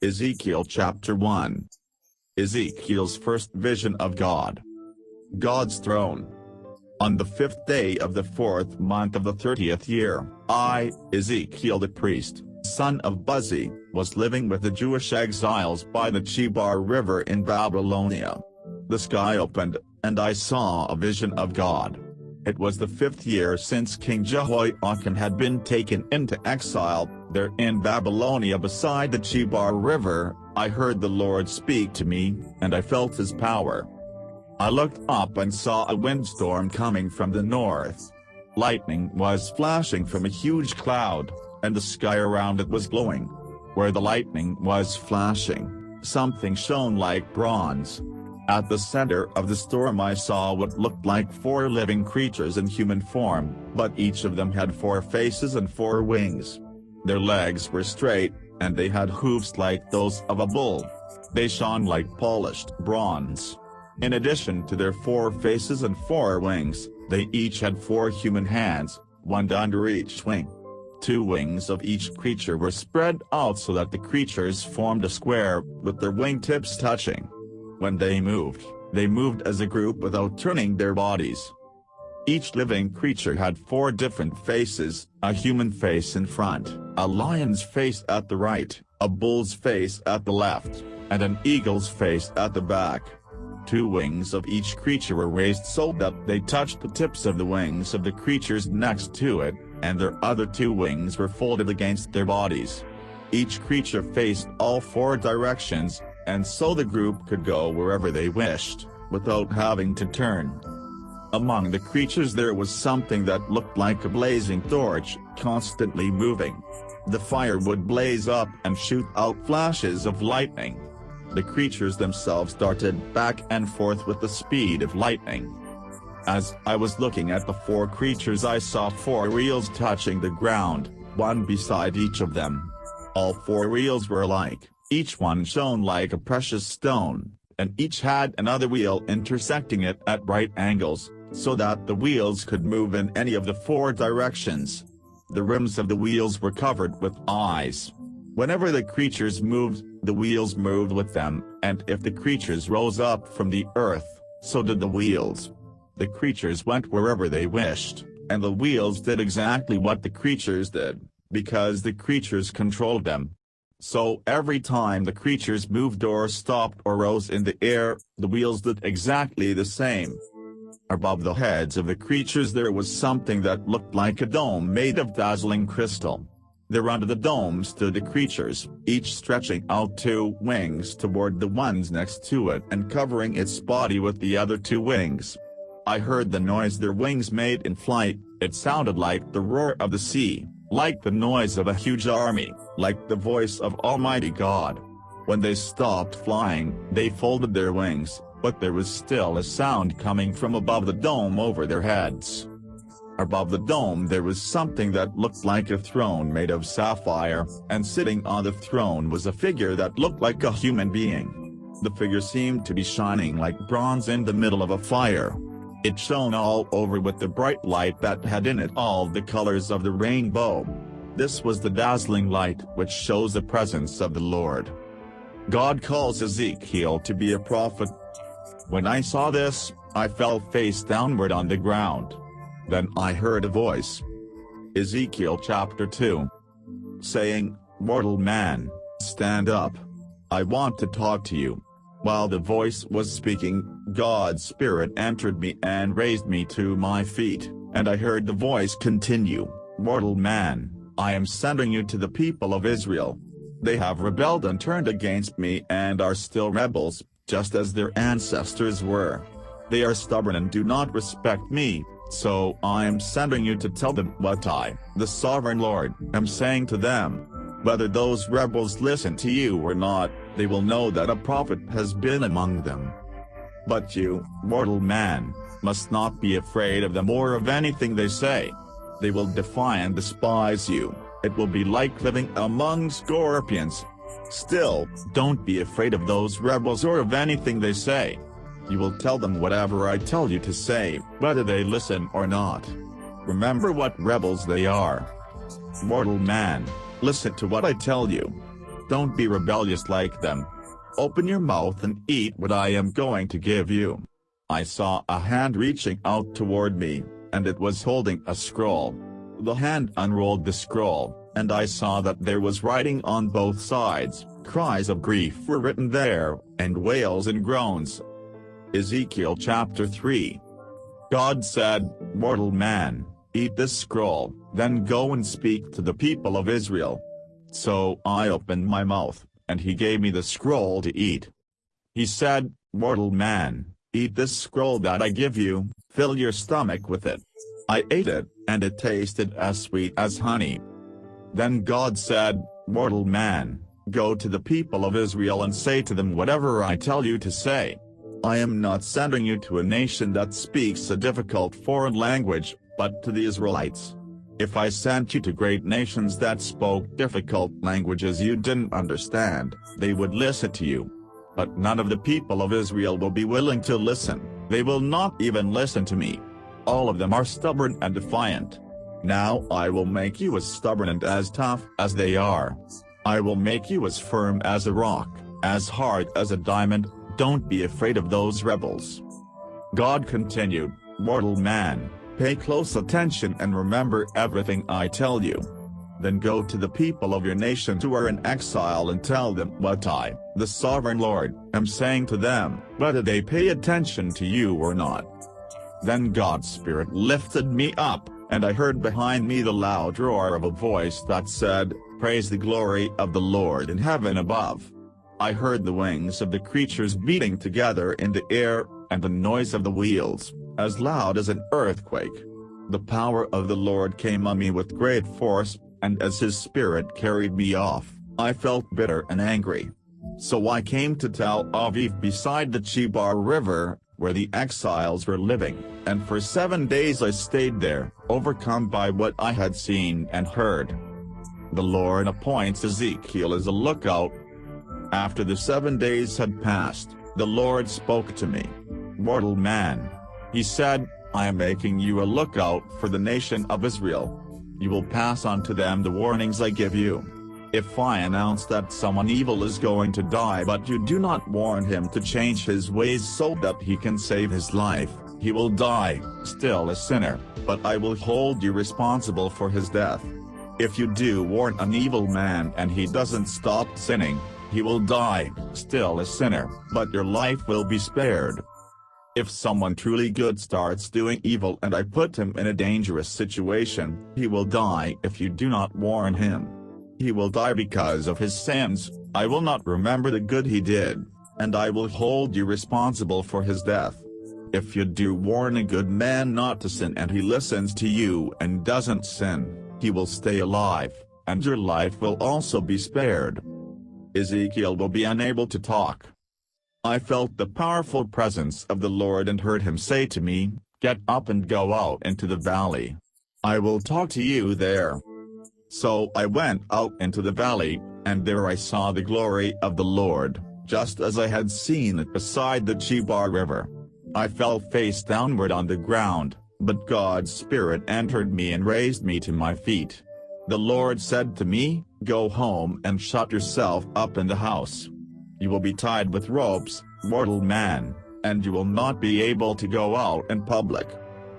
Ezekiel chapter 1. Ezekiel's first vision of God. God's throne. On the 5th day of the 4th month of the 30th year, I, Ezekiel the priest, son of Buzi, was living with the Jewish exiles by the Chebar River in Babylonia. The sky opened, and I saw a vision of God. It was the 5th year since King Jehoiakim had been taken into exile. There in Babylonia beside the Chebar River, I heard the Lord speak to me, and I felt his power. I looked up and saw a windstorm coming from the north. Lightning was flashing from a huge cloud, and the sky around it was glowing. Where the lightning was flashing, something shone like bronze. At the center of the storm I saw what looked like 4 living creatures in human form, but each of them had 4 faces and 4 wings. Their legs were straight, and they had hoofs like those of a bull. They shone like polished bronze. In addition to their 4 faces and 4 wings, they each had 4 human hands, one under each wing. 2 wings of each creature were spread out so that the creatures formed a square, with their wingtips touching. When they moved as a group without turning their bodies. Each living creature had 4 different faces, a human face in front, a lion's face at the right, a bull's face at the left, and an eagle's face at the back. 2 wings of each creature were raised so that they touched the tips of the wings of the creatures next to it, and their other 2 wings were folded against their bodies. Each creature faced all 4 directions, and so the group could go wherever they wished, without having to turn. Among the creatures there was something that looked like a blazing torch, constantly moving. The fire would blaze up and shoot out flashes of lightning. The creatures themselves darted back and forth with the speed of lightning. As I was looking at the 4 creatures I saw 4 wheels touching the ground, one beside each of them. All 4 wheels were alike. Each one shone like a precious stone, and each had another wheel intersecting it at right angles, so that the wheels could move in any of the 4 directions. The rims of the wheels were covered with eyes. Whenever the creatures moved, the wheels moved with them, and if the creatures rose up from the earth, so did the wheels. The creatures went wherever they wished, and the wheels did exactly what the creatures did, because the creatures controlled them. So every time the creatures moved or stopped or rose in the air, the wheels did exactly the same. Above the heads of the creatures there was something that looked like a dome made of dazzling crystal. There under the dome stood the creatures, each stretching out 2 wings toward the ones next to it and covering its body with the other 2 wings. I heard the noise their wings made in flight. It sounded like the roar of the sea, like the noise of a huge army, like the voice of Almighty God. When they stopped flying, they folded their wings, but there was still a sound coming from above the dome over their heads. Above the dome there was something that looked like a throne made of sapphire, and sitting on the throne was a figure that looked like a human being. The figure seemed to be shining like bronze in the middle of a fire. It shone all over with the bright light that had in it all the colors of the rainbow. This was the dazzling light which shows the presence of the Lord. God calls Ezekiel to be a prophet. When I saw this, I fell face downward on the ground. Then I heard a voice. Ezekiel chapter 2. Saying, "Mortal man, stand up. I want to talk to you." While the voice was speaking, God's Spirit entered me and raised me to my feet, and I heard the voice continue, "Mortal man, I am sending you to the people of Israel. They have rebelled and turned against me and are still rebels, just as their ancestors were. They are stubborn and do not respect me, so I am sending you to tell them what I, the Sovereign Lord, am saying to them. Whether those rebels listen to you or not, they will know that a prophet has been among them. But you, mortal man, must not be afraid of them or of anything they say. They will defy and despise you. It will be like living among scorpions. Still, don't be afraid of those rebels or of anything they say. You will tell them whatever I tell you to say, whether they listen or not. Remember what rebels they are. Mortal man, listen to what I tell you. Don't be rebellious like them. Open your mouth and eat what I am going to give you." I saw a hand reaching out toward me, and it was holding a scroll. The hand unrolled the scroll, and I saw that there was writing on both sides. Cries of grief were written there, and wails and groans. Ezekiel chapter 3. God said, "Mortal man, eat this scroll, then go and speak to the people of Israel." So I opened my mouth, and he gave me the scroll to eat. He said, "Mortal man, eat this scroll that I give you, fill your stomach with it." I ate it, and it tasted as sweet as honey. Then God said, "Mortal man, go to the people of Israel and say to them whatever I tell you to say. I am not sending you to a nation that speaks a difficult foreign language, but to the Israelites. If I sent you to great nations that spoke difficult languages you didn't understand, they would listen to you. But none of the people of Israel will be willing to listen, they will not even listen to me. All of them are stubborn and defiant. Now I will make you as stubborn and as tough as they are. I will make you as firm as a rock, as hard as a diamond. Don't be afraid of those rebels." God continued, "Mortal man, pay close attention and remember everything I tell you. Then go to the people of your nation who are in exile and tell them what I, the sovereign Lord, am saying to them, whether they pay attention to you or not." Then God's Spirit lifted me up, and I heard behind me the loud roar of a voice that said, "Praise the glory of the Lord in heaven above." I heard the wings of the creatures beating together in the air, and the noise of the wheels, as loud as an earthquake. The power of the Lord came on me with great force, and as his Spirit carried me off, I felt bitter and angry. So I came to Tel Aviv beside the Chebar River, where the exiles were living, and for 7 days I stayed there, overcome by what I had seen and heard. The Lord appoints Ezekiel as a lookout. After the 7 days had passed, the Lord spoke to me. "Mortal man," he said, "I am making you a lookout for the nation of Israel. You will pass on to them the warnings I give you. If I announce that someone evil is going to die but you do not warn him to change his ways so that he can save his life, he will die, still a sinner, but I will hold you responsible for his death. If you do warn an evil man and he doesn't stop sinning, he will die, still a sinner, but your life will be spared. If someone truly good starts doing evil and I put him in a dangerous situation, he will die if you do not warn him. He will die because of his sins. I will not remember the good he did, and I will hold you responsible for his death. If you do warn a good man not to sin and he listens to you and doesn't sin, he will stay alive, and your life will also be spared." Ezekiel will be unable to talk. I felt the powerful presence of the Lord and heard him say to me, "Get up and go out into the valley. I will talk to you there." So I went out into the valley, and there I saw the glory of the Lord, just as I had seen it beside the Chebar River. I fell face downward on the ground, but God's Spirit entered me and raised me to my feet. The Lord said to me, "Go home and shut yourself up in the house. You will be tied with ropes, mortal man, and you will not be able to go out in public.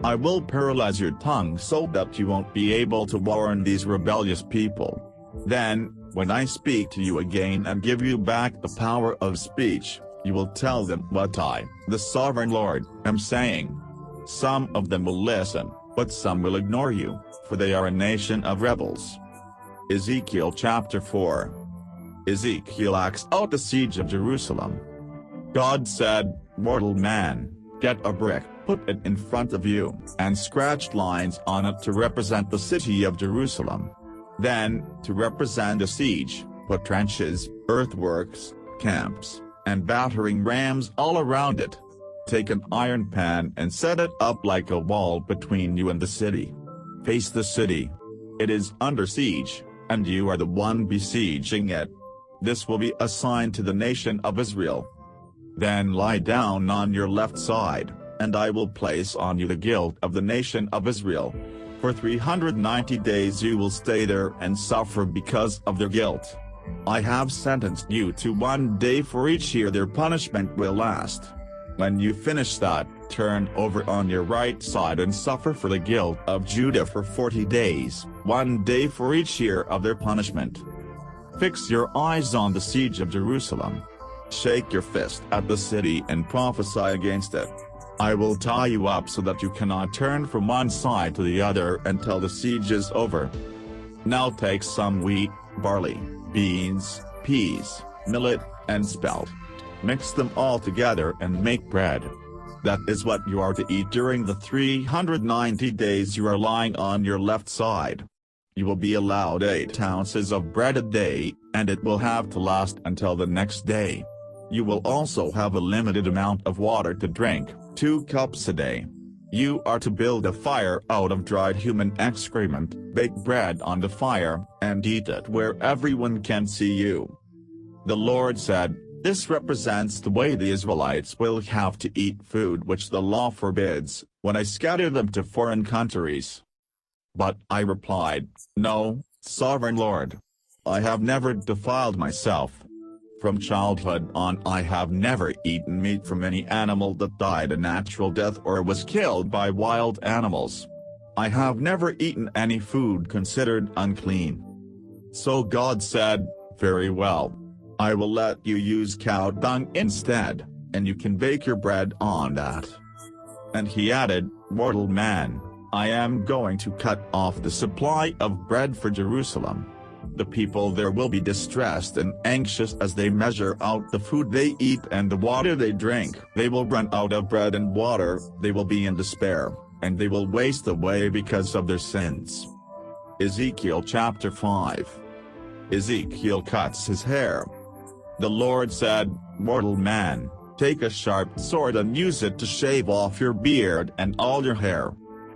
I will paralyze your tongue so that you won't be able to warn these rebellious people. Then, when I speak to you again and give you back the power of speech, you will tell them what I, the sovereign Lord, am saying. Some of them will listen, but some will ignore you, for they are a nation of rebels." Ezekiel chapter 4. Ezekiel acts out the siege of Jerusalem. God said, "Mortal man, get a brick, put it in front of you, and scratch lines on it to represent the city of Jerusalem. Then, to represent the siege, put trenches, earthworks, camps, and battering rams all around it. Take an iron pan and set it up like a wall between you and the city. Face the city. It is under siege, and you are the one besieging it. This will be a sign to the nation of Israel. Then lie down on your left side, and I will place on you the guilt of the nation of Israel. For 390 days you will stay there and suffer because of their guilt. I have sentenced you to 1 day for each year their punishment will last. When you finish that, turn over on your right side and suffer for the guilt of Judah for 40 days, 1 day for each year of their punishment. Fix your eyes on the siege of Jerusalem. Shake your fist at the city and prophesy against it. I will tie you up so that you cannot turn from one side to the other until the siege is over. Now take some wheat, barley, beans, peas, millet, and spelt. Mix them all together and make bread. That is what you are to eat during the 390 days you are lying on your left side. You will be allowed 8 ounces of bread a day, and it will have to last until the next day. You will also have a limited amount of water to drink, 2 cups a day. You are to build a fire out of dried human excrement, bake bread on the fire, and eat it where everyone can see you. The Lord said, "This represents the way the Israelites will have to eat food which the law forbids, when I scatter them to foreign countries." But I replied, "No, Sovereign Lord. I have never defiled myself. From childhood on I have never eaten meat from any animal that died a natural death or was killed by wild animals. I have never eaten any food considered unclean." So God said, "Very well. I will let you use cow dung instead, and you can bake your bread on that." And he added, "Mortal man, I am going to cut off the supply of bread for Jerusalem. The people there will be distressed and anxious as they measure out the food they eat and the water they drink. They will run out of bread and water, they will be in despair, and they will waste away because of their sins." Ezekiel chapter 5. Ezekiel cuts his hair. The Lord said, "Mortal man, take a sharp sword and use it to shave off your beard and all your hair.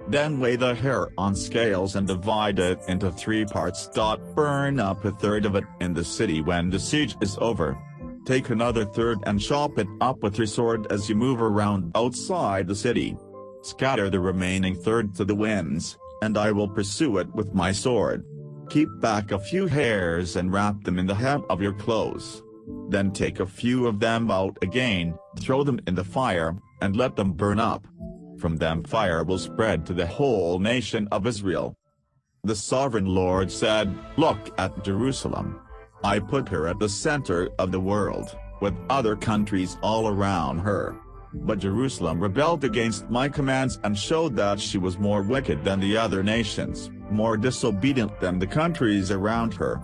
Then weigh the hair on scales and divide it into 3 parts. Burn up a third of it in the city when the siege is over. Take another third and chop it up with your sword as you move around outside the city. Scatter the remaining third to the winds, and I will pursue it with my sword. Keep back a few hairs and wrap them in the hem of your clothes. Then take a few of them out again, throw them in the fire, and let them burn up. From them fire will spread to the whole nation of Israel." The Sovereign Lord said, "Look at Jerusalem. I put her at the center of the world, with other countries all around her. But Jerusalem rebelled against my commands and showed that she was more wicked than the other nations, more disobedient than the countries around her.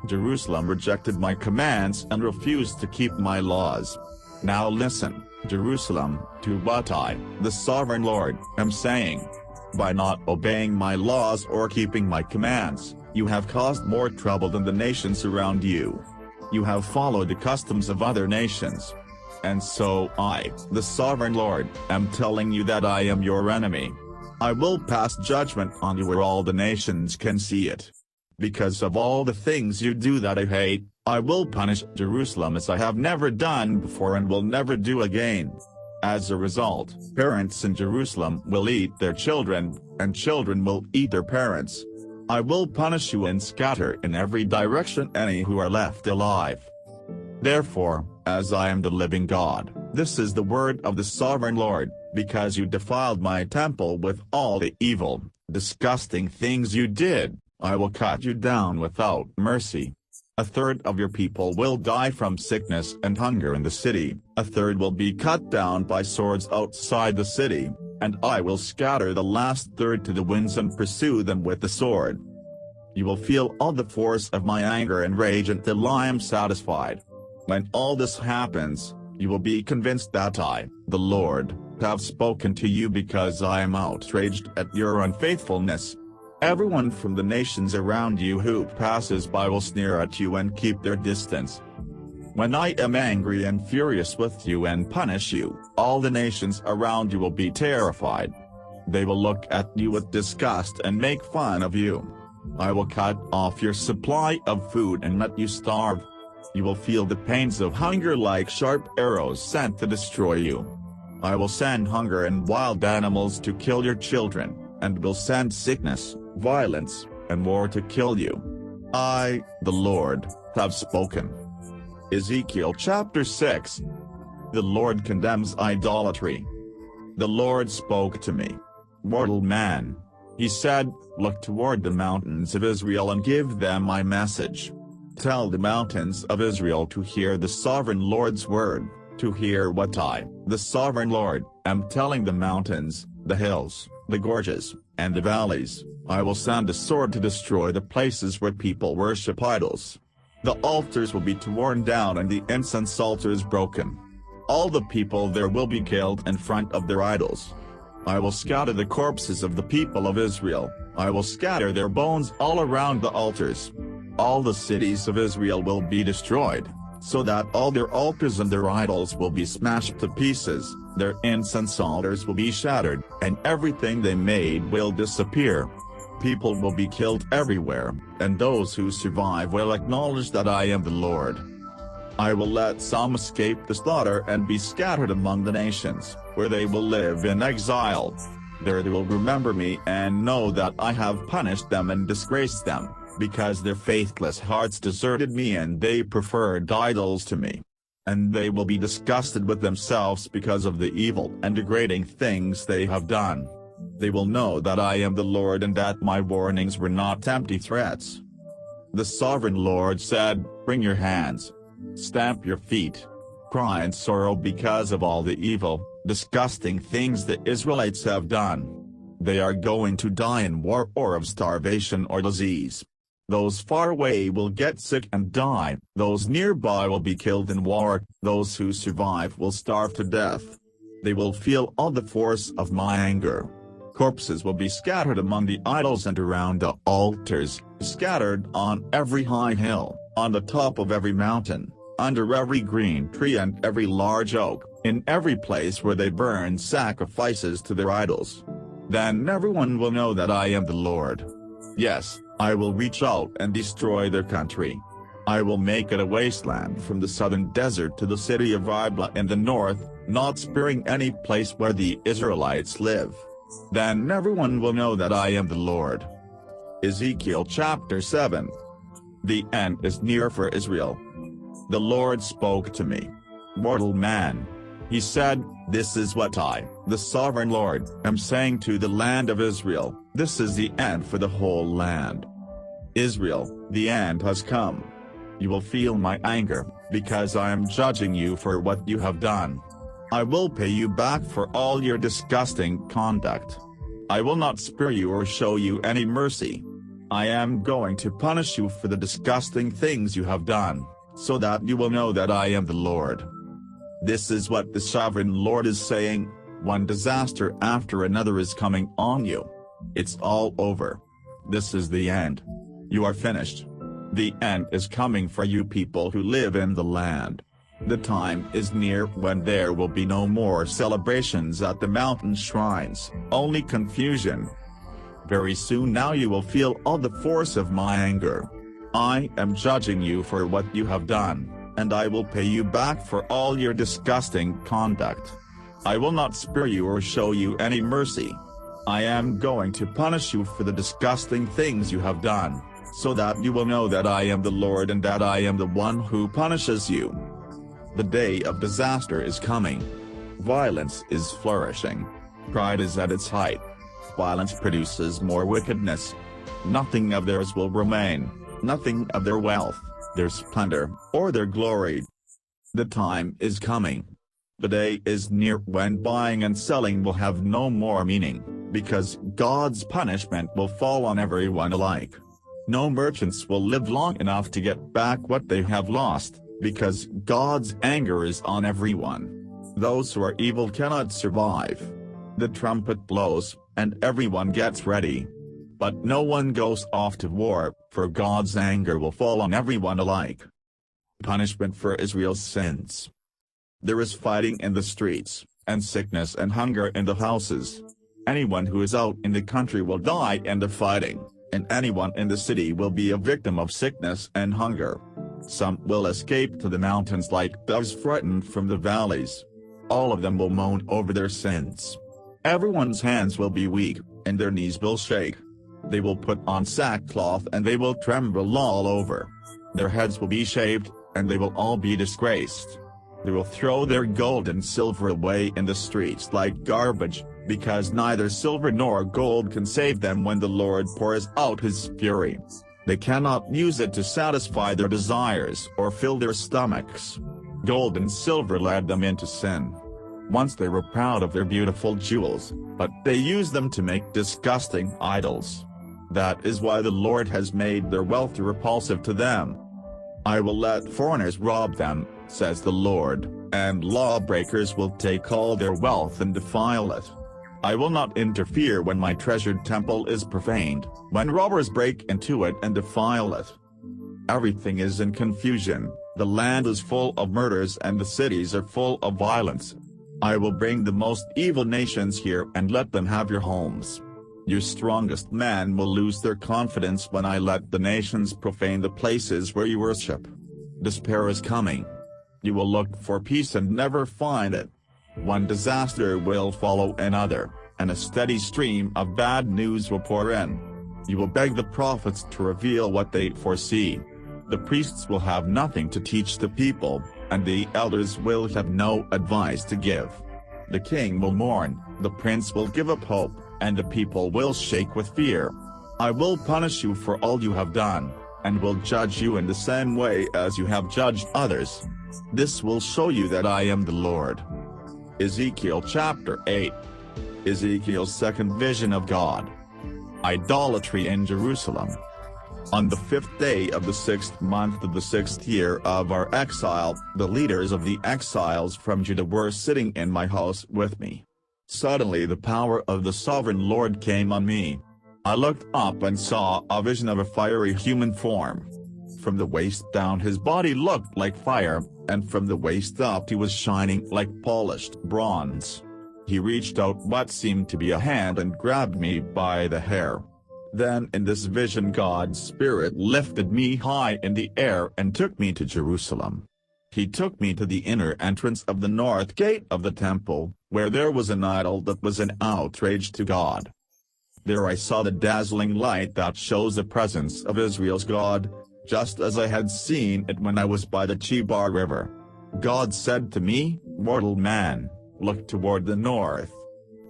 Jerusalem rejected my commands and refused to keep my laws. Now listen, Jerusalem, to what I, the Sovereign Lord, am saying. By not obeying my laws or keeping my commands, you have caused more trouble than the nations around you. You have followed the customs of other nations. And so I, the Sovereign Lord, am telling you that I am your enemy. I will pass judgment on you where all the nations can see it. Because of all the things you do that I hate, I will punish Jerusalem as I have never done before and will never do again. As a result, parents in Jerusalem will eat their children, and children will eat their parents. I will punish you and scatter in every direction any who are left alive. Therefore, as I am the living God, this is the word of the Sovereign Lord, because you defiled my temple with all the evil, disgusting things you did, I will cut you down without mercy. A third of your people will die from sickness and hunger in the city, a third will be cut down by swords outside the city, and I will scatter the last third to the winds and pursue them with the sword. You will feel all the force of my anger and rage until I am satisfied. When all this happens, you will be convinced that I, the Lord, have spoken to you because I am outraged at your unfaithfulness. Everyone from the nations around you who passes by will sneer at you and keep their distance. When I am angry and furious with you and punish you, all the nations around you will be terrified. They will look at you with disgust and make fun of you. I will cut off your supply of food and let you starve. You will feel the pains of hunger like sharp arrows sent to destroy you. I will send hunger and wild animals to kill your children, and will send sickness, violence, and war to kill you. I, the Lord, have spoken. Ezekiel chapter 6. The Lord condemns idolatry. The Lord spoke to me. Mortal man. He said, look toward the mountains of Israel and give them my message. Tell the mountains of Israel to hear the sovereign Lord's word, to hear what I, the sovereign Lord, am telling the mountains, the hills, the gorges, and the valleys. I will send a sword to destroy the places where people worship idols. The altars will be torn down and the incense altars broken. All the people there will be killed in front of their idols. I will scatter the corpses of the people of Israel. I will scatter their bones all around the altars. All the cities of Israel will be destroyed, so that all their altars and their idols will be smashed to pieces, their incense altars will be shattered, and everything they made will disappear. People will be killed everywhere, and those who survive will acknowledge that I am the Lord. I will let some escape the slaughter and be scattered among the nations, where they will live in exile. There they will remember me and know that I have punished them and disgraced them, because their faithless hearts deserted me and they preferred idols to me. And they will be disgusted with themselves because of the evil and degrading things they have done. They will know that I am the Lord and that my warnings were not empty threats. The sovereign Lord said, bring your hands. Stamp your feet. Cry in sorrow because of all the evil, disgusting things the Israelites have done. They are going to die in war or of starvation or disease. Those far away will get sick and die, those nearby will be killed in war, those who survive will starve to death. They will feel all the force of my anger. Corpses will be scattered among the idols and around the altars, scattered on every high hill, on the top of every mountain, under every green tree and every large oak, in every place where they burn sacrifices to their idols. Then everyone will know that I am the Lord. Yes, I will reach out and destroy their country. I will make it a wasteland from the southern desert to the city of Riblah in the north, not sparing any place where the Israelites live. Then everyone will know that I am the Lord. Ezekiel chapter 7. The end is near for Israel. The Lord spoke to me. Mortal man. He said, this is what I, the sovereign Lord, am saying to the land of Israel, this is the end for the whole land. Israel, the end has come. You will feel my anger, because I am judging you for what you have done. I will pay you back for all your disgusting conduct. I will not spare you or show you any mercy. I am going to punish you for the disgusting things you have done, so that you will know that I am the Lord. This is what the sovereign Lord is saying, one disaster after another is coming on you. It's all over. This is the end. You are finished. The end is coming for you people who live in the land. The time is near when there will be no more celebrations at the mountain shrines, only confusion. Very soon now you will feel all the force of my anger. I am judging you for what you have done, and I will pay you back for all your disgusting conduct. I will not spare you or show you any mercy. I am going to punish you for the disgusting things you have done, so that you will know that I am the Lord and that I am the one who punishes you. The day of disaster is coming. Violence is flourishing. Pride is at its height. Violence produces more wickedness. Nothing of theirs will remain, nothing of their wealth, their splendor, or their glory. The time is coming. The day is near when buying and selling will have no more meaning, because God's punishment will fall on everyone alike. No merchants will live long enough to get back what they have lost, because God's anger is on everyone. Those who are evil cannot survive. The trumpet blows, and everyone gets ready. But no one goes off to war, for God's anger will fall on everyone alike. Punishment for Israel's sins. There is fighting in the streets, and sickness and hunger in the houses. Anyone who is out in the country will die in the fighting, and anyone in the city will be a victim of sickness and hunger. Some will escape to the mountains like doves frightened from the valleys. All of them will moan over their sins. Everyone's hands will be weak, and their knees will shake. They will put on sackcloth and they will tremble all over. Their heads will be shaved, and they will all be disgraced. They will throw their gold and silver away in the streets like garbage, because neither silver nor gold can save them when the Lord pours out his fury. They cannot use it to satisfy their desires or fill their stomachs. Gold and silver led them into sin. Once they were proud of their beautiful jewels, but they used them to make disgusting idols. That is why the Lord has made their wealth repulsive to them. I will let foreigners rob them, says the Lord, and lawbreakers will take all their wealth and defile it. I will not interfere when my treasured temple is profaned, when robbers break into it and defile it. Everything is in confusion, the land is full of murders and the cities are full of violence. I will bring the most evil nations here and let them have your homes. Your strongest men will lose their confidence when I let the nations profane the places where you worship. Despair is coming. You will look for peace and never find it. One disaster will follow another, and a steady stream of bad news will pour in. You will beg the prophets to reveal what they foresee. The priests will have nothing to teach the people, and the elders will have no advice to give. The king will mourn, the prince will give up hope, and the people will shake with fear. I will punish you for all you have done, and will judge you in the same way as you have judged others. This will show you that I am the Lord. Ezekiel chapter 8. Ezekiel's second vision of God. Idolatry in Jerusalem. On the 5th day of the 6th month of the 6th year of our exile, the leaders of the exiles from Judah were sitting in my house with me. Suddenly the power of the sovereign Lord came on me. I looked up and saw a vision of a fiery human form. From the waist down his body looked like fire, and from the waist up he was shining like polished bronze. He reached out what seemed to be a hand and grabbed me by the hair. Then in this vision God's Spirit lifted me high in the air and took me to Jerusalem. He took me to the inner entrance of the north gate of the temple, where there was an idol that was an outrage to God. There I saw the dazzling light that shows the presence of Israel's God, just as I had seen it when I was by the Chebar River. God said to me, "Mortal man, look toward the north."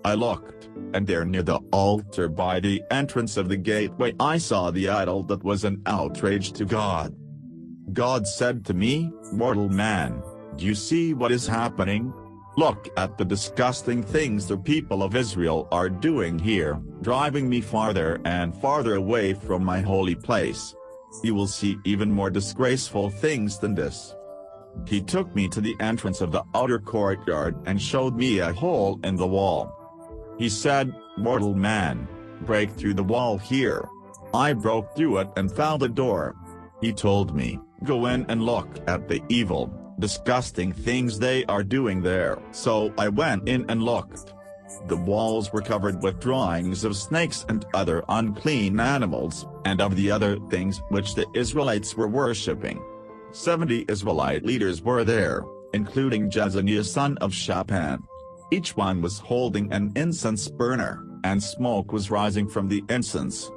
I looked, and there near the altar by the entrance of the gateway I saw the idol that was an outrage to God. God said to me, "Mortal man, do you see what is happening? Look at the disgusting things the people of Israel are doing here, driving me farther and farther away from my holy place. You will see even more disgraceful things than this." He took me to the entrance of the outer courtyard and showed me a hole in the wall. He said, "Mortal man, break through the wall here." I broke through it and found a door. He told me, "Go in and look at the evil, disgusting things they are doing there." So I went in and looked. The walls were covered with drawings of snakes and other unclean animals, and of the other things which the Israelites were worshipping. 70 Israelite leaders were there, including Jezaniah son of Shaphan. Each one was holding an incense burner, and smoke was rising from the incense.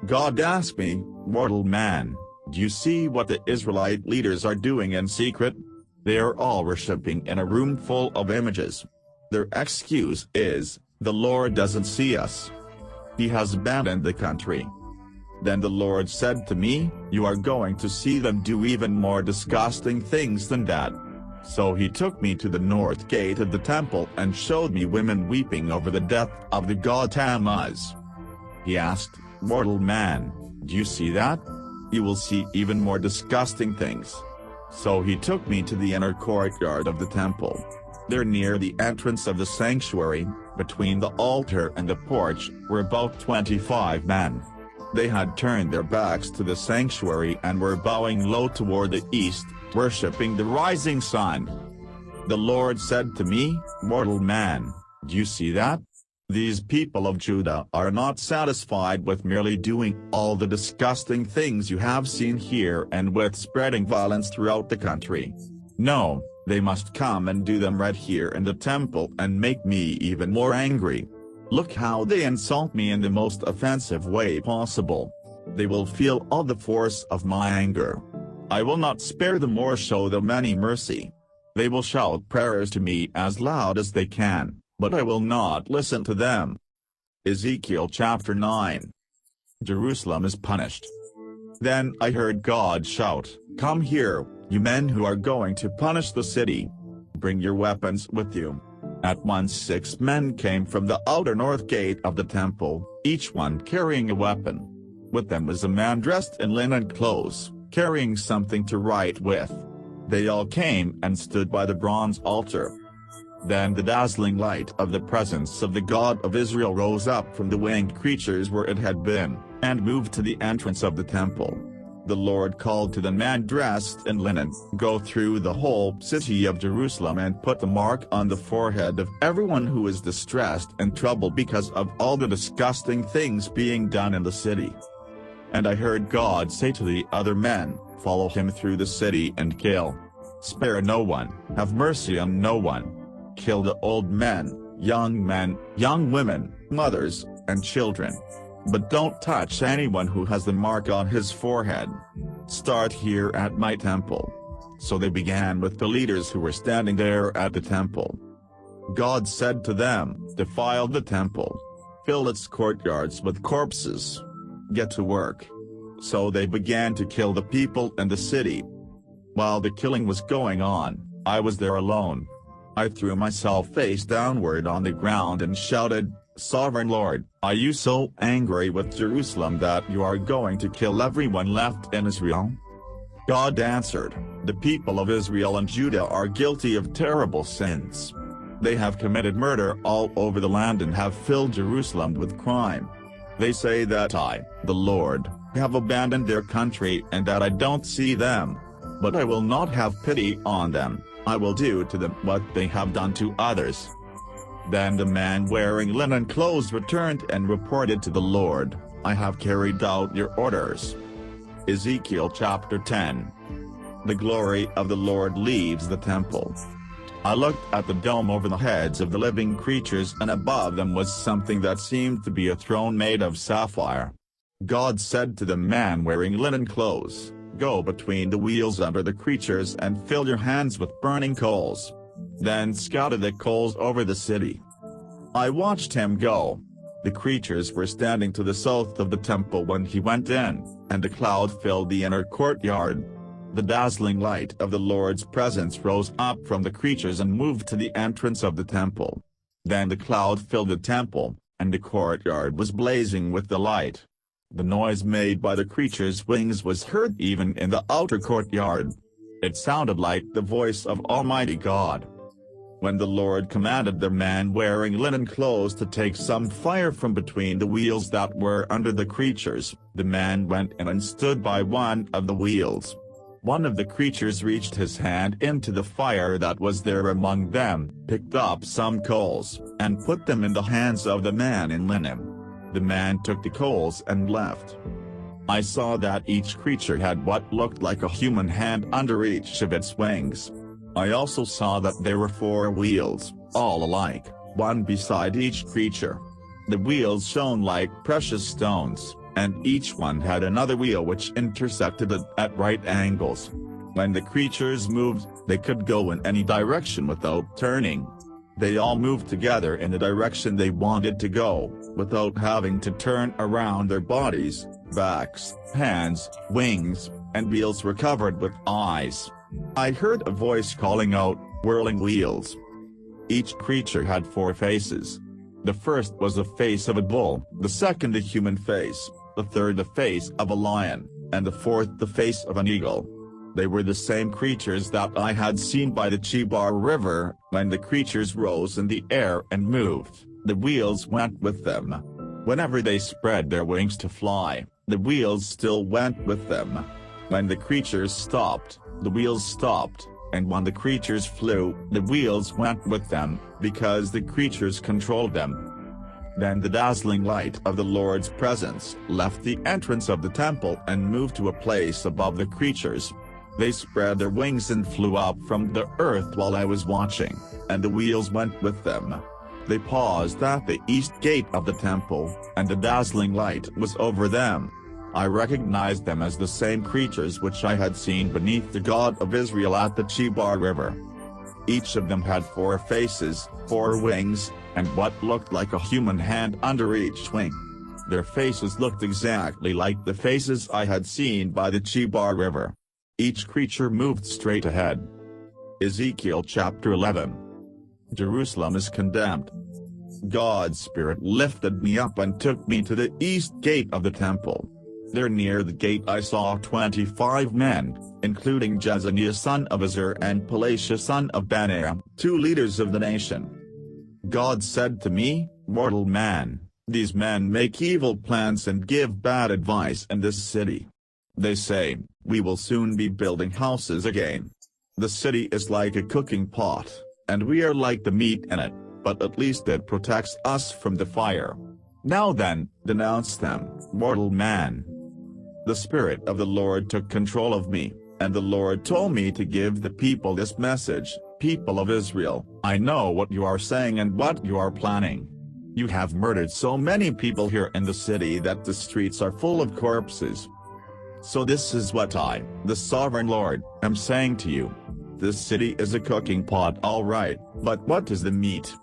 God asked me, "Mortal man, do you see what the Israelite leaders are doing in secret? They are all worshipping in a room full of images. Their excuse is, 'The Lord doesn't see us. He has abandoned the country.'" Then the Lord said to me, "You are going to see them do even more disgusting things than that." So he took me to the north gate of the temple and showed me women weeping over the death of the god Tammuz. He asked, "Mortal man, do you see that? You will see even more disgusting things." So he took me to the inner courtyard of the temple. There near the entrance of the sanctuary, between the altar and the porch, were about 25 men. They had turned their backs to the sanctuary and were bowing low toward the east, worshipping the rising sun. The Lord said to me, "Mortal man, do you see that? These people of Judah are not satisfied with merely doing all the disgusting things you have seen here and with spreading violence throughout the country. No, they must come and do them right here in the temple and make me even more angry. Look how they insult me in the most offensive way possible. They will feel all the force of my anger. I will not spare them or show them any mercy. They will shout prayers to me as loud as they can, but I will not listen to them. Ezekiel chapter 9. Jerusalem is punished. Then I heard God shout, "Come here, you men who are going to punish the city. Bring your weapons with you." At once 6 men came from the outer north gate of the temple, each one carrying a weapon. With them was a man dressed in linen clothes, carrying something to write with. They all came and stood by the bronze altar. Then the dazzling light of the presence of the God of Israel rose up from the winged creatures where it had been, and moved to the entrance of the temple. The Lord called to the man dressed in linen, "Go through the whole city of Jerusalem and put the mark on the forehead of everyone who is distressed and troubled because of all the disgusting things being done in the city." And I heard God say to the other men, "Follow him through the city and kill. Spare no one, have mercy on no one. Kill the old men, young women, mothers, and children. But don't touch anyone who has the mark on his forehead. Start here at my temple." So they began with the leaders who were standing there at the temple. God said to them, "Defile the temple. Fill its courtyards with corpses. Get to work." So they began to kill the people in the city. While the killing was going on, I was there alone. I threw myself face downward on the ground and shouted, "Sovereign Lord, are you so angry with Jerusalem that you are going to kill everyone left in Israel?" God answered, "The people of Israel and Judah are guilty of terrible sins. They have committed murder all over the land and have filled Jerusalem with crime. They say that I, the Lord, have abandoned their country and that I don't see them. But I will not have pity on them. I will do to them what they have done to others." Then the man wearing linen clothes returned and reported to the Lord, "I have carried out your orders." Ezekiel chapter 10. The glory of the Lord leaves the temple. I looked at the dome over the heads of the living creatures, and above them was something that seemed to be a throne made of sapphire. God said to the man wearing linen clothes, "Go between the wheels under the creatures and fill your hands with burning coals. Then scatter the coals over the city." I watched him go. The creatures were standing to the south of the temple when he went in, and a cloud filled the inner courtyard. The dazzling light of the Lord's presence rose up from the creatures and moved to the entrance of the temple. Then the cloud filled the temple, and the courtyard was blazing with the light. The noise made by the creatures' wings was heard even in the outer courtyard. It sounded like the voice of Almighty God. When the Lord commanded the man wearing linen clothes to take some fire from between the wheels that were under the creatures, the man went in and stood by one of the wheels. One of the creatures reached his hand into the fire that was there among them, picked up some coals, and put them in the hands of the man in linen. The man took the coals and left. I saw that each creature had what looked like a human hand under each of its wings. I also saw that there were 4 wheels, all alike, one beside each creature. The wheels shone like precious stones, and each one had another wheel which intersected it at right angles. When the creatures moved, they could go in any direction without turning. They all moved together in the direction they wanted to go, without having to turn around. Their bodies, backs, hands, wings, and wheels were covered with eyes. I heard a voice calling out, "Whirling wheels." Each creature had 4 faces. The first was the face of a bull, the second a human face, the third the face of a lion, and the fourth the face of an eagle. They were the same creatures that I had seen by the Chebar River. When the creatures rose in the air and moved, the wheels went with them. Whenever they spread their wings to fly, the wheels still went with them. When the creatures stopped, the wheels stopped, and when the creatures flew, the wheels went with them, because the creatures controlled them. Then the dazzling light of the Lord's presence left the entrance of the temple and moved to a place above the creatures. They spread their wings and flew up from the earth while I was watching, and the wheels went with them. They paused at the east gate of the temple, and the dazzling light was over them. I recognized them as the same creatures which I had seen beneath the God of Israel at the Chebar River. Each of them had 4 faces, 4 wings, and what looked like a human hand under each wing. Their faces looked exactly like the faces I had seen by the Chebar River. Each creature moved straight ahead. Ezekiel chapter 11. Jerusalem is condemned. God's Spirit lifted me up and took me to the east gate of the temple. There near the gate I saw 25 men, including Jezaniah son of Azur and Pelatiah son of Benaiah, 2 leaders of the nation. God said to me, "Mortal man, these men make evil plans and give bad advice in this city. They say, 'We will soon be building houses again.' The city is like a cooking pot, and we are like the meat in it, but at least it protects us from the fire. Now then, denounce them, mortal man." The Spirit of the Lord took control of me, and the Lord told me to give the people this message: "People of Israel, I know what you are saying and what you are planning. You have murdered so many people here in the city that the streets are full of corpses. So this is what I, the Sovereign Lord, am saying to you. This city is a cooking pot, all right, but what is the meat?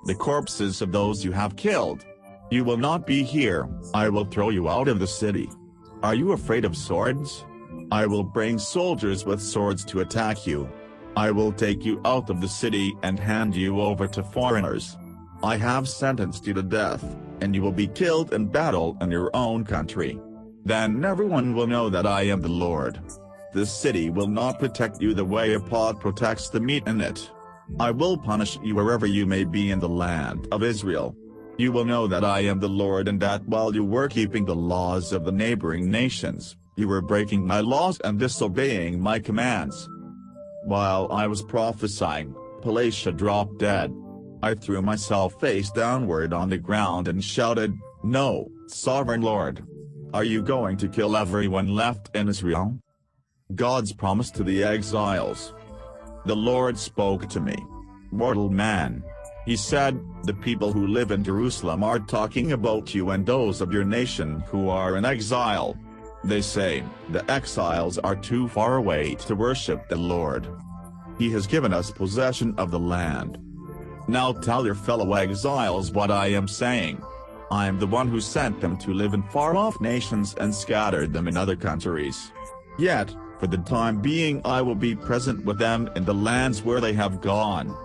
The corpses of those you have killed. You will not be here, I will throw you out of the city. Are you afraid of swords? I will bring soldiers with swords to attack you. I will take you out of the city and hand you over to foreigners. I have sentenced you to death, and you will be killed in battle in your own country. Then everyone will know that I am the Lord. This city will not protect you the way a pot protects the meat in it. I will punish you wherever you may be in the land of Israel. You will know that I am the Lord, and that while you were keeping the laws of the neighboring nations, you were breaking my laws and disobeying my commands." While I was prophesying, Pelatiah dropped dead. I threw myself face downward on the ground and shouted, "No, Sovereign Lord! Are you going to kill everyone left in Israel?" God's promise to the exiles. The Lord spoke to me. "Mortal man," he said, "the people who live in Jerusalem are talking about you and those of your nation who are in exile. They say, 'The exiles are too far away to worship the Lord. He has given us possession of the land.' Now tell your fellow exiles what I am saying. I am the one who sent them to live in far-off nations and scattered them in other countries. Yet, for the time being I will be present with them in the lands where they have gone.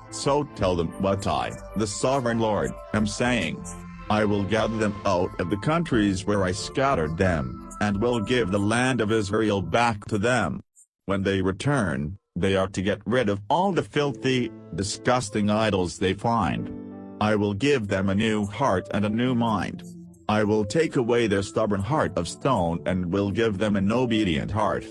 So tell them what I, the Sovereign Lord, am saying. I will gather them out of the countries where I scattered them, and will give the land of Israel back to them. When they return, they are to get rid of all the filthy, disgusting idols they find. I will give them a new heart and a new mind. I will take away their stubborn heart of stone and will give them an obedient heart.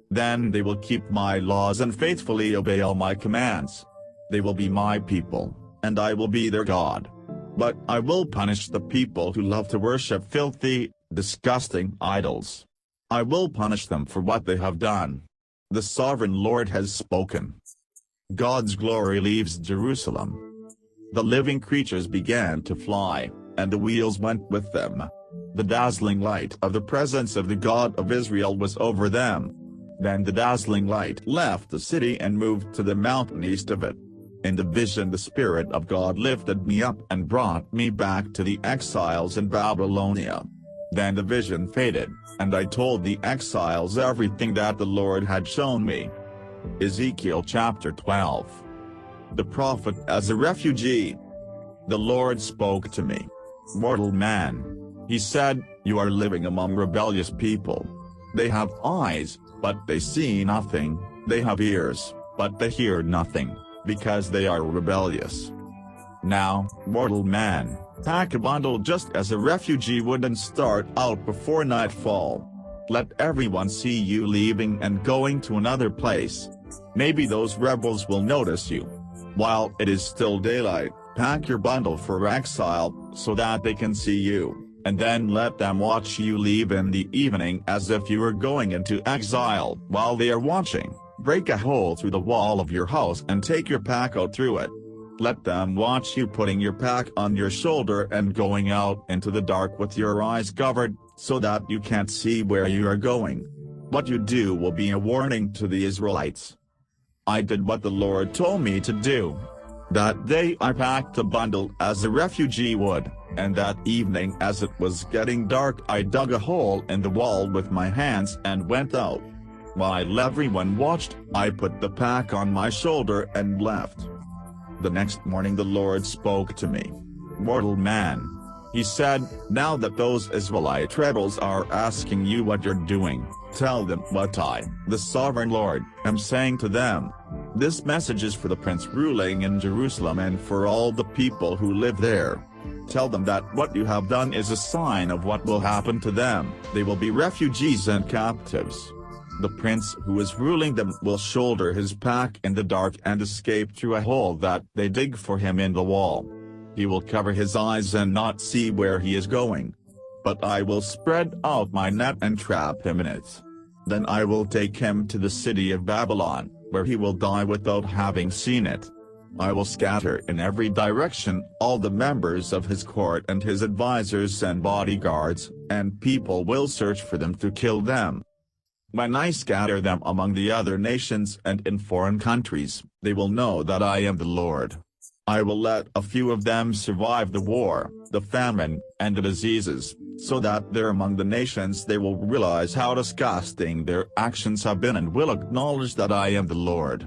Then they will keep my laws and faithfully obey all my commands. They will be my people, and I will be their God. But I will punish the people who love to worship filthy, disgusting idols. I will punish them for what they have done. The Sovereign Lord has spoken." God's glory leaves Jerusalem. The living creatures began to fly, and the wheels went with them. The dazzling light of the presence of the God of Israel was over them. Then the dazzling light left the city and moved to the mountain east of it. In the vision the Spirit of God lifted me up and brought me back to the exiles in Babylonia. Then the vision faded, and I told the exiles everything that the Lord had shown me. Ezekiel chapter 12. The prophet as a refugee. The Lord spoke to me. "Mortal man," he said, "you are living among rebellious people. They have eyes, but they see nothing, they have ears, but they hear nothing, because they are rebellious. Now, mortal man, pack a bundle just as a refugee would and start out before nightfall. Let everyone see you leaving and going to another place. Maybe those rebels will notice you. While it is still daylight, pack your bundle for exile, so that they can see you, and then let them watch you leave in the evening as if you were going into exile. While they are watching, break a hole through the wall of your house and take your pack out through it. Let them watch you putting your pack on your shoulder and going out into the dark with your eyes covered, so that you can't see where you are going. What you do will be a warning to the Israelites." I did what the Lord told me to do. That day I packed a bundle as a refugee would, and that evening as it was getting dark I dug a hole in the wall with my hands and went out. While everyone watched, I put the pack on my shoulder and left. The next morning the Lord spoke to me. "Mortal man," He said, "now that those Israelite rebels are asking you what you're doing, tell them what I, the sovereign Lord, am saying to them. This message is for the prince ruling in Jerusalem and for all the people who live there. Tell them that what you have done is a sign of what will happen to them. They will be refugees and captives. The prince who is ruling them will shoulder his pack in the dark and escape through a hole that they dig for him in the wall. He will cover his eyes and not see where he is going. But I will spread out my net and trap him in it. Then I will take him to the city of Babylon, where he will die without having seen it. I will scatter in every direction all the members of his court and his advisors and bodyguards, and people will search for them to kill them. When I scatter them among the other nations and in foreign countries, they will know that I am the Lord. I will let a few of them survive the war, the famine, and the diseases, so that there among the nations they will realize how disgusting their actions have been and will acknowledge that I am the Lord."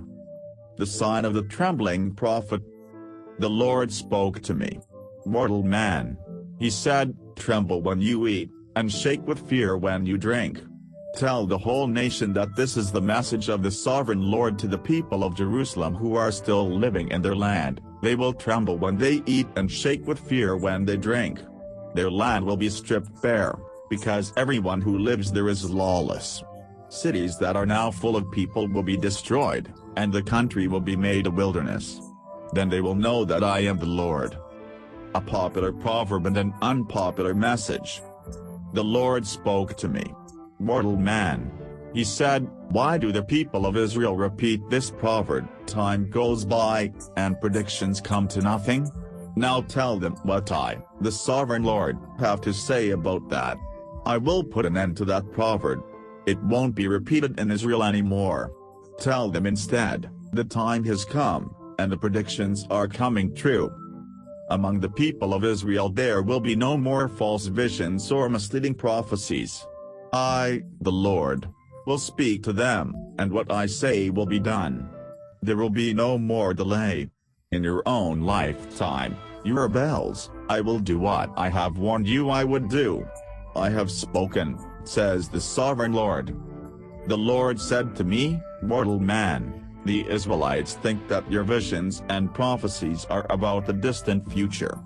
The sign of the trembling prophet. The Lord spoke to me. "Mortal man," he said, "tremble when you eat, and shake with fear when you drink. Tell the whole nation that this is the message of the sovereign Lord to the people of Jerusalem who are still living in their land. They will tremble when they eat and shake with fear when they drink. Their land will be stripped bare, because everyone who lives there is lawless. Cities that are now full of people will be destroyed, and the country will be made a wilderness. Then they will know that I am the Lord." A popular proverb and an unpopular message. The Lord spoke to me. "Mortal man," he said, "why do the people of Israel repeat this proverb? Time goes by, and predictions come to nothing? Now tell them what I, the sovereign Lord, have to say about that. I will put an end to that proverb. It won't be repeated in Israel anymore. Tell them instead, the time has come, and the predictions are coming true. Among the people of Israel there will be no more false visions or misleading prophecies. I, the Lord, will speak to them, and what I say will be done. There will be no more delay. In your own lifetime, you rebels, I will do what I have warned you I would do. I have spoken, says the sovereign Lord." The Lord said to me, "Mortal man, the Israelites think that your visions and prophecies are about the distant future.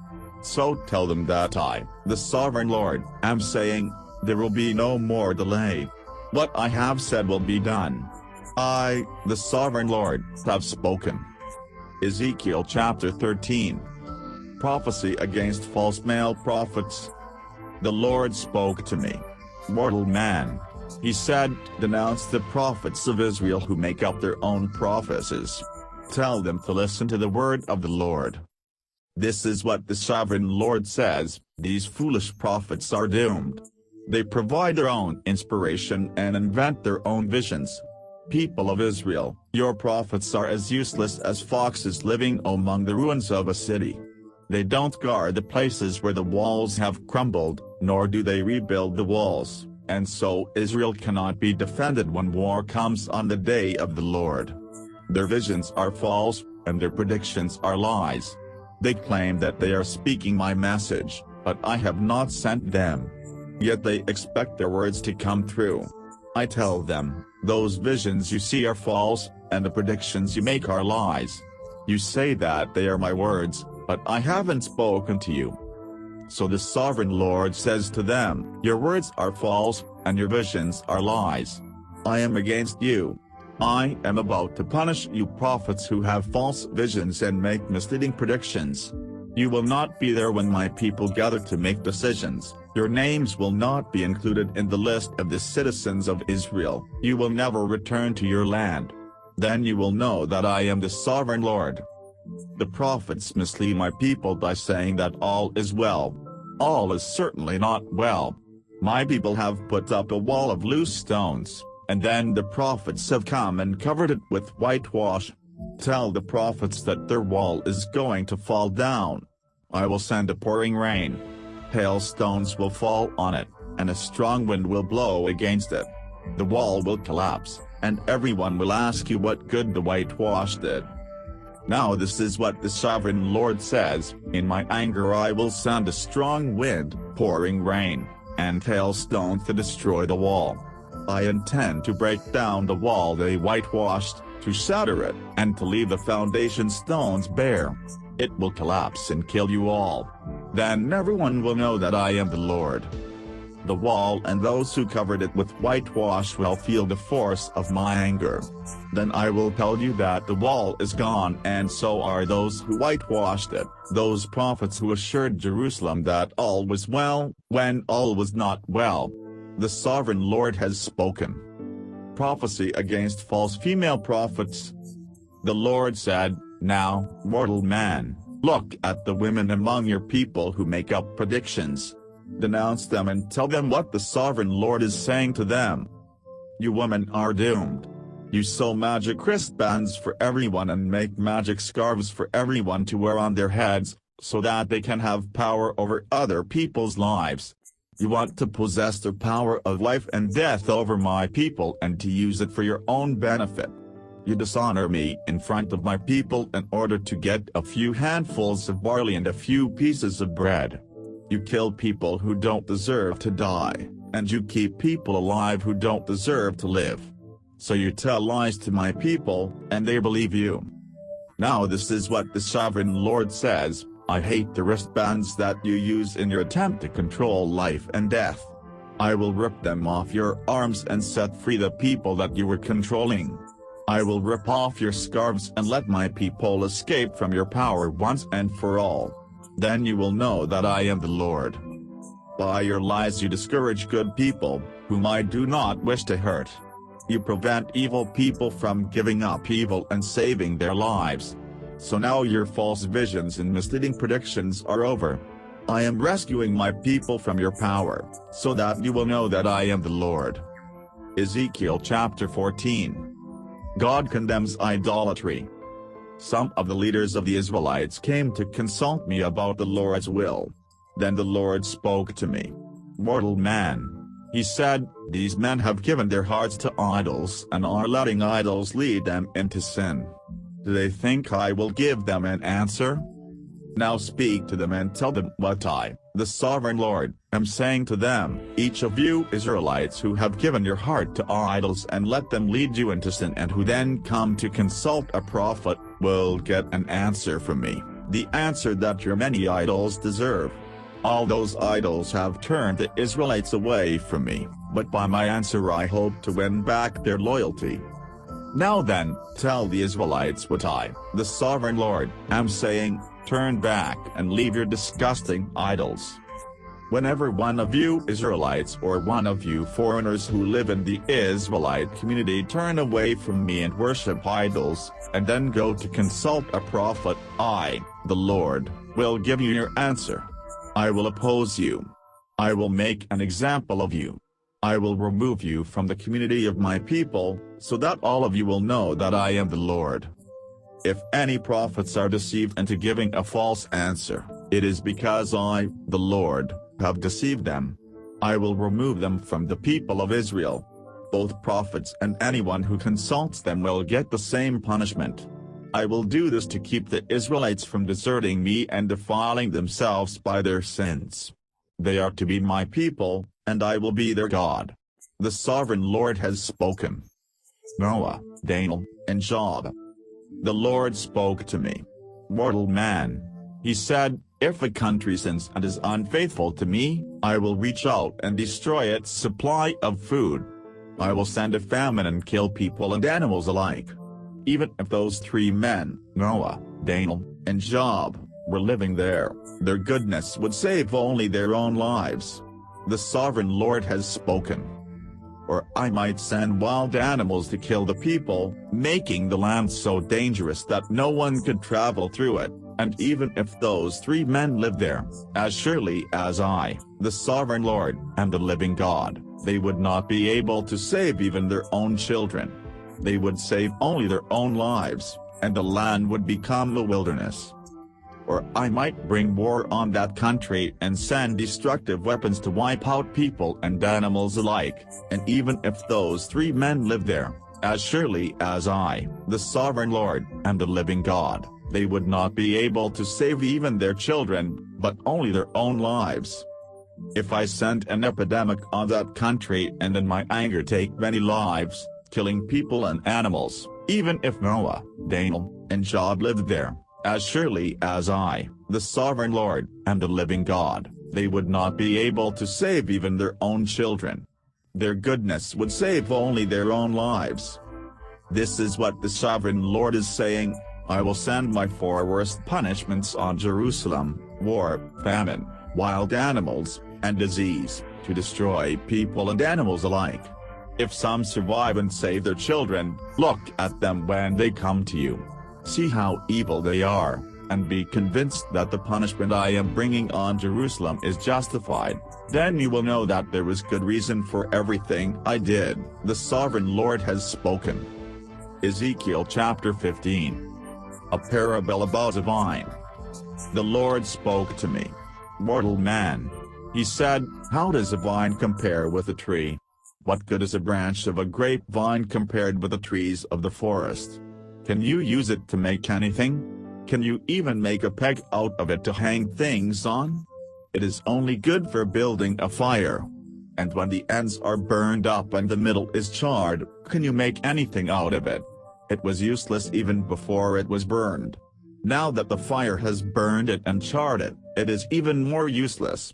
So tell them that I, the sovereign Lord, am saying, there will be no more delay. What I have said will be done. I, the sovereign Lord, have spoken." Ezekiel chapter 13. Prophecy against false male prophets. The Lord spoke to me. "Mortal man," he said, "denounce the prophets of Israel who make up their own prophecies. Tell them to listen to the word of the Lord. This is what the sovereign Lord says, these foolish prophets are doomed. They provide their own inspiration and invent their own visions. People of Israel, your prophets are as useless as foxes living among the ruins of a city. They don't guard the places where the walls have crumbled, nor do they rebuild the walls, and so Israel cannot be defended when war comes on the day of the Lord. Their visions are false, and their predictions are lies. They claim that they are speaking my message, but I have not sent them. Yet they expect their words to come true. I tell them, those visions you see are false, and the predictions you make are lies. You say that they are my words, but I haven't spoken to you. So the sovereign Lord says to them, your words are false, and your visions are lies. I am against you. I am about to punish you prophets who have false visions and make misleading predictions. You will not be there when my people gather to make decisions. Your names will not be included in the list of the citizens of Israel. You will never return to your land. Then you will know that I am the sovereign Lord. The prophets mislead my people by saying that all is well. All is certainly not well. My people have put up a wall of loose stones, and then the prophets have come and covered it with whitewash. Tell the prophets that their wall is going to fall down. I will send a pouring rain. Hailstones will fall on it, and a strong wind will blow against it. The wall will collapse, and everyone will ask you what good the whitewash did. Now this is what the Sovereign Lord says: in my anger I will send a strong wind, pouring rain, and hailstones to destroy the wall. I intend to break down the wall they whitewashed, to shatter it, and to leave the foundation stones bare. It will collapse and kill you all. Then everyone will know that I am the Lord. The wall and those who covered it with whitewash will feel the force of my anger. Then I will tell you that the wall is gone, and so are those who whitewashed it, those prophets who assured Jerusalem that all was well, when all was not well. The Sovereign Lord has spoken. Prophecy against false female prophets. The Lord said, "Now, mortal man, look at the women among your people who make up predictions. Denounce them and tell them what the Sovereign Lord is saying to them. You women are doomed. You sew magic wristbands for everyone and make magic scarves for everyone to wear on their heads, so that they can have power over other people's lives. You want to possess the power of life and death over my people and to use it for your own benefit. You dishonor me in front of my people in order to get a few handfuls of barley and a few pieces of bread. You kill people who don't deserve to die, and you keep people alive who don't deserve to live. So you tell lies to my people, and they believe you. Now this is what the Sovereign Lord says: I hate the wristbands that you use in your attempt to control life and death. I will rip them off your arms and set free the people that you were controlling. I will rip off your scarves and let my people escape from your power once and for all. Then you will know that I am the Lord. By your lies you discourage good people, whom I do not wish to hurt. You prevent evil people from giving up evil and saving their lives. So now your false visions and misleading predictions are over. I am rescuing my people from your power, so that you will know that I am the Lord. Ezekiel chapter 14. God condemns idolatry. Some of the leaders of the Israelites came to consult me about the Lord's will. Then the Lord spoke to me. Mortal man, he said, these men have given their hearts to idols and are letting idols lead them into sin. Do they think I will give them an answer? Now speak to them and tell them what I, the Sovereign Lord, am saying to them. Each of you Israelites who have given your heart to idols and let them lead you into sin and who then come to consult a prophet, will get an answer from me, the answer that your many idols deserve. All those idols have turned the Israelites away from me, but by my answer I hope to win back their loyalty. Now then, tell the Israelites what I, the Sovereign Lord, am saying: turn back and leave your disgusting idols. Whenever one of you Israelites or one of you foreigners who live in the Israelite community turn away from me and worship idols, and then go to consult a prophet, I, the Lord, will give you your answer. I will oppose you. I will make an example of you. I will remove you from the community of my people, so that all of you will know that I am the Lord. If any prophets are deceived into giving a false answer, it is because I, the Lord, have deceived them. I will remove them from the people of Israel. Both prophets and anyone who consults them will get the same punishment. I will do this to keep the Israelites from deserting me and defiling themselves by their sins. They are to be my people, and I will be their God. The Sovereign Lord has spoken. Noah, Daniel, and Job. The Lord spoke to me. Mortal man, he said, if a country sins and is unfaithful to me, I will reach out and destroy its supply of food. I will send a famine and kill people and animals alike. Even if those three men, Noah, Daniel, and Job, were living there, their goodness would save only their own lives. The Sovereign Lord has spoken. Or I might send wild animals to kill the people, making the land so dangerous that no one could travel through it. And even if those 3 men lived there, as surely as I, the sovereign Lord, am the living God, they would not be able to save even their own children. They would save only their own lives, and the land would become a wilderness. Or I might bring war on that country and send destructive weapons to wipe out people and animals alike, and even if those 3 men lived there, as surely as I, the sovereign Lord, am the living God, they would not be able to save even their children, but only their own lives. If I sent an epidemic on that country and in my anger take many lives, killing people and animals, even if Noah, Daniel, and Job lived there, as surely as I, the sovereign Lord, am the living God, they would not be able to save even their own children. Their goodness would save only their own lives. This is what the sovereign Lord is saying: I will send my 4 worst punishments on Jerusalem: war, famine, wild animals, and disease, to destroy people and animals alike. If some survive and save their children, look at them when they come to you. See how evil they are, and be convinced that the punishment I am bringing on Jerusalem is justified. Then you will know that there was good reason for everything I did. The sovereign Lord has spoken. Ezekiel chapter 15. A parable about a vine. The Lord spoke to me. Mortal man. He said, how does a vine compare with a tree? What good is a branch of a grapevine compared with the trees of the forest? Can you use it to make anything? Can you even make a peg out of it to hang things on? It is only good for building a fire. And when the ends are burned up and the middle is charred, can you make anything out of it? It was useless even before it was burned. Now that the fire has burned it and charred it, it is even more useless.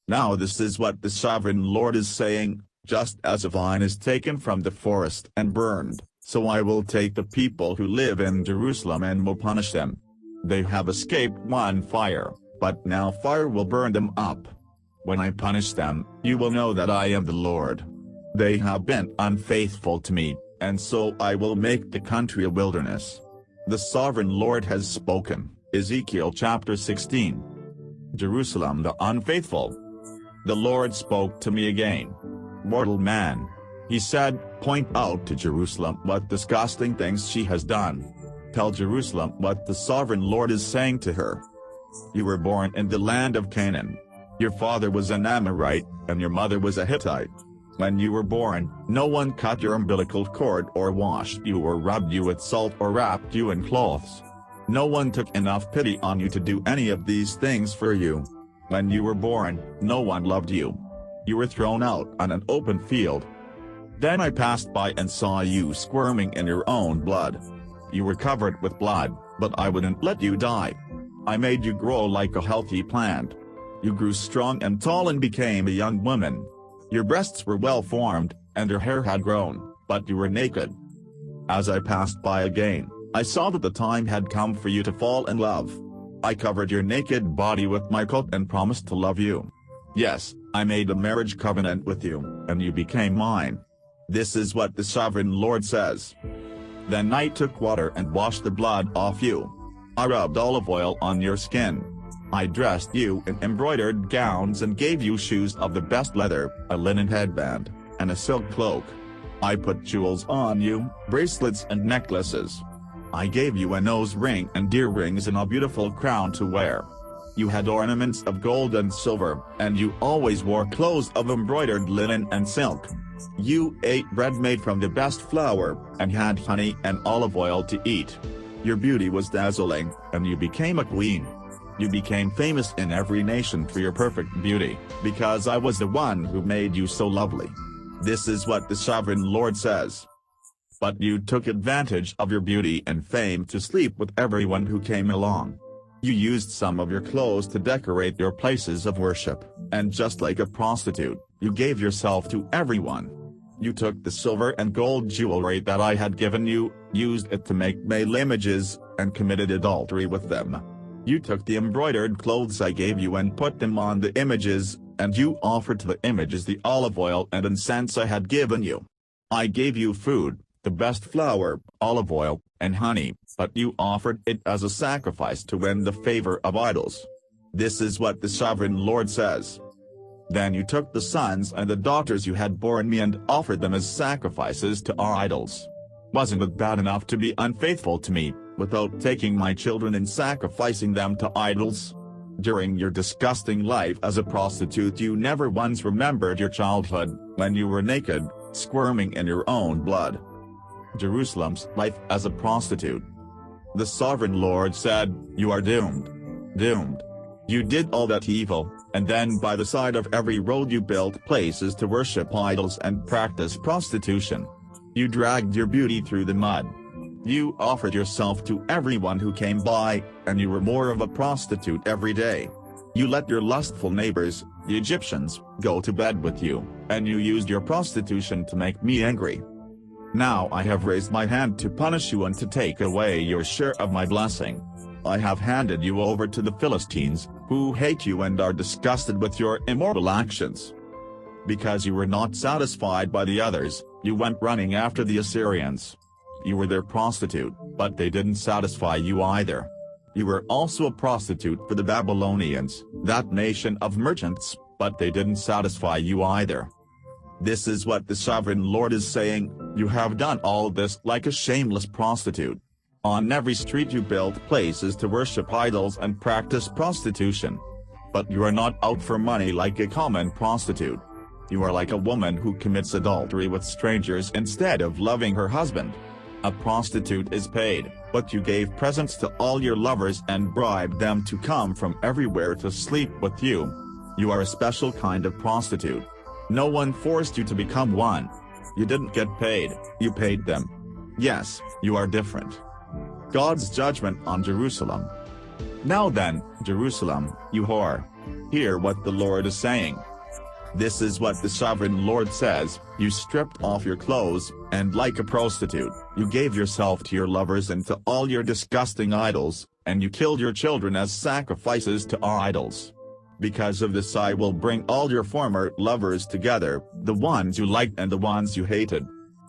Now this is what the sovereign Lord is saying: just as a vine is taken from the forest and burned, so I will take the people who live in Jerusalem and will punish them. They have escaped one fire, but now fire will burn them up. When I punish them, you will know that I am the Lord. They have been unfaithful to me, and so I will make the country a wilderness. The sovereign Lord has spoken. Ezekiel chapter 16. Jerusalem the unfaithful. The Lord spoke to me again. Mortal man. He said, point out to Jerusalem what disgusting things she has done. Tell Jerusalem what the sovereign Lord is saying to her. You were born in the land of Canaan. Your father was an Amorite, and your mother was a Hittite. When you were born, no one cut your umbilical cord or washed you or rubbed you with salt or wrapped you in cloths. No one took enough pity on you to do any of these things for you. When you were born, no one loved you. You were thrown out on an open field. Then I passed by and saw you squirming in your own blood. You were covered with blood, but I wouldn't let you die. I made you grow like a healthy plant. You grew strong and tall and became a young woman. Your breasts were well formed, and your hair had grown, but you were naked. As I passed by again, I saw that the time had come for you to fall in love. I covered your naked body with my coat and promised to love you. Yes, I made a marriage covenant with you, and you became mine. This is what the sovereign Lord says. Then I took water and washed the blood off you. I rubbed olive oil on your skin. I dressed you in embroidered gowns and gave you shoes of the best leather, a linen headband, and a silk cloak. I put jewels on you, bracelets and necklaces. I gave you a nose ring and ear rings and a beautiful crown to wear. You had ornaments of gold and silver, and you always wore clothes of embroidered linen and silk. You ate bread made from the best flour, and had honey and olive oil to eat. Your beauty was dazzling, and you became a queen. You became famous in every nation for your perfect beauty, because I was the one who made you so lovely. This is what the sovereign Lord says. But you took advantage of your beauty and fame to sleep with everyone who came along. You used some of your clothes to decorate your places of worship, and just like a prostitute, you gave yourself to everyone. You took the silver and gold jewelry that I had given you, used it to make male images, and committed adultery with them. You took the embroidered clothes I gave you and put them on the images, and you offered to the images the olive oil and incense I had given you. I gave you food, the best flour, olive oil, and honey, but you offered it as a sacrifice to win the favor of idols. This is what the sovereign Lord says. Then you took the sons and the daughters you had borne me and offered them as sacrifices to idols. Wasn't it bad enough to be unfaithful to me, without taking my children and sacrificing them to idols? During your disgusting life as a prostitute, you never once remembered your childhood, when you were naked, squirming in your own blood. Jerusalem's life as a prostitute. The sovereign Lord said, "You are doomed. Doomed. You did all that evil, and then by the side of every road you built places to worship idols and practice prostitution. You dragged your beauty through the mud. You offered yourself to everyone who came by, and you were more of a prostitute every day. You let your lustful neighbors, the Egyptians, go to bed with you, and you used your prostitution to make me angry. Now I have raised my hand to punish you and to take away your share of my blessing. I have handed you over to the Philistines, who hate you and are disgusted with your immoral actions. Because you were not satisfied by the others, you went running after the Assyrians. You were their prostitute, but they didn't satisfy you either. You were also a prostitute for the Babylonians, that nation of merchants, but they didn't satisfy you either. This is what the sovereign Lord is saying, you have done all this like a shameless prostitute. On every street you built places to worship idols and practice prostitution. But you are not out for money like a common prostitute. You are like a woman who commits adultery with strangers instead of loving her husband. A prostitute is paid, but you gave presents to all your lovers and bribed them to come from everywhere to sleep with you. You are a special kind of prostitute. No one forced you to become one. You didn't get paid, you paid them. Yes, you are different. God's judgment on Jerusalem. Now then, Jerusalem, you whore. Hear what the Lord is saying. This is what the sovereign Lord says, you stripped off your clothes, and like a prostitute, you gave yourself to your lovers and to all your disgusting idols, and you killed your children as sacrifices to idols. Because of this I will bring all your former lovers together, the ones you liked and the ones you hated.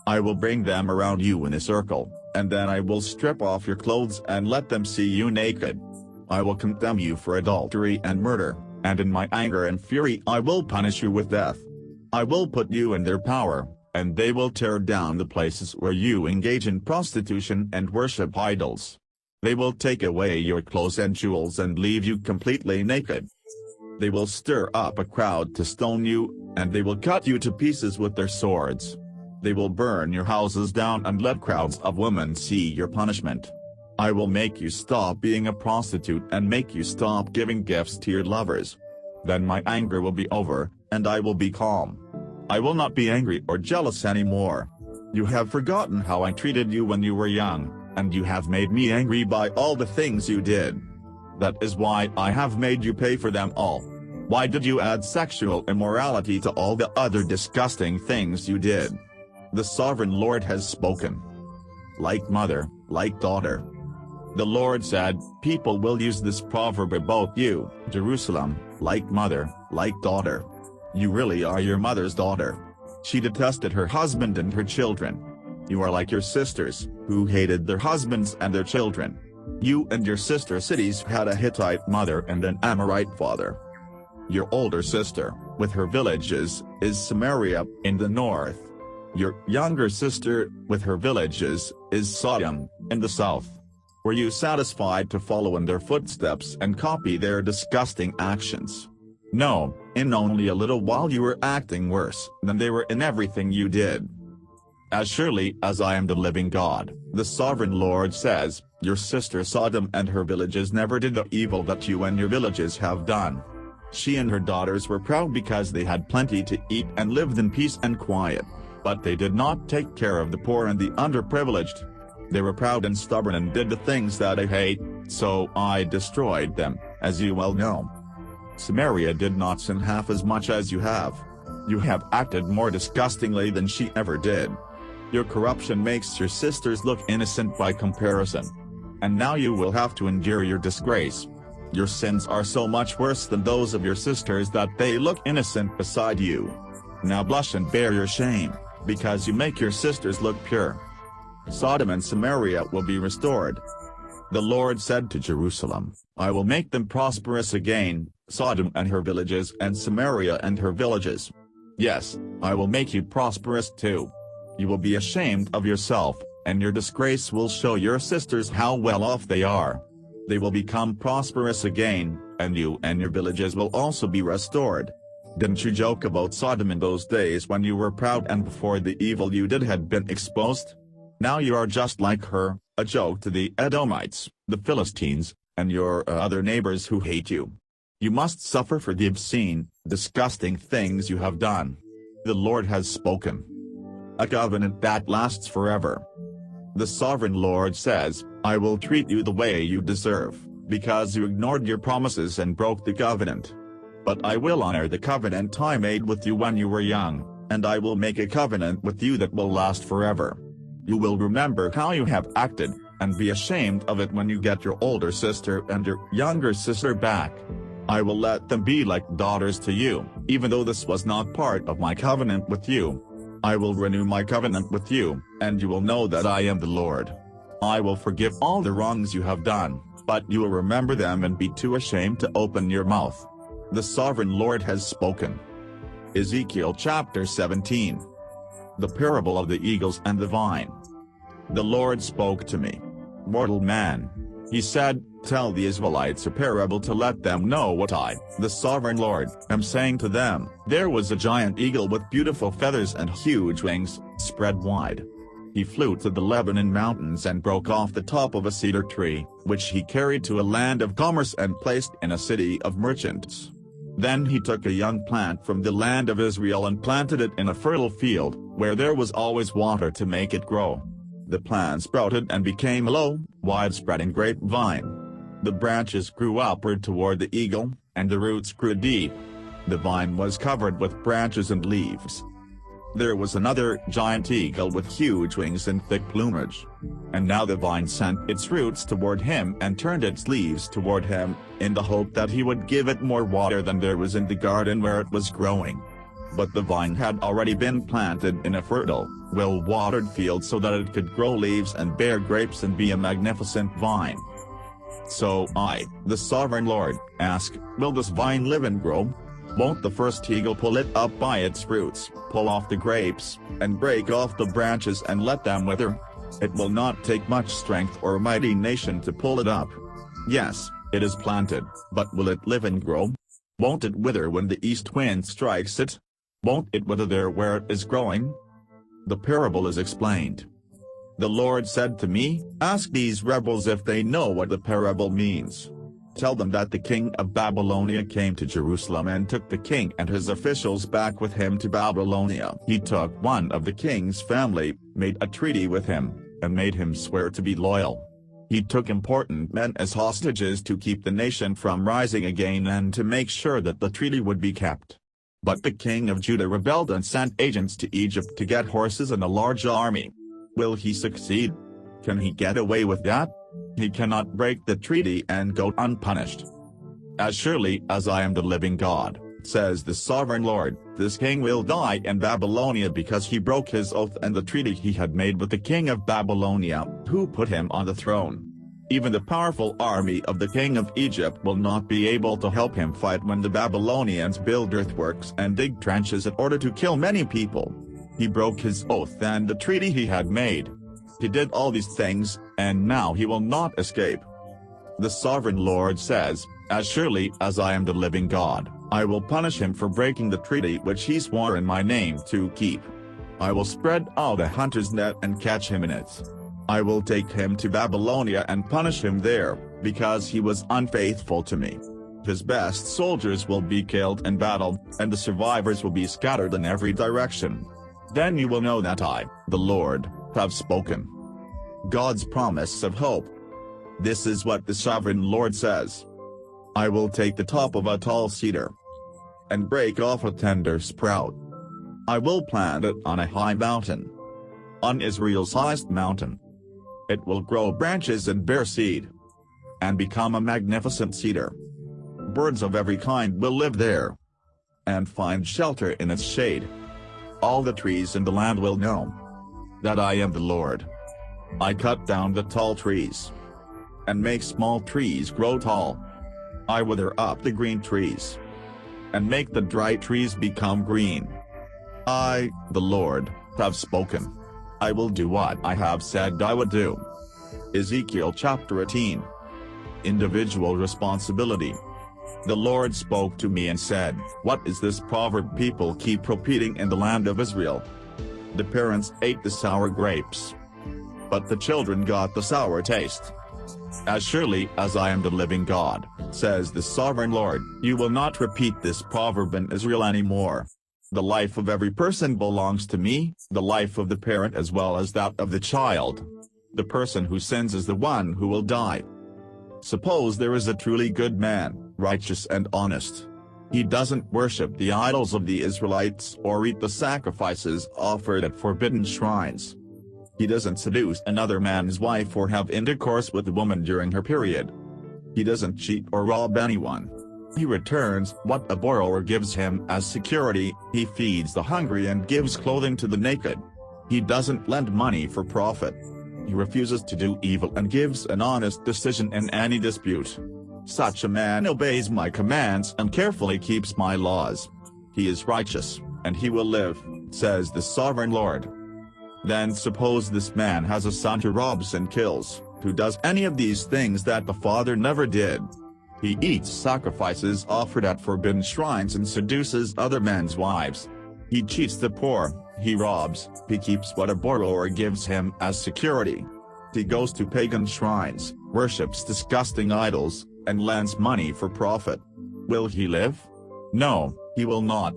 I will bring them around you in a circle, and then I will strip off your clothes and let them see you naked. I will condemn you for adultery and murder, and in my anger and fury I will punish you with death. I will put you in their power, and they will tear down the places where you engage in prostitution and worship idols. They will take away your clothes and jewels and leave you completely naked. They will stir up a crowd to stone you, and they will cut you to pieces with their swords. They will burn your houses down and let crowds of women see your punishment. I will make you stop being a prostitute and make you stop giving gifts to your lovers. Then my anger will be over, and I will be calm. I will not be angry or jealous anymore. You have forgotten how I treated you when you were young, and you have made me angry by all the things you did. That is why I have made you pay for them all. Why did you add sexual immorality to all the other disgusting things you did? The sovereign Lord has spoken. Like mother, like daughter. The Lord said, people will use this proverb about you, Jerusalem, like mother, like daughter. You really are your mother's daughter. She detested her husband and her children. You are like your sisters, who hated their husbands and their children. You and your sister cities had a Hittite mother and an Amorite father. Your older sister, with her villages, is Samaria, in the north. Your younger sister, with her villages, is Sodom, in the south. Were you satisfied to follow in their footsteps and copy their disgusting actions? No, in only a little while you were acting worse than they were in everything you did. As surely as I am the living God, the sovereign Lord says, your sister Sodom and her villages never did the evil that you and your villages have done. She and her daughters were proud because they had plenty to eat and lived in peace and quiet, but they did not take care of the poor and the underprivileged. They were proud and stubborn and did the things that I hate, so I destroyed them, as you well know. Samaria did not sin half as much as you have. You have acted more disgustingly than she ever did. Your corruption makes your sisters look innocent by comparison. And now you will have to endure your disgrace. Your sins are so much worse than those of your sisters that they look innocent beside you. Now blush and bear your shame, because you make your sisters look pure. Sodom and Samaria will be restored. The Lord said to Jerusalem, I will make them prosperous again, Sodom and her villages and Samaria and her villages. Yes, I will make you prosperous too. You will be ashamed of yourself, and your disgrace will show your sisters how well off they are. They will become prosperous again, and you and your villages will also be restored. Didn't you joke about Sodom in those days when you were proud and before the evil you did had been exposed? Now you are just like her, a joke to the Edomites, the Philistines, and your other neighbors who hate you. You must suffer for the obscene, disgusting things you have done. The Lord has spoken. A covenant that lasts forever. The sovereign Lord says, I will treat you the way you deserve, because you ignored your promises and broke the covenant. But I will honor the covenant I made with you when you were young, and I will make a covenant with you that will last forever. You will remember how you have acted, and be ashamed of it when you get your older sister and your younger sister back. I will let them be like daughters to you, even though this was not part of my covenant with you. I will renew my covenant with you, and you will know that I am the Lord. I will forgive all the wrongs you have done, but you will remember them and be too ashamed to open your mouth. The sovereign Lord has spoken. Ezekiel chapter 17. The parable of the eagles and the vine. The Lord spoke to me. Mortal man. He said, tell the Israelites a parable to let them know what I, the sovereign Lord, am saying to them. There was a giant eagle with beautiful feathers and huge wings, spread wide. He flew to the Lebanon mountains and broke off the top of a cedar tree, which he carried to a land of commerce and placed in a city of merchants. Then he took a young plant from the land of Israel and planted it in a fertile field, where there was always water to make it grow. The plant sprouted and became a low, wide-spreading grapevine. The branches grew upward toward the eagle, and the roots grew deep. The vine was covered with branches and leaves. There was another giant eagle with huge wings and thick plumage. And now the vine sent its roots toward him and turned its leaves toward him, in the hope that he would give it more water than there was in the garden where it was growing. But the vine had already been planted in a fertile, well-watered field so that it could grow leaves and bear grapes and be a magnificent vine. So I, the sovereign Lord, ask, will this vine live and grow? Won't the first eagle pull it up by its roots, pull off the grapes, and break off the branches and let them wither? It will not take much strength or a mighty nation to pull it up. Yes, it is planted, but will it live and grow? Won't it wither when the east wind strikes it? Won't it wither there where it is growing? The parable is explained. The Lord said to me, ask these rebels if they know what the parable means. Tell them that the king of Babylonia came to Jerusalem and took the king and his officials back with him to Babylonia. He took one of the king's family, made a treaty with him, and made him swear to be loyal. He took important men as hostages to keep the nation from rising again and to make sure that the treaty would be kept. But the king of Judah rebelled and sent agents to Egypt to get horses and a large army. Will he succeed? Can he get away with that? He cannot break the treaty and go unpunished. As surely as I am the living God, says the sovereign Lord, this king will die in Babylonia because he broke his oath and the treaty he had made with the king of Babylonia, who put him on the throne. Even the powerful army of the king of Egypt will not be able to help him fight when the Babylonians build earthworks and dig trenches in order to kill many people. He broke his oath and the treaty he had made. He did all these things, and now he will not escape. The sovereign Lord says, as surely as I am the living God, I will punish him for breaking the treaty which he swore in my name to keep. I will spread out a hunter's net and catch him in it. I will take him to Babylonia and punish him there, because he was unfaithful to me. His best soldiers will be killed in battle, and the survivors will be scattered in every direction. Then you will know that I, the Lord, have spoken. God's promise of hope. This is what the sovereign Lord says. I will take the top of a tall cedar and break off a tender sprout. I will plant it on a high mountain, on Israel's highest mountain. It will grow branches and bear seed, and become a magnificent cedar. Birds of every kind will live there, and find shelter in its shade. All the trees in the land will know that I am the Lord. I cut down the tall trees and make small trees grow tall. I wither up the green trees and make the dry trees become green. I, the Lord, have spoken. I will do what I have said I would do. Ezekiel chapter 18. Individual responsibility. The Lord spoke to me and said, "What is this proverb people keep repeating in the land of Israel? The parents ate the sour grapes, but the children got the sour taste. As surely as I am the living God, says the sovereign Lord, you will not repeat this proverb in Israel anymore. The life of every person belongs to me, the life of the parent as well as that of the child. The person who sins is the one who will die. Suppose there is a truly good man, righteous and honest. He doesn't worship the idols of the Israelites or eat the sacrifices offered at forbidden shrines. He doesn't seduce another man's wife or have intercourse with a woman during her period. He doesn't cheat or rob anyone. He returns what a borrower gives him as security, he feeds the hungry and gives clothing to the naked. He doesn't lend money for profit. He refuses to do evil and gives an honest decision in any dispute. Such a man obeys my commands and carefully keeps my laws. He is righteous, and he will live, says the sovereign Lord." Then suppose this man has a son who robs and kills, who does any of these things that the father never did. He eats sacrifices offered at forbidden shrines and seduces other men's wives. He cheats the poor, he robs, he keeps what a borrower gives him as security. He goes to pagan shrines, worships disgusting idols, and lends money for profit. Will he live? No, he will not.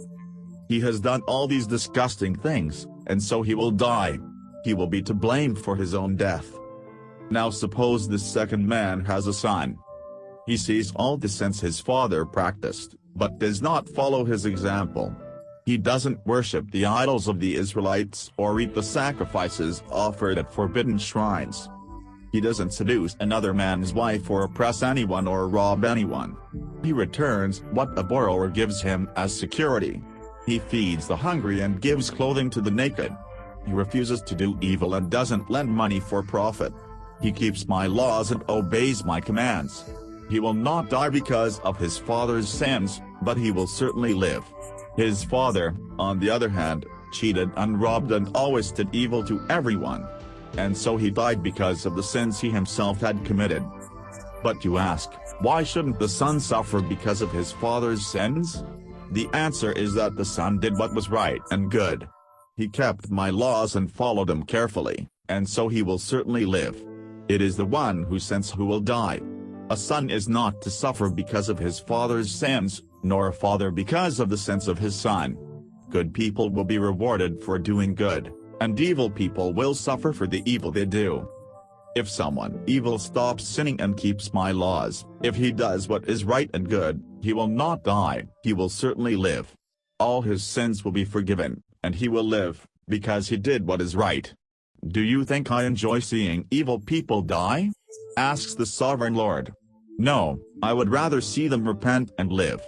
He has done all these disgusting things, and so he will die. He will be to blame for his own death. Now suppose this second man has a son. He sees all the sins his father practiced, but does not follow his example. He doesn't worship the idols of the Israelites or eat the sacrifices offered at forbidden shrines. He doesn't seduce another man's wife or oppress anyone or rob anyone. He returns what a borrower gives him as security. He feeds the hungry and gives clothing to the naked. He refuses to do evil and doesn't lend money for profit. He keeps my laws and obeys my commands. He will not die because of his father's sins, but he will certainly live. His father, on the other hand, cheated and robbed and always did evil to everyone. And so he died because of the sins he himself had committed. But you ask, why shouldn't the son suffer because of his father's sins? The answer is that the son did what was right and good. He kept my laws and followed them carefully, and so he will certainly live. It is the one who sins who will die. A son is not to suffer because of his father's sins, nor a father because of the sins of his son. Good people will be rewarded for doing good, and evil people will suffer for the evil they do. If someone evil stops sinning and keeps my laws, if he does what is right and good, he will not die, he will certainly live. All his sins will be forgiven, and he will live, because he did what is right. Do you think I enjoy seeing evil people die? Asks the sovereign Lord. No, I would rather see them repent and live.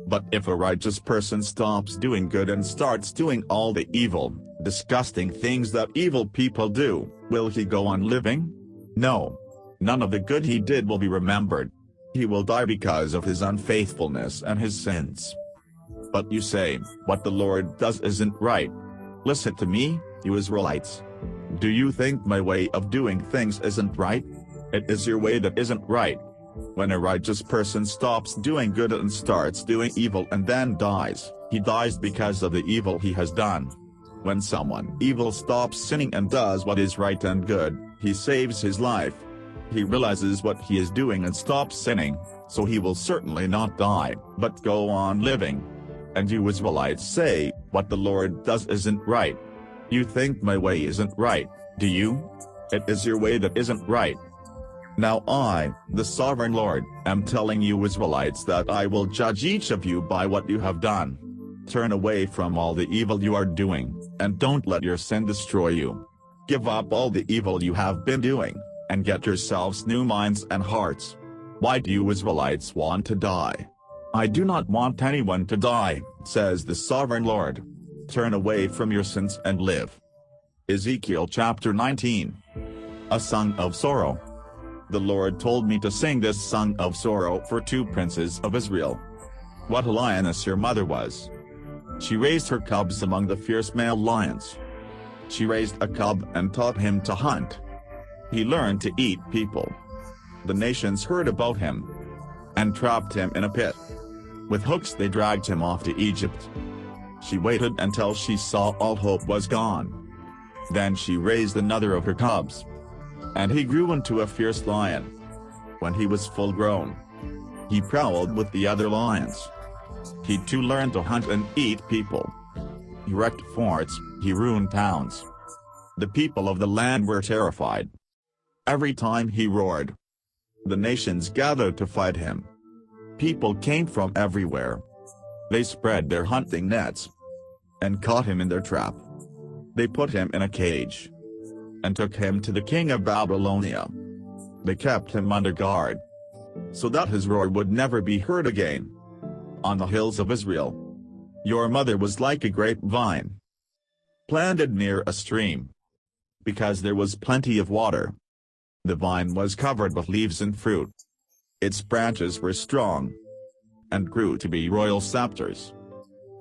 But if a righteous person stops doing good and starts doing all the evil, disgusting things that evil people do, will he go on living? No. None of the good he did will be remembered. He will die because of his unfaithfulness and his sins. But you say, what the Lord does isn't right. Listen to me, you Israelites. Do you think my way of doing things isn't right? It is your way that isn't right. When a righteous person stops doing good and starts doing evil and then dies, he dies because of the evil he has done. When someone evil stops sinning and does what is right and good, he saves his life. He realizes what he is doing and stops sinning, so he will certainly not die, but go on living. And you Israelites say, what the Lord does isn't right. You think my way isn't right, do you? It is your way that isn't right. Now I, the sovereign Lord, am telling you Israelites that I will judge each of you by what you have done. Turn away from all the evil you are doing, and don't let your sin destroy you. Give up all the evil you have been doing, and get yourselves new minds and hearts. Why do you Israelites want to die? I do not want anyone to die, says the sovereign Lord. Turn away from your sins and live. Ezekiel chapter 19. A song of sorrow. The Lord told me to sing this song of sorrow for 2 princes of Israel. What a lioness your mother was! She raised her cubs among the fierce male lions. She raised a cub and taught him to hunt. He learned to eat people. The nations heard about him and trapped him in a pit. With hooks they dragged him off to Egypt. She waited until she saw all hope was gone. Then she raised another of her cubs, and he grew into a fierce lion. When he was full grown, he prowled with the other lions. He too learned to hunt and eat people. He wrecked forts, he ruined towns. The people of the land were terrified. Every time he roared, the nations gathered to fight him. People came from everywhere. They spread their hunting nets and caught him in their trap. They put him in a cage and took him to the king of Babylonia. They kept him under guard so that his roar would never be heard again. On the hills of Israel, your mother was like a grapevine planted near a stream, because there was plenty of water. The vine was covered with leaves and fruit. Its branches were strong and grew to be royal scepters.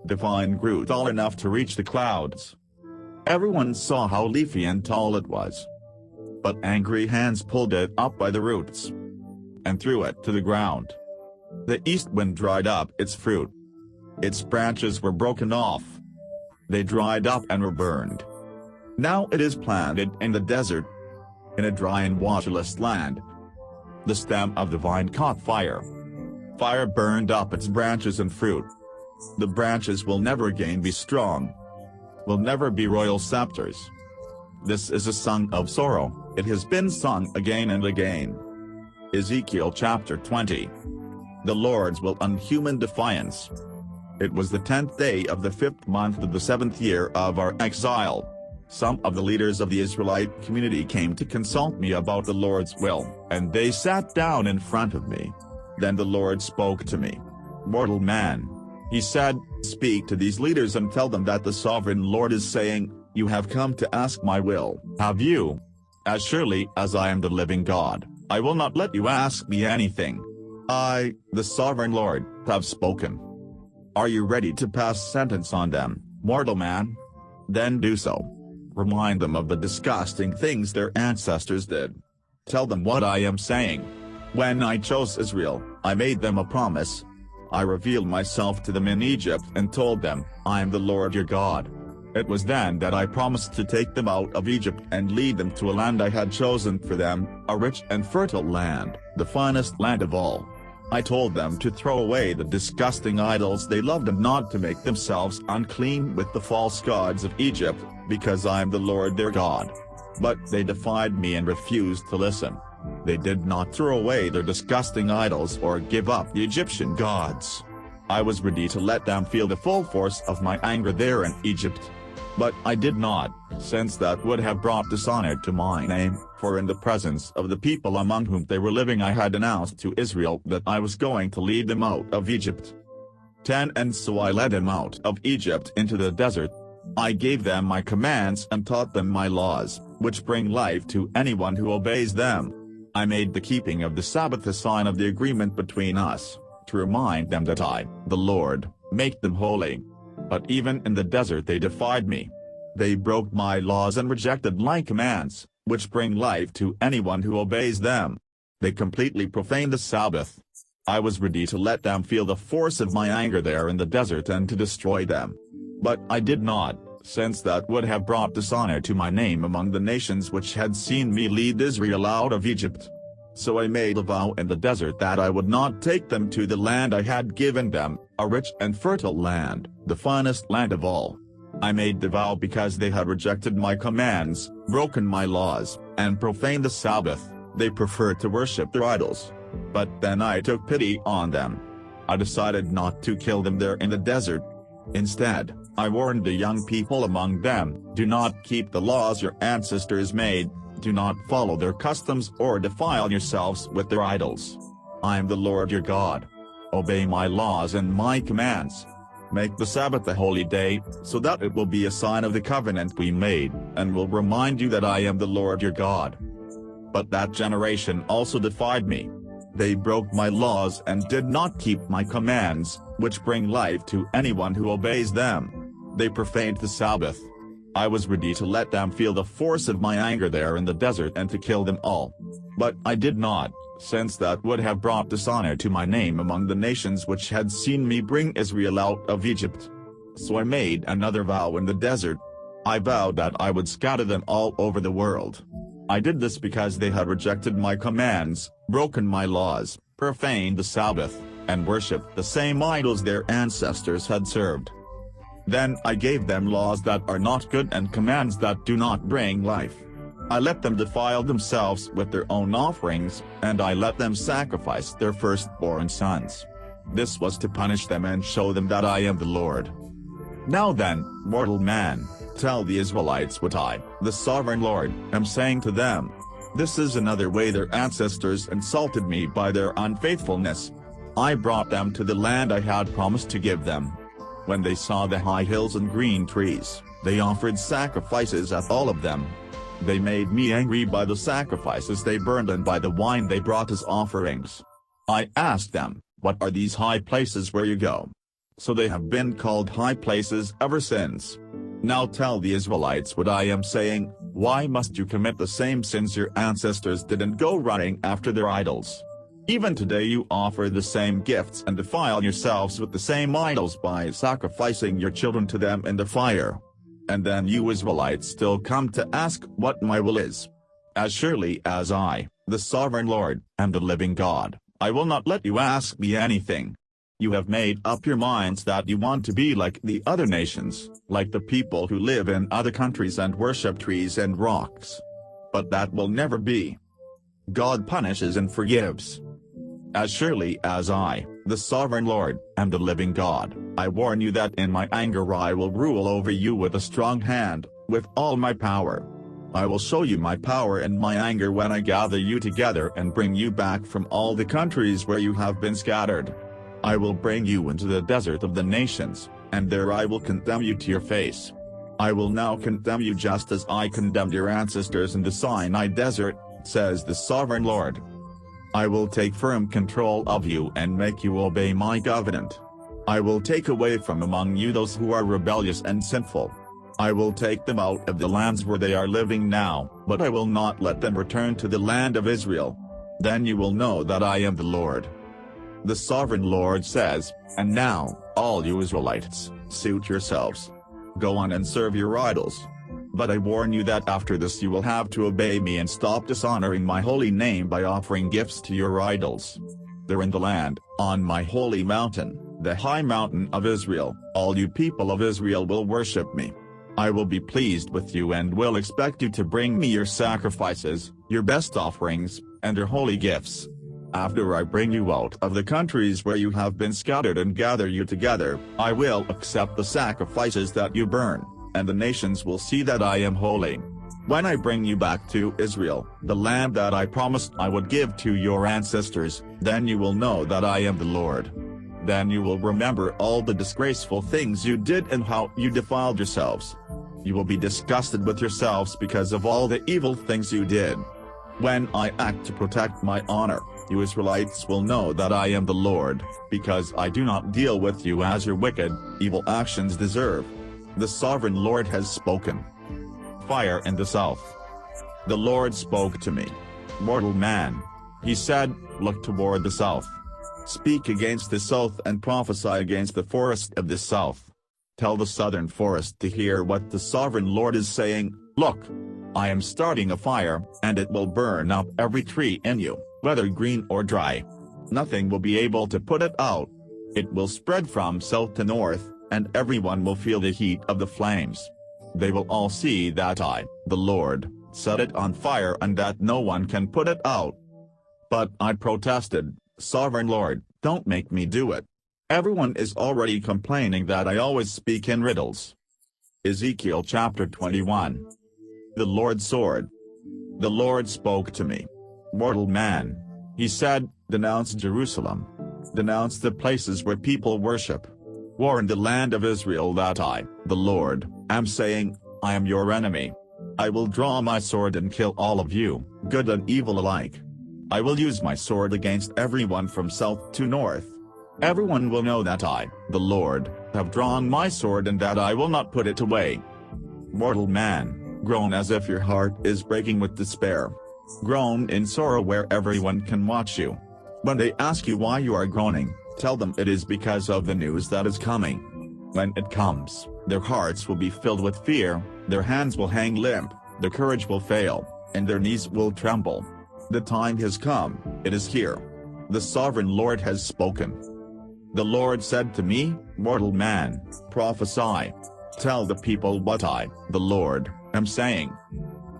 The vine grew tall enough to reach the clouds. Everyone saw how leafy and tall it was. But angry hands pulled it up by the roots and threw it to the ground. The east wind dried up its fruit. Its branches were broken off. They dried up and were burned. Now it is planted in the desert, in a dry and waterless land. The stem of the vine caught fire. Fire burned up its branches and fruit. The branches will never again be strong, will never be royal scepters. This is a song of sorrow, it has been sung again and again. Ezekiel chapter 20. The Lord's will on human defiance. It was the 10th day of the 5th month of the 7th year of our exile. Some of the leaders of the Israelite community came to consult me about the Lord's will, and they sat down in front of me. Then the Lord spoke to me. Mortal man, he said, speak to these leaders and tell them that the sovereign Lord is saying, you have come to ask my will, have you? As surely as I am the living God, I will not let you ask me anything. I, the sovereign Lord, have spoken. Are you ready to pass sentence on them, mortal man? Then do so. Remind them of the disgusting things their ancestors did. Tell them what I am saying. When I chose Israel, I made them a promise. I revealed myself to them in Egypt and told them, I am the Lord your God. It was then that I promised to take them out of Egypt and lead them to a land I had chosen for them, a rich and fertile land, the finest land of all. I told them to throw away the disgusting idols they loved and not to make themselves unclean with the false gods of Egypt, because I am the Lord their God. But they defied me and refused to listen. They did not throw away their disgusting idols or give up the Egyptian gods. I was ready to let them feel the full force of my anger there in Egypt. But I did not, since that would have brought dishonor to my name, for in the presence of the people among whom they were living I had announced to Israel that I was going to lead them out of Egypt. 10 And so I led them out of Egypt into the desert. I gave them my commands and taught them my laws, which bring life to anyone who obeys them. I made the keeping of the Sabbath a sign of the agreement between us, to remind them that I, the Lord, make them holy. But even in the desert they defied me. They broke my laws and rejected my commands, which bring life to anyone who obeys them. They completely profaned the Sabbath. I was ready to let them feel the force of my anger there in the desert and to destroy them. But I did not, since that would have brought dishonor to my name among the nations which had seen me lead Israel out of Egypt. So I made a vow in the desert that I would not take them to the land I had given them, a rich and fertile land, the finest land of all. I made the vow because they had rejected my commands, broken my laws, and profaned the Sabbath. They preferred to worship their idols. But then I took pity on them. I decided not to kill them there in the desert. Instead, I warned the young people among them, do not keep the laws your ancestors made. Do not follow their customs or defile yourselves with their idols. I am the Lord your God. Obey my laws and my commands. Make the Sabbath a holy day, so that it will be a sign of the covenant we made, and will remind you that I am the Lord your God. But that generation also defied me. They broke my laws and did not keep my commands, which bring life to anyone who obeys them. They profaned the Sabbath. I was ready to let them feel the force of my anger there in the desert and to kill them all. But I did not, since that would have brought dishonor to my name among the nations which had seen me bring Israel out of Egypt. So I made another vow in the desert. I vowed that I would scatter them all over the world. I did this because they had rejected my commands, broken my laws, profaned the Sabbath, and worshipped the same idols their ancestors had served. Then I gave them laws that are not good and commands that do not bring life. I let them defile themselves with their own offerings, and I let them sacrifice their firstborn sons. This was to punish them and show them that I am the Lord. Now then, mortal man, tell the Israelites what I, the sovereign Lord, am saying to them. This is another way their ancestors insulted me by their unfaithfulness. I brought them to the land I had promised to give them. When they saw the high hills and green trees, they offered sacrifices at all of them. They made me angry by the sacrifices they burned and by the wine they brought as offerings. I asked them, what are these high places where you go? So they have been called high places ever since. Now tell the Israelites what I am saying. Why must you commit the same sins your ancestors did and go running after their idols? Even today you offer the same gifts and defile yourselves with the same idols by sacrificing your children to them in the fire. And then you Israelites still come to ask what my will is. As surely as I, the sovereign Lord, am the living God, I will not let you ask me anything. You have made up your minds that you want to be like the other nations, like the people who live in other countries and worship trees and rocks. But that will never be. God punishes and forgives. As surely as I, the sovereign Lord, am the living God, I warn you that in my anger I will rule over you with a strong hand, with all my power. I will show you my power and my anger when I gather you together and bring you back from all the countries where you have been scattered. I will bring you into the desert of the nations, and there I will condemn you to your face. I will now condemn you just as I condemned your ancestors in the Sinai desert, says the sovereign Lord. I will take firm control of you and make you obey my covenant. I will take away from among you those who are rebellious and sinful. I will take them out of the lands where they are living now, but I will not let them return to the land of Israel. Then you will know that I am the Lord. The sovereign Lord says, and now, all you Israelites, suit yourselves. Go on and serve your idols. But I warn you that after this you will have to obey me and stop dishonoring my holy name by offering gifts to your idols. There in the land, on my holy mountain, the high mountain of Israel, all you people of Israel will worship me. I will be pleased with you and will expect you to bring me your sacrifices, your best offerings, and your holy gifts. After I bring you out of the countries where you have been scattered and gather you together, I will accept the sacrifices that you burn, and the nations will see that I am holy. When I bring you back to Israel, the land that I promised I would give to your ancestors, then you will know that I am the Lord. Then you will remember all the disgraceful things you did and how you defiled yourselves. You will be disgusted with yourselves because of all the evil things you did. When I act to protect my honor, you Israelites will know that I am the Lord, because I do not deal with you as your wicked, evil actions deserve. The sovereign Lord has spoken. Fire in the south. The Lord spoke to me. Mortal man. He said, look toward the south. Speak against the south and prophesy against the forest of the south. Tell the southern forest to hear what the sovereign Lord is saying. Look, I am starting a fire, and it will burn up every tree in you, whether green or dry. Nothing will be able to put it out. It will spread from south to north, and everyone will feel the heat of the flames. They will all see that I, the Lord, set it on fire and that no one can put it out. But I protested, Sovereign Lord, don't make me do it. Everyone is already complaining that I always speak in riddles. Ezekiel chapter 21. The Lord's sword. The Lord spoke to me. Mortal man. He said, denounce Jerusalem. Denounce the places where people worship. Warn the land of Israel that I, the Lord, am saying, I am your enemy. I will draw my sword and kill all of you, good and evil alike. I will use my sword against everyone from south to north. Everyone will know that I, the Lord, have drawn my sword and that I will not put it away. Mortal man, groan as if your heart is breaking with despair. Groan in sorrow where everyone can watch you. When they ask you why you are groaning, tell them it is because of the news that is coming. When it comes, their hearts will be filled with fear, their hands will hang limp, their courage will fail, and their knees will tremble. The time has come, it is here. The sovereign Lord has spoken. The Lord said to me, mortal man, prophesy. Tell the people what I, the Lord, am saying.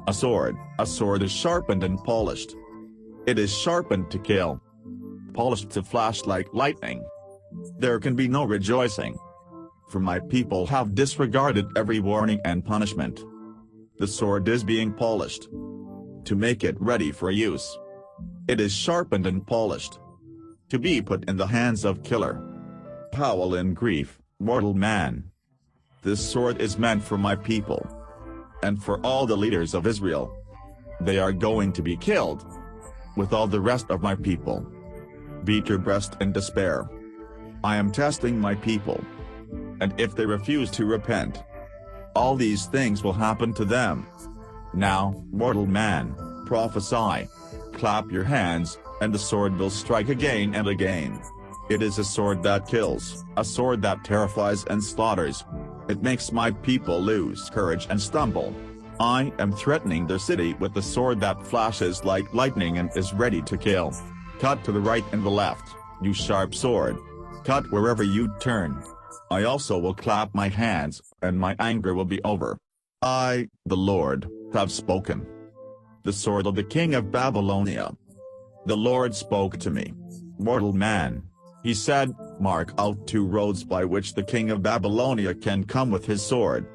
A sword is sharpened and polished. It is sharpened to kill. Polished to flash like lightning. There can be no rejoicing. For my people have disregarded every warning and punishment. The sword is being polished. To make it ready for use. It is sharpened and polished. To be put in the hands of killer. Howl in grief, mortal man. This sword is meant for my people. And for all the leaders of Israel. They are going to be killed. With all the rest of my people. Beat your breast in despair. I am testing my people. And if they refuse to repent, all these things will happen to them. Now, mortal man, prophesy. Clap your hands, and the sword will strike again and again. It is a sword that kills, a sword that terrifies and slaughters. It makes my people lose courage and stumble. I am threatening the city with the sword that flashes like lightning and is ready to kill. Cut to the right and the left, you sharp sword. Cut wherever you turn. I also will clap my hands, and my anger will be over. I, the Lord, have spoken. The sword of the king of Babylonia. The Lord spoke to me. Mortal man. He said, mark out 2 roads by which the king of Babylonia can come with his sword.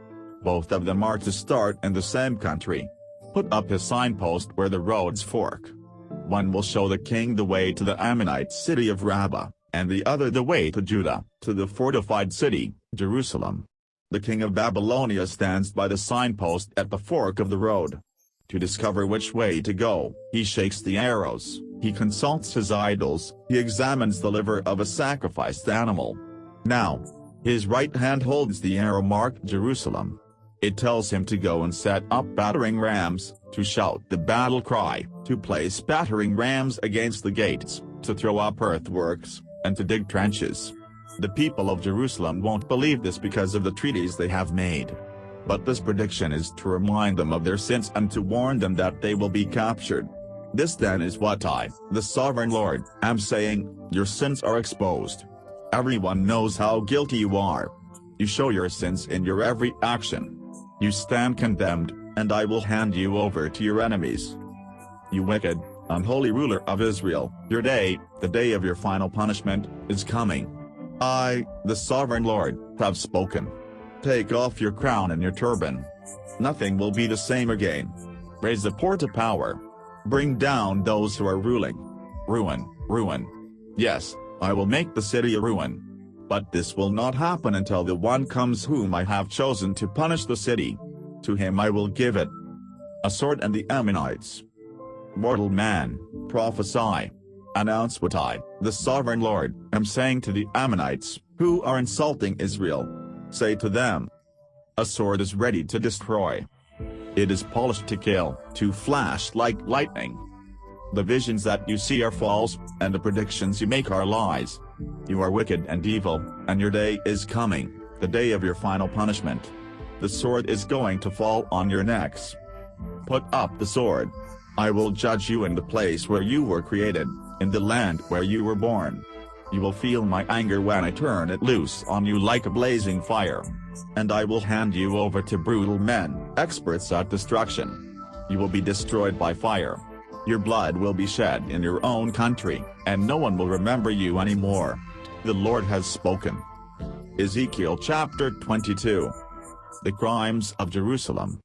Both of them are to start in the same country. Put up a signpost where the roads fork. One will show the king the way to the Ammonite city of Rabbah, and the other the way to Judah, to the fortified city, Jerusalem. The king of Babylonia stands by the signpost at the fork of the road. To discover which way to go, he shakes the arrows, he consults his idols, he examines the liver of a sacrificed animal. Now, his right hand holds the arrow marked Jerusalem. It tells him to go and set up battering rams, to shout the battle cry, to place battering rams against the gates, to throw up earthworks, and to dig trenches. The people of Jerusalem won't believe this because of the treaties they have made. But this prediction is to remind them of their sins and to warn them that they will be captured. This then is what I, the sovereign Lord, am saying, your sins are exposed. Everyone knows how guilty you are. You show your sins in your every action. You stand condemned, and I will hand you over to your enemies. You wicked, unholy ruler of Israel, your day, the day of your final punishment, is coming. I, the sovereign Lord, have spoken. Take off your crown and your turban. Nothing will be the same again. Raise the poor to power. Bring down those who are ruling. Ruin, ruin. Yes, I will make the city a ruin. But this will not happen until the one comes whom I have chosen to punish the city. To him I will give it. A sword and the Ammonites. Mortal man, prophesy. Announce what I, the sovereign Lord, am saying to the Ammonites, who are insulting Israel. Say to them, a sword is ready to destroy. It is polished to kill, to flash like lightning. The visions that you see are false, and the predictions you make are lies. You are wicked and evil, and your day is coming, the day of your final punishment. The sword is going to fall on your necks. Put up the sword. I will judge you in the place where you were created, in the land where you were born. You will feel my anger when I turn it loose on you like a blazing fire. And I will hand you over to brutal men, experts at destruction. You will be destroyed by fire. Your blood will be shed in your own country, and no one will remember you anymore. The Lord has spoken. Ezekiel chapter 22. The crimes of Jerusalem.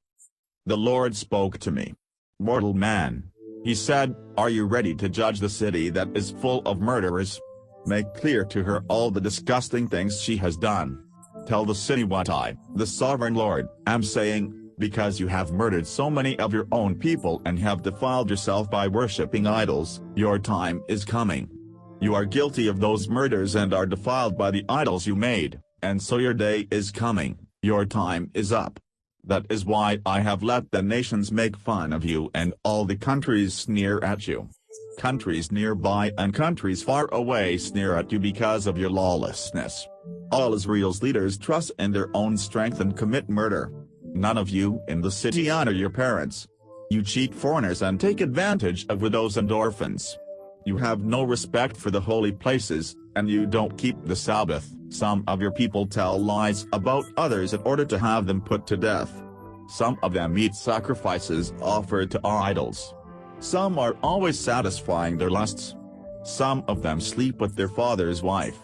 The Lord spoke to me. Mortal man. He said, are you ready to judge the city that is full of murderers? Make clear to her all the disgusting things she has done. Tell the city what I, the sovereign Lord, am saying, Because you have murdered so many of your own people and have defiled yourself by worshipping idols, your time is coming. You are guilty of those murders and are defiled by the idols you made, and so your day is coming, your time is up. That is why I have let the nations make fun of you and all the countries sneer at you. Countries nearby and countries far away sneer at you because of your lawlessness. All Israel's leaders trust in their own strength and commit murder. None of you in the city honor your parents. You cheat foreigners and take advantage of widows and orphans. You have no respect for the holy places, and you don't keep the Sabbath. Some of your people tell lies about others in order to have them put to death. Some of them eat sacrifices offered to idols. Some are always satisfying their lusts. Some of them sleep with their father's wife.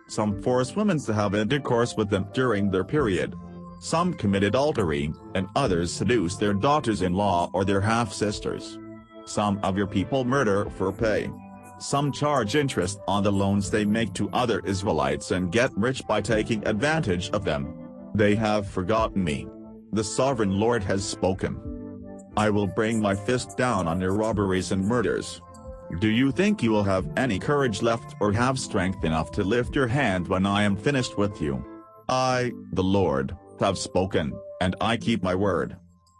Some force women to have intercourse with them during their period. Some commit adultery, and others seduce their daughters-in-law or their half-sisters. Some of your people murder for pay. Some charge interest on the loans they make to other Israelites and get rich by taking advantage of them. They have forgotten me. The sovereign Lord has spoken. I will bring my fist down on your robberies and murders. Do you think you will have any courage left or have strength enough to lift your hand when I am finished with you? I, the Lord, have spoken, and I keep my word.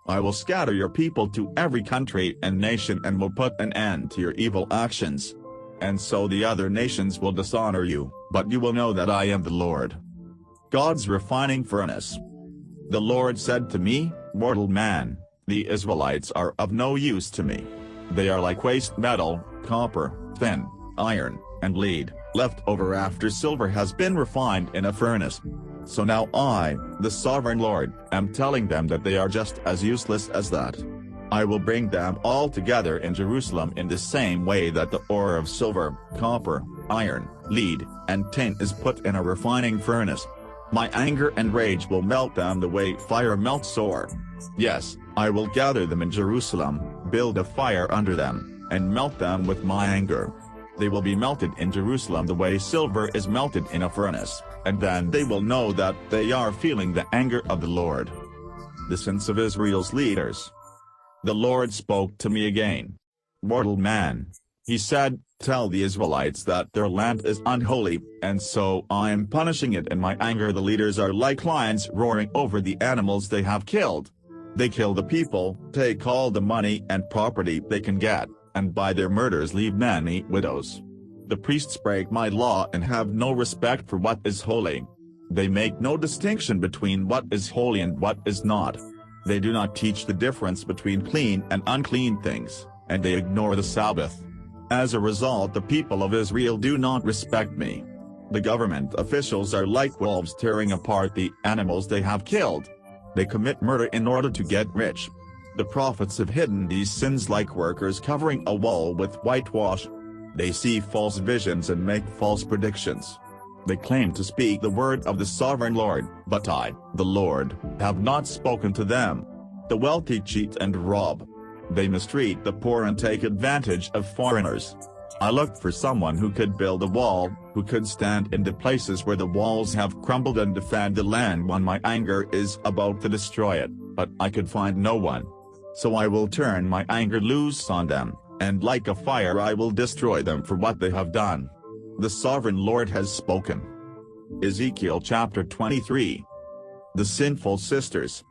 I will scatter your people to every country and nation and will put an end to your evil actions. And so the other nations will dishonor you, but you will know that I am the Lord. God's refining furnace. The Lord said to me, mortal man, the Israelites are of no use to me. They are like waste metal, copper, tin, iron, and lead, left over after silver has been refined in a furnace. So now I, the sovereign Lord, am telling them that they are just as useless as that. I will bring them all together in Jerusalem in the same way that the ore of silver, copper, iron, lead, and tin is put in a refining furnace. My anger and rage will melt them the way fire melts ore. Yes, I will gather them in Jerusalem, build a fire under them, and melt them with my anger. They will be melted in Jerusalem the way silver is melted in a furnace, and then they will know that they are feeling the anger of the Lord. The sins of Israel's leaders. The Lord spoke to me again. Mortal man, he said, tell the Israelites that their land is unholy, and so I am punishing it in my anger. The leaders are like lions roaring over the animals they have killed. They kill the people, take all the money and property they can get, and by their murders leave many widows. The priests break my law and have no respect for what is holy. They make no distinction between what is holy and what is not. They do not teach the difference between clean and unclean things, and they ignore the Sabbath. As a result, the people of Israel do not respect me. The government officials are like wolves tearing apart the animals they have killed. They commit murder in order to get rich. The prophets have hidden these sins like workers covering a wall with whitewash. They see false visions and make false predictions. They claim to speak the word of the sovereign Lord, but I, the Lord, have not spoken to them. The wealthy cheat and rob. They mistreat the poor and take advantage of foreigners. I looked for someone who could build a wall, who could stand in the places where the walls have crumbled and defend the land when my anger is about to destroy it, but I could find no one. So I will turn my anger loose on them, and like a fire I will destroy them for what they have done. The sovereign Lord has spoken. Ezekiel chapter 23. The sinful sisters.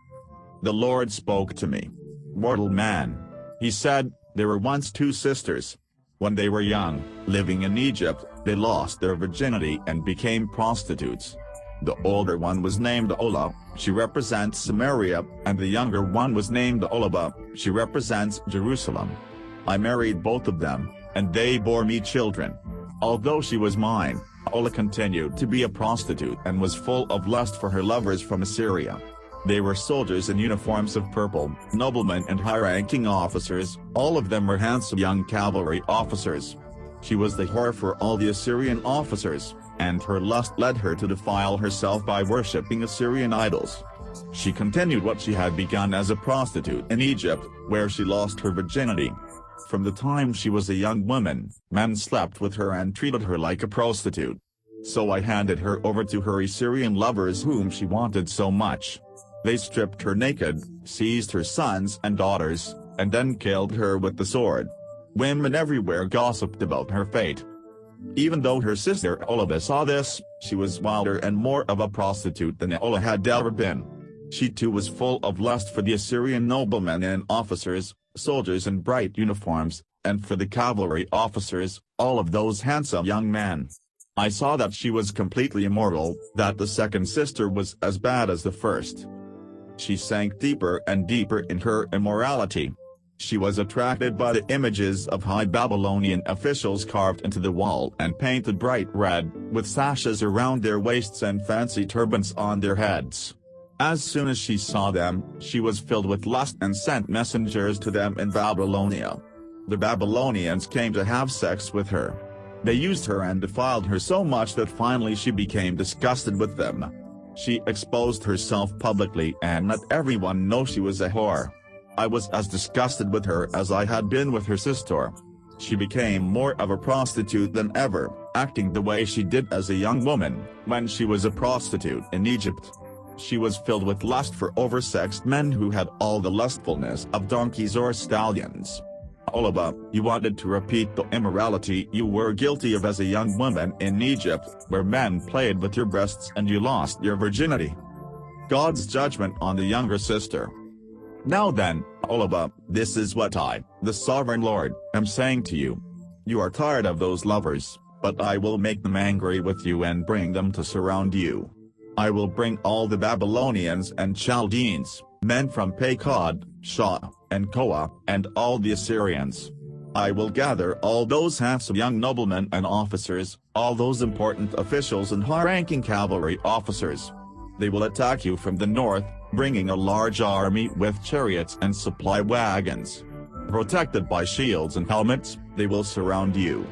The Lord spoke to me. Mortal man, he said, there were once two sisters. When they were young, living in Egypt, they lost their virginity and became prostitutes. The older one was named Ola, she represents Samaria, and the younger one was named Olaba, she represents Jerusalem. I married both of them, and they bore me children. Although she was mine, Ola continued to be a prostitute and was full of lust for her lovers from Assyria. They were soldiers in uniforms of purple, noblemen and high-ranking officers, all of them were handsome young cavalry officers. She was the whore for all the Assyrian officers, and her lust led her to defile herself by worshipping Assyrian idols. She continued what she had begun as a prostitute in Egypt, where she lost her virginity. From the time she was a young woman, men slept with her and treated her like a prostitute. So I handed her over to her Assyrian lovers whom she wanted so much. They stripped her naked, seized her sons and daughters, and then killed her with the sword. Women everywhere gossiped about her fate. Even though her sister Ola saw this, she was wilder and more of a prostitute than Ola had ever been. She too was full of lust for the Assyrian noblemen and officers, soldiers in bright uniforms, and for the cavalry officers, all of those handsome young men. I saw that she was completely immoral, that the second sister was as bad as the first. She sank deeper and deeper in her immorality. She was attracted by the images of high Babylonian officials carved into the wall and painted bright red, with sashes around their waists and fancy turbans on their heads. As soon as she saw them, she was filled with lust and sent messengers to them in Babylonia. The Babylonians came to have sex with her. They used her and defiled her so much that finally she became disgusted with them. She exposed herself publicly and let everyone know she was a whore. I was as disgusted with her as I had been with her sister. She became more of a prostitute than ever, acting the way she did as a young woman, when she was a prostitute in Egypt. She was filled with lust for oversexed men who had all the lustfulness of donkeys or stallions. Olaba, you wanted to repeat the immorality you were guilty of as a young woman in Egypt, where men played with your breasts and you lost your virginity. God's judgment on the younger sister. Now then, Olaba, this is what I, the Sovereign Lord, am saying to you. You are tired of those lovers, but I will make them angry with you and bring them to surround you. I will bring all the Babylonians and Chaldeans, men from Pekod, Shah, and Koa, and all the Assyrians. I will gather all those handsome young noblemen and officers, all those important officials and high-ranking cavalry officers. They will attack you from the north, bringing a large army with chariots and supply wagons. Protected by shields and helmets, they will surround you.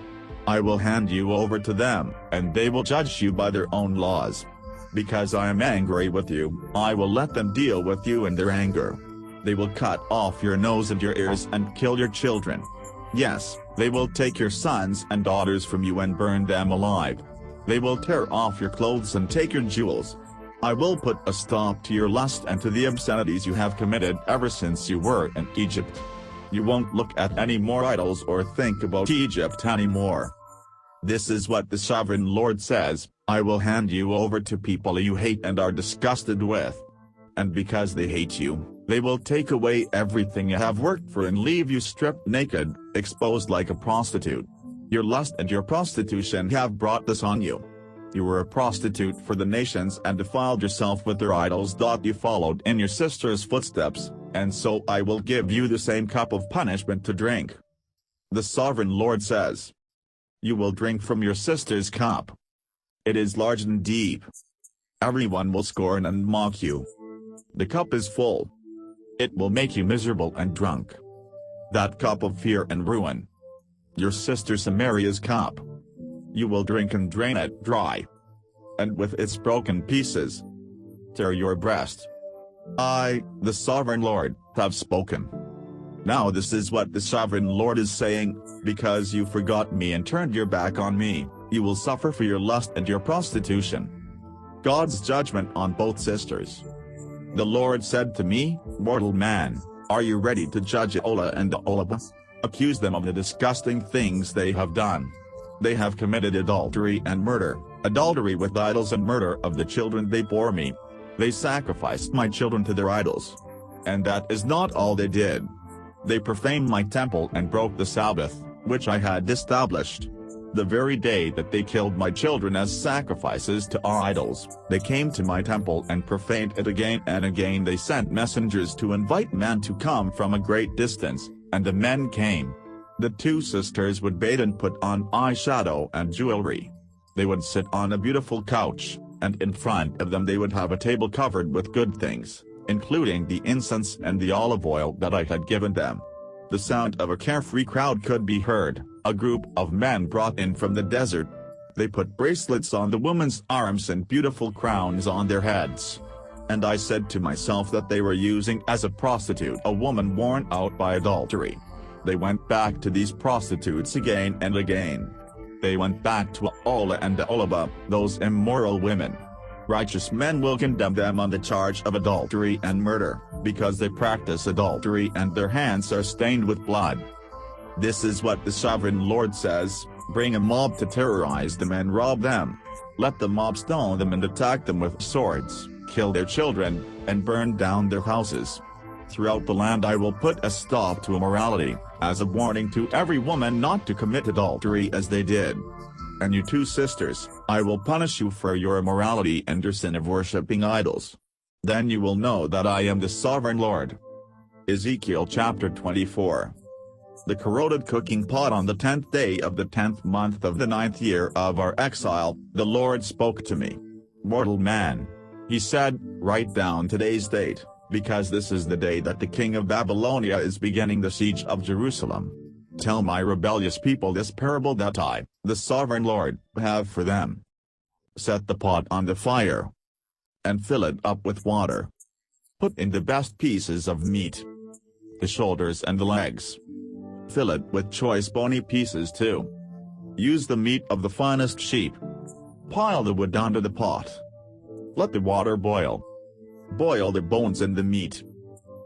I will hand you over to them, and they will judge you by their own laws. Because I am angry with you, I will let them deal with you in their anger. They will cut off your nose and your ears and kill your children. Yes, they will take your sons and daughters from you and burn them alive. They will tear off your clothes and take your jewels. I will put a stop to your lust and to the obscenities you have committed ever since you were in Egypt. You won't look at any more idols or think about Egypt anymore. This is what the Sovereign Lord says, I will hand you over to people you hate and are disgusted with. And because they hate you, they will take away everything you have worked for and leave you stripped naked, exposed like a prostitute. Your lust and your prostitution have brought this on you. You were a prostitute for the nations and defiled yourself with their idols. You followed in your sister's footsteps, and so I will give you the same cup of punishment to drink. The Sovereign Lord says. You will drink from your sister's cup. It is large and deep. Everyone will scorn and mock you. The cup is full. It will make you miserable and drunk. That cup of fear and ruin. Your sister Samaria's cup. You will drink and drain it dry. And with its broken pieces, tear your breast. I, the Sovereign Lord, have spoken. Now this is what the Sovereign Lord is saying, because you forgot me and turned your back on me, you will suffer for your lust and your prostitution. God's judgment on both sisters. The Lord said to me, mortal man, are you ready to judge Ola and Olaba? Accuse them of the disgusting things they have done. They have committed adultery and murder, adultery with idols and murder of the children they bore me. They sacrificed my children to their idols. And that is not all they did. They profaned my temple and broke the Sabbath, which I had established. The very day that they killed my children as sacrifices to idols, they came to my temple and profaned it again and again. They sent messengers to invite men to come from a great distance, and the men came. The two sisters would bathe and put on eyeshadow and jewelry. They would sit on a beautiful couch, and in front of them they would have a table covered with good things, including the incense and the olive oil that I had given them. The sound of a carefree crowd could be heard, a group of men brought in from the desert. They put bracelets on the woman's arms and beautiful crowns on their heads. And I said to myself that they were using as a prostitute a woman worn out by adultery. They went back to these prostitutes again and again. They went back to Ola and Olaba, those immoral women. Righteous men will condemn them on the charge of adultery and murder, because they practice adultery and their hands are stained with blood. This is what the sovereign Lord says: bring a mob to terrorize them and rob them. Let the mob stone them and attack them with swords, kill their children, and burn down their houses. Throughout the land I will put a stop to immorality, as a warning to every woman not to commit adultery as they did. And you two sisters, I will punish you for your immorality and your sin of worshipping idols. Then you will know that I am the sovereign Lord. Ezekiel chapter 24. The corroded cooking pot. On the 10th day of the 10th month of the 9th year of our exile, the Lord spoke to me. Mortal man. He said, write down today's date, because this is the day that the king of Babylonia is beginning the siege of Jerusalem. Tell my rebellious people this parable that I, the sovereign Lord, have for them. Set the pot on the fire, and fill it up with water. Put in the best pieces of meat, the shoulders and the legs. Fill it with choice bony pieces too. Use the meat of the finest sheep. Pile the wood onto the pot. Let the water boil. Boil the bones and the meat.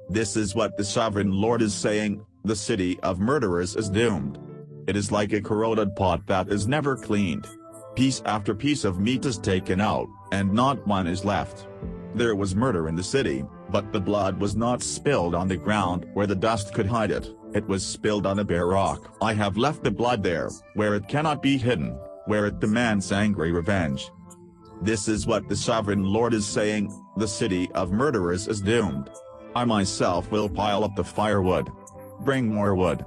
This is what the sovereign Lord is saying: the city of murderers is doomed. It is like a corroded pot that is never cleaned. Piece after piece of meat is taken out, and not one is left. There was murder in the city, but the blood was not spilled on the ground where the dust could hide it. It was spilled on a bare rock. I have left the blood there, where it cannot be hidden, where it demands angry revenge. This is what the sovereign Lord is saying: the city of murderers is doomed. I myself will pile up the firewood. Bring more wood.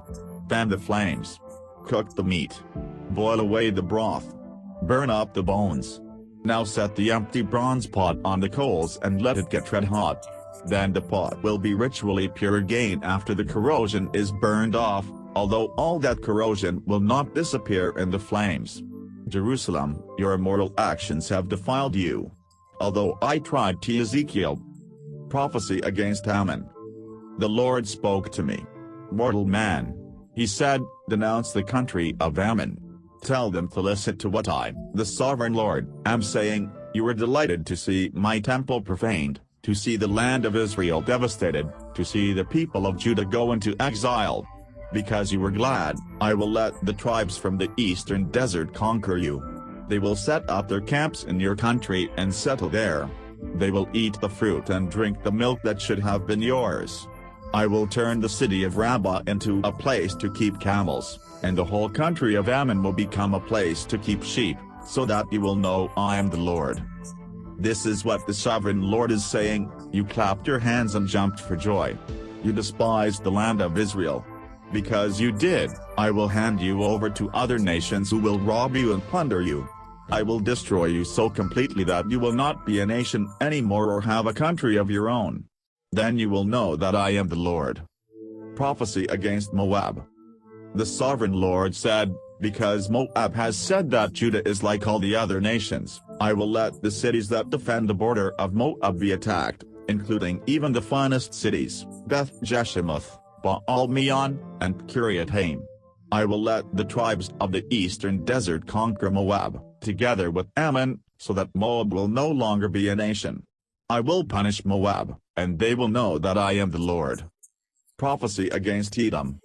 Fan the flames. Cook the meat. Boil away the broth. Burn up the bones. Now set the empty bronze pot on the coals and let it get red hot. Then the pot will be ritually pure again after the corrosion is burned off, although all that corrosion will not disappear in the flames. Jerusalem, your immoral actions have defiled you. Although I tried to Ezekiel. Prophecy against Ammon. The Lord spoke to me. Mortal man. He said, denounce the country of Ammon. Tell them to listen to what I, the sovereign Lord, am saying. You were delighted to see my temple profaned, to see the land of Israel devastated, to see the people of Judah go into exile. Because you were glad, I will let the tribes from the eastern desert conquer you. They will set up their camps in your country and settle there. They will eat the fruit and drink the milk that should have been yours. I will turn the city of Rabbah into a place to keep camels, and the whole country of Ammon will become a place to keep sheep, so that you will know I am the Lord. This is what the sovereign Lord is saying: you clapped your hands and jumped for joy. You despised the land of Israel. Because you did, I will hand you over to other nations who will rob you and plunder you. I will destroy you so completely that you will not be a nation anymore or have a country of your own. Then you will know that I am the Lord. Prophecy against Moab. The sovereign Lord said, because Moab has said that Judah is like all the other nations, I will let the cities that defend the border of Moab be attacked, including even the finest cities, Beth-Jeshimoth, Baal-Meon, and Kiriathaim. I will let the tribes of the eastern desert conquer Moab, together with Ammon, so that Moab will no longer be a nation. I will punish Moab, and they will know that I am the Lord. Prophecy against Edom.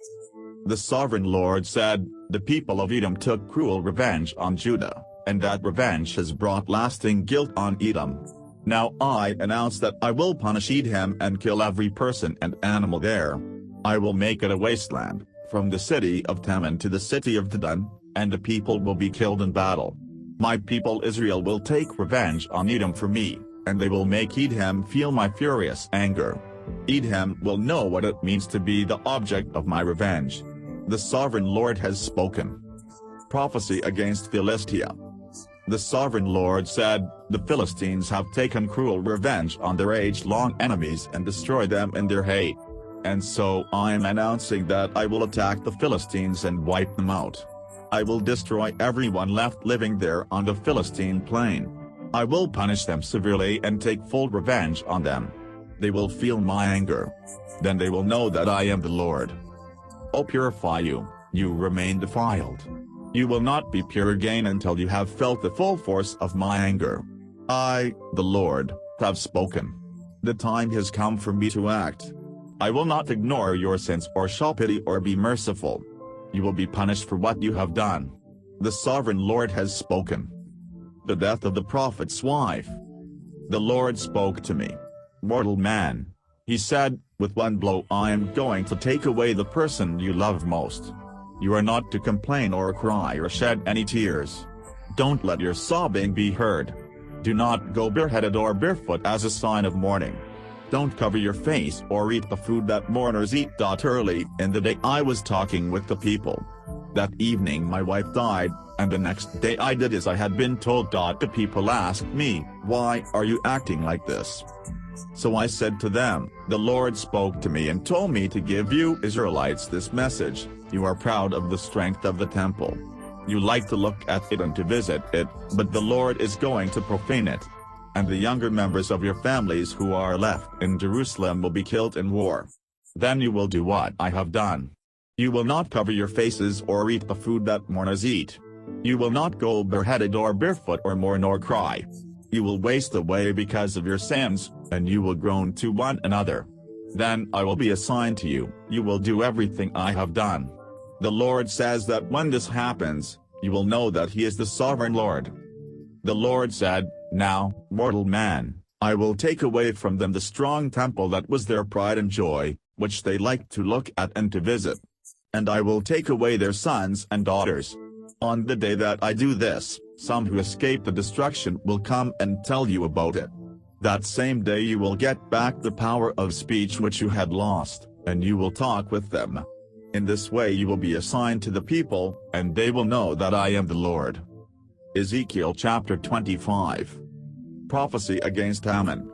The sovereign Lord said, the people of Edom took cruel revenge on Judah, and that revenge has brought lasting guilt on Edom. Now I announce that I will punish Edom and kill every person and animal there. I will make it a wasteland, from the city of Teman to the city of Dedan, and the people will be killed in battle. My people Israel will take revenge on Edom for me, and they will make Edom feel my furious anger. Edom will know what it means to be the object of my revenge. The sovereign Lord has spoken. Prophecy against Philistia. The sovereign Lord said, the Philistines have taken cruel revenge on their age-long enemies and destroyed them in their hate. And so I am announcing that I will attack the Philistines and wipe them out. I will destroy everyone left living there on the Philistine plain. I will punish them severely and take full revenge on them. They will feel my anger. Then they will know that I am the Lord. O purify you, you remain defiled. You will not be pure again until you have felt the full force of my anger. I, the Lord, have spoken. The time has come for me to act. I will not ignore your sins or show pity or be merciful. You will be punished for what you have done. The sovereign Lord has spoken. The death of the prophet's wife. The Lord spoke to me. Mortal man. He said, with one blow I am going to take away the person you love most. You are not to complain or cry or shed any tears. Don't let your sobbing be heard. Do not go bareheaded or barefoot as a sign of mourning. Don't cover your face or eat the food that mourners eat. Early in the day I was talking with the people. That evening my wife died, and the next day I did as I had been told. The people asked me, why are you acting like this? So I said to them, the Lord spoke to me and told me to give you Israelites this message. You are proud of the strength of the temple. You like to look at it and to visit it, but the Lord is going to profane it. And the younger members of your families who are left in Jerusalem will be killed in war. Then you will do what I have done. You will not cover your faces or eat the food that mourners eat. You will not go bareheaded or barefoot or mourn or cry. You will waste away because of your sins, and you will groan to one another. Then I will be a sign to you. You will do everything I have done. The Lord says that when this happens, you will know that He is the sovereign Lord. The Lord said, now, mortal man, I will take away from them the strong temple that was their pride and joy, which they liked to look at and to visit. And I will take away their sons and daughters. On the day that I do this, some who escape the destruction will come and tell you about it. That same day you will get back the power of speech which you had lost, and you will talk with them. In this way you will be a sign to the people, and they will know that I am the Lord. Ezekiel chapter 25. Prophecy against Ammon.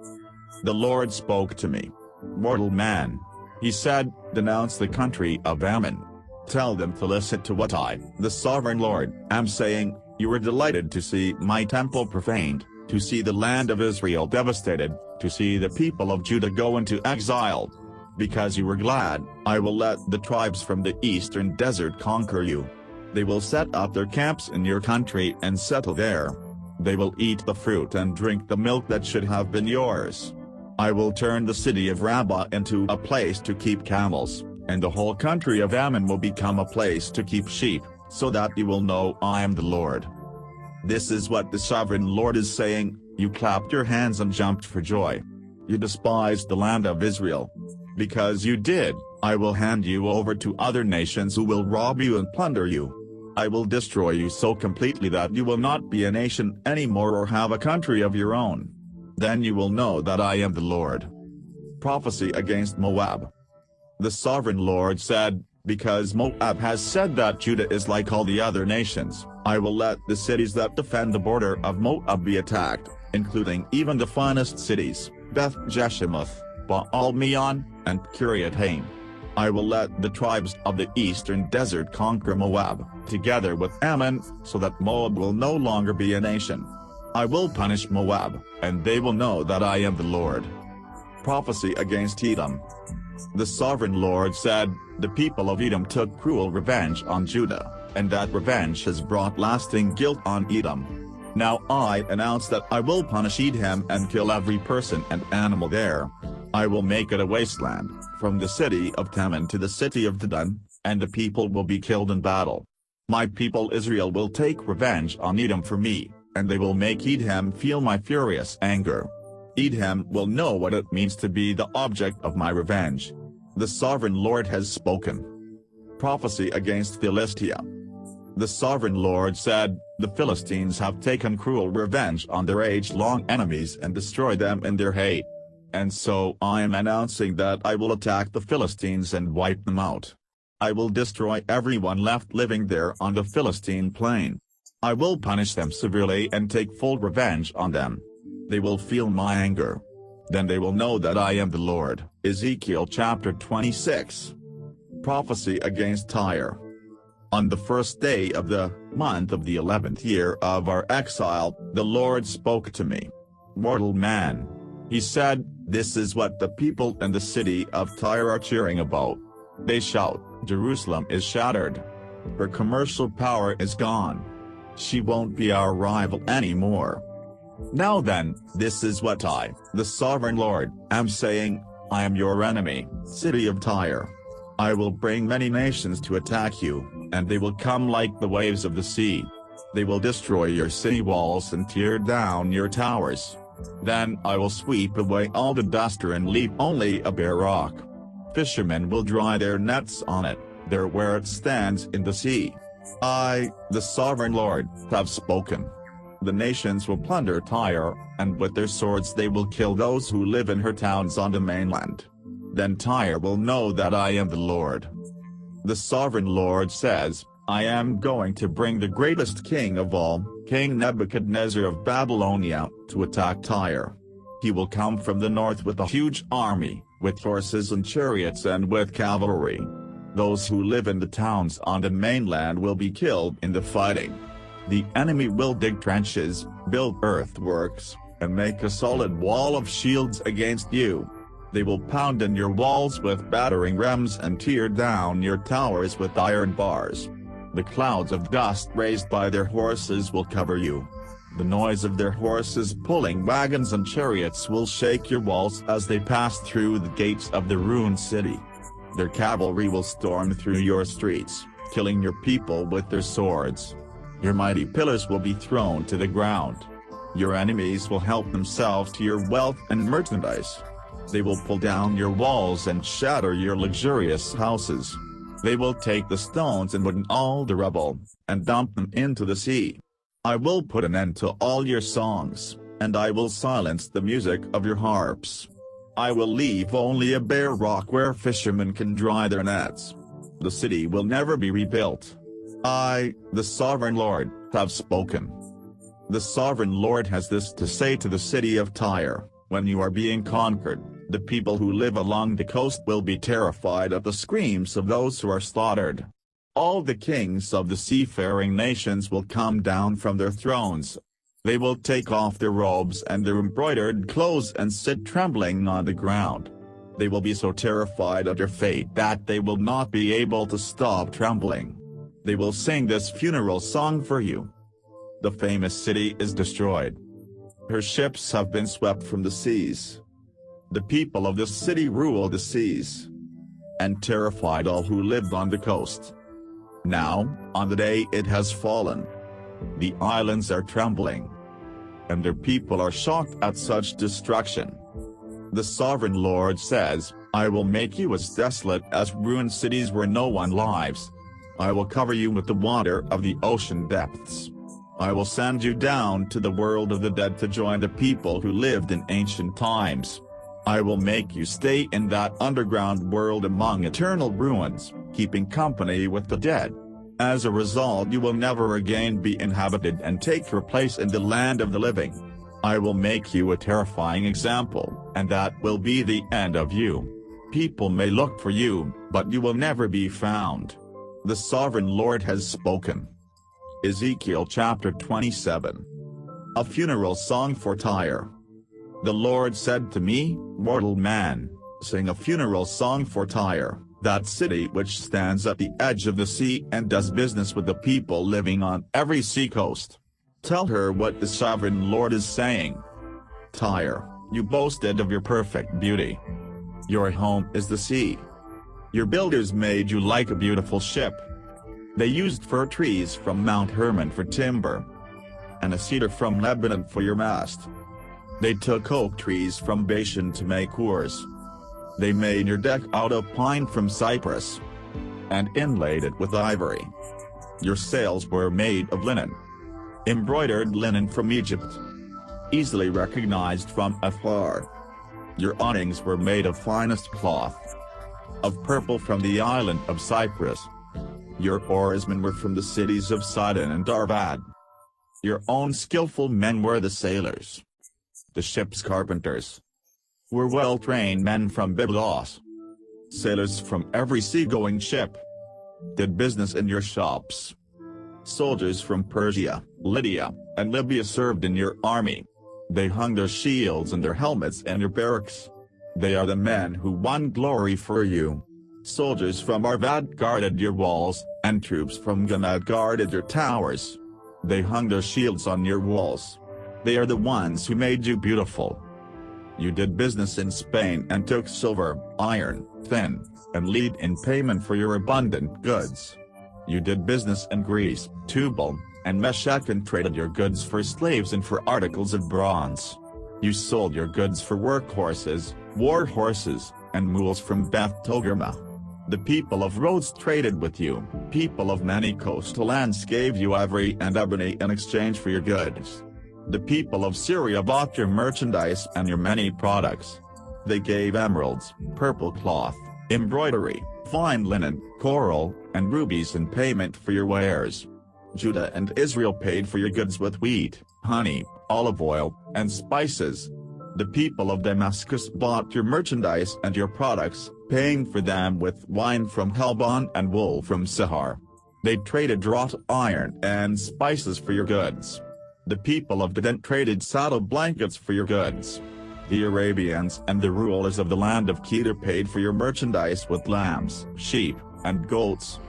The Lord spoke to me. Mortal man. He said, denounce the country of Ammon. Tell them to listen to what I, the sovereign Lord, am saying. You are delighted to see my temple profaned, to see the land of Israel devastated, to see the people of Judah go into exile. Because you were glad, I will let the tribes from the eastern desert conquer you. They will set up their camps in your country and settle there. They will eat the fruit and drink the milk that should have been yours. I will turn the city of Rabbah into a place to keep camels, and the whole country of Ammon will become a place to keep sheep, so that you will know I am the Lord. This is what the sovereign Lord is saying. You clapped your hands and jumped for joy. You despised the land of Israel. Because you did, I will hand you over to other nations who will rob you and plunder you. I will destroy you so completely that you will not be a nation anymore or have a country of your own. Then you will know that I am the Lord. Prophecy against Moab. The sovereign Lord said, because Moab has said that Judah is like all the other nations, I will let the cities that defend the border of Moab be attacked, including even the finest cities, Beth Jeshimoth, Baal-Meon, and Kiriath-Haim. I will let the tribes of the eastern desert conquer Moab, together with Ammon, so that Moab will no longer be a nation. I will punish Moab, and they will know that I am the Lord. Prophecy against Edom. The sovereign Lord said, the people of Edom took cruel revenge on Judah, and that revenge has brought lasting guilt on Edom. Now I announce that I will punish Edom and kill every person and animal there. I will make it a wasteland, from the city of Teman to the city of Dedan, and the people will be killed in battle. My people Israel will take revenge on Edom for me, and they will make Edom feel my furious anger. Edom will know what it means to be the object of my revenge. The sovereign Lord has spoken. Prophecy against Philistia. The sovereign Lord said, the Philistines have taken cruel revenge on their age-long enemies and destroyed them in their hate. And so I am announcing that I will attack the Philistines and wipe them out. I will destroy everyone left living there on the Philistine plain. I will punish them severely and take full revenge on them. They will feel my anger. Then they will know that I am the Lord. Ezekiel chapter 26. Prophecy against Tyre. On the first day of the month of the 11th year of our exile, the Lord spoke to me. Mortal man. He said, this is what the people in the city of Tyre are cheering about. They shout, Jerusalem is shattered. Her commercial power is gone. She won't be our rival anymore. Now then, this is what I, the sovereign Lord, am saying. I am your enemy, city of Tyre. I will bring many nations to attack you, and they will come like the waves of the sea. They will destroy your city walls and tear down your towers. Then I will sweep away all the dust and leave only a bare rock. Fishermen will dry their nets on it, there where it stands in the sea. I, the sovereign Lord, have spoken. The nations will plunder Tyre, and with their swords they will kill those who live in her towns on the mainland. Then Tyre will know that I am the Lord. The sovereign Lord says, I am going to bring the greatest king of all, King Nebuchadnezzar of Babylonia, to attack Tyre. He will come from the north with a huge army, with horses and chariots and with cavalry. Those who live in the towns on the mainland will be killed in the fighting. The enemy will dig trenches, build earthworks, and make a solid wall of shields against you. They will pound in your walls with battering rams and tear down your towers with iron bars. The clouds of dust raised by their horses will cover you. The noise of their horses pulling wagons and chariots will shake your walls as they pass through the gates of the ruined city. Their cavalry will storm through your streets, killing your people with their swords. Your mighty pillars will be thrown to the ground. Your enemies will help themselves to your wealth and merchandise. They will pull down your walls and shatter your luxurious houses. They will take the stones and wood and all the rubble, and dump them into the sea. I will put an end to all your songs, and I will silence the music of your harps. I will leave only a bare rock where fishermen can dry their nets. The city will never be rebuilt. I, the sovereign Lord, have spoken. The sovereign Lord has this to say to the city of Tyre: when you are being conquered, the people who live along the coast will be terrified at the screams of those who are slaughtered. All the kings of the seafaring nations will come down from their thrones. They will take off their robes and their embroidered clothes and sit trembling on the ground. They will be so terrified at your fate that they will not be able to stop trembling. They will sing this funeral song for you. The famous city is destroyed. Her ships have been swept from the seas. The people of this city rule the seas, and terrified all who lived on the coast. Now, on the day it has fallen, the islands are trembling, and their people are shocked at such destruction. The sovereign Lord says, I will make you as desolate as ruined cities where no one lives. I will cover you with the water of the ocean depths. I will send you down to the world of the dead to join the people who lived in ancient times. I will make you stay in that underground world among eternal ruins, keeping company with the dead. As a result, you will never again be inhabited and take your place in the land of the living. I will make you a terrifying example, and that will be the end of you. People may look for you, but you will never be found. The sovereign Lord has spoken. Ezekiel chapter 27. A funeral song for Tyre. The Lord said to me, mortal man, sing a funeral song for Tyre, that city which stands at the edge of the sea and does business with the people living on every seacoast. Tell her what the sovereign Lord is saying. Tyre, you boasted of your perfect beauty. Your home is the sea. Your builders made you like a beautiful ship. They used fir trees from Mount Hermon for timber, and a cedar from Lebanon for your mast. They took oak trees from Bashan to make oars. They made your deck out of pine from Cyprus, and inlaid it with ivory. Your sails were made of linen, embroidered linen from Egypt, easily recognized from afar. Your awnings were made of finest cloth, of purple from the island of Cyprus. Your oarsmen were from the cities of Sidon and Arvad. Your own skillful men were the sailors. The ship's carpenters were well-trained men from Byblos. Sailors from every sea-going ship did business in your shops. Soldiers from Persia, Lydia, and Libya served in your army. They hung their shields and their helmets in your barracks. They are the men who won glory for you. Soldiers from Arvad guarded your walls, and troops from Gilead guarded your towers. They hung their shields on your walls. They are the ones who made you beautiful. You did business in Spain and took silver, iron, tin, and lead in payment for your abundant goods. You did business in Greece, Tubal, and Meshech and traded your goods for slaves and for articles of bronze. You sold your goods for workhorses, war horses, and mules from Beth Togarmah. The people of Rhodes traded with you, people of many coastal lands gave you ivory and ebony in exchange for your goods. The people of Syria bought your merchandise and your many products. They gave emeralds, purple cloth, embroidery, fine linen, coral, and rubies in payment for your wares. Judah and Israel paid for your goods with wheat, honey, olive oil, and spices. The people of Damascus bought your merchandise and your products, paying for them with wine from Helbon and wool from Sihar. They traded wrought iron and spices for your goods. The people of Dedan traded saddle blankets for your goods. The Arabians and the rulers of the land of Kedar paid for your merchandise with lambs, sheep, and goats.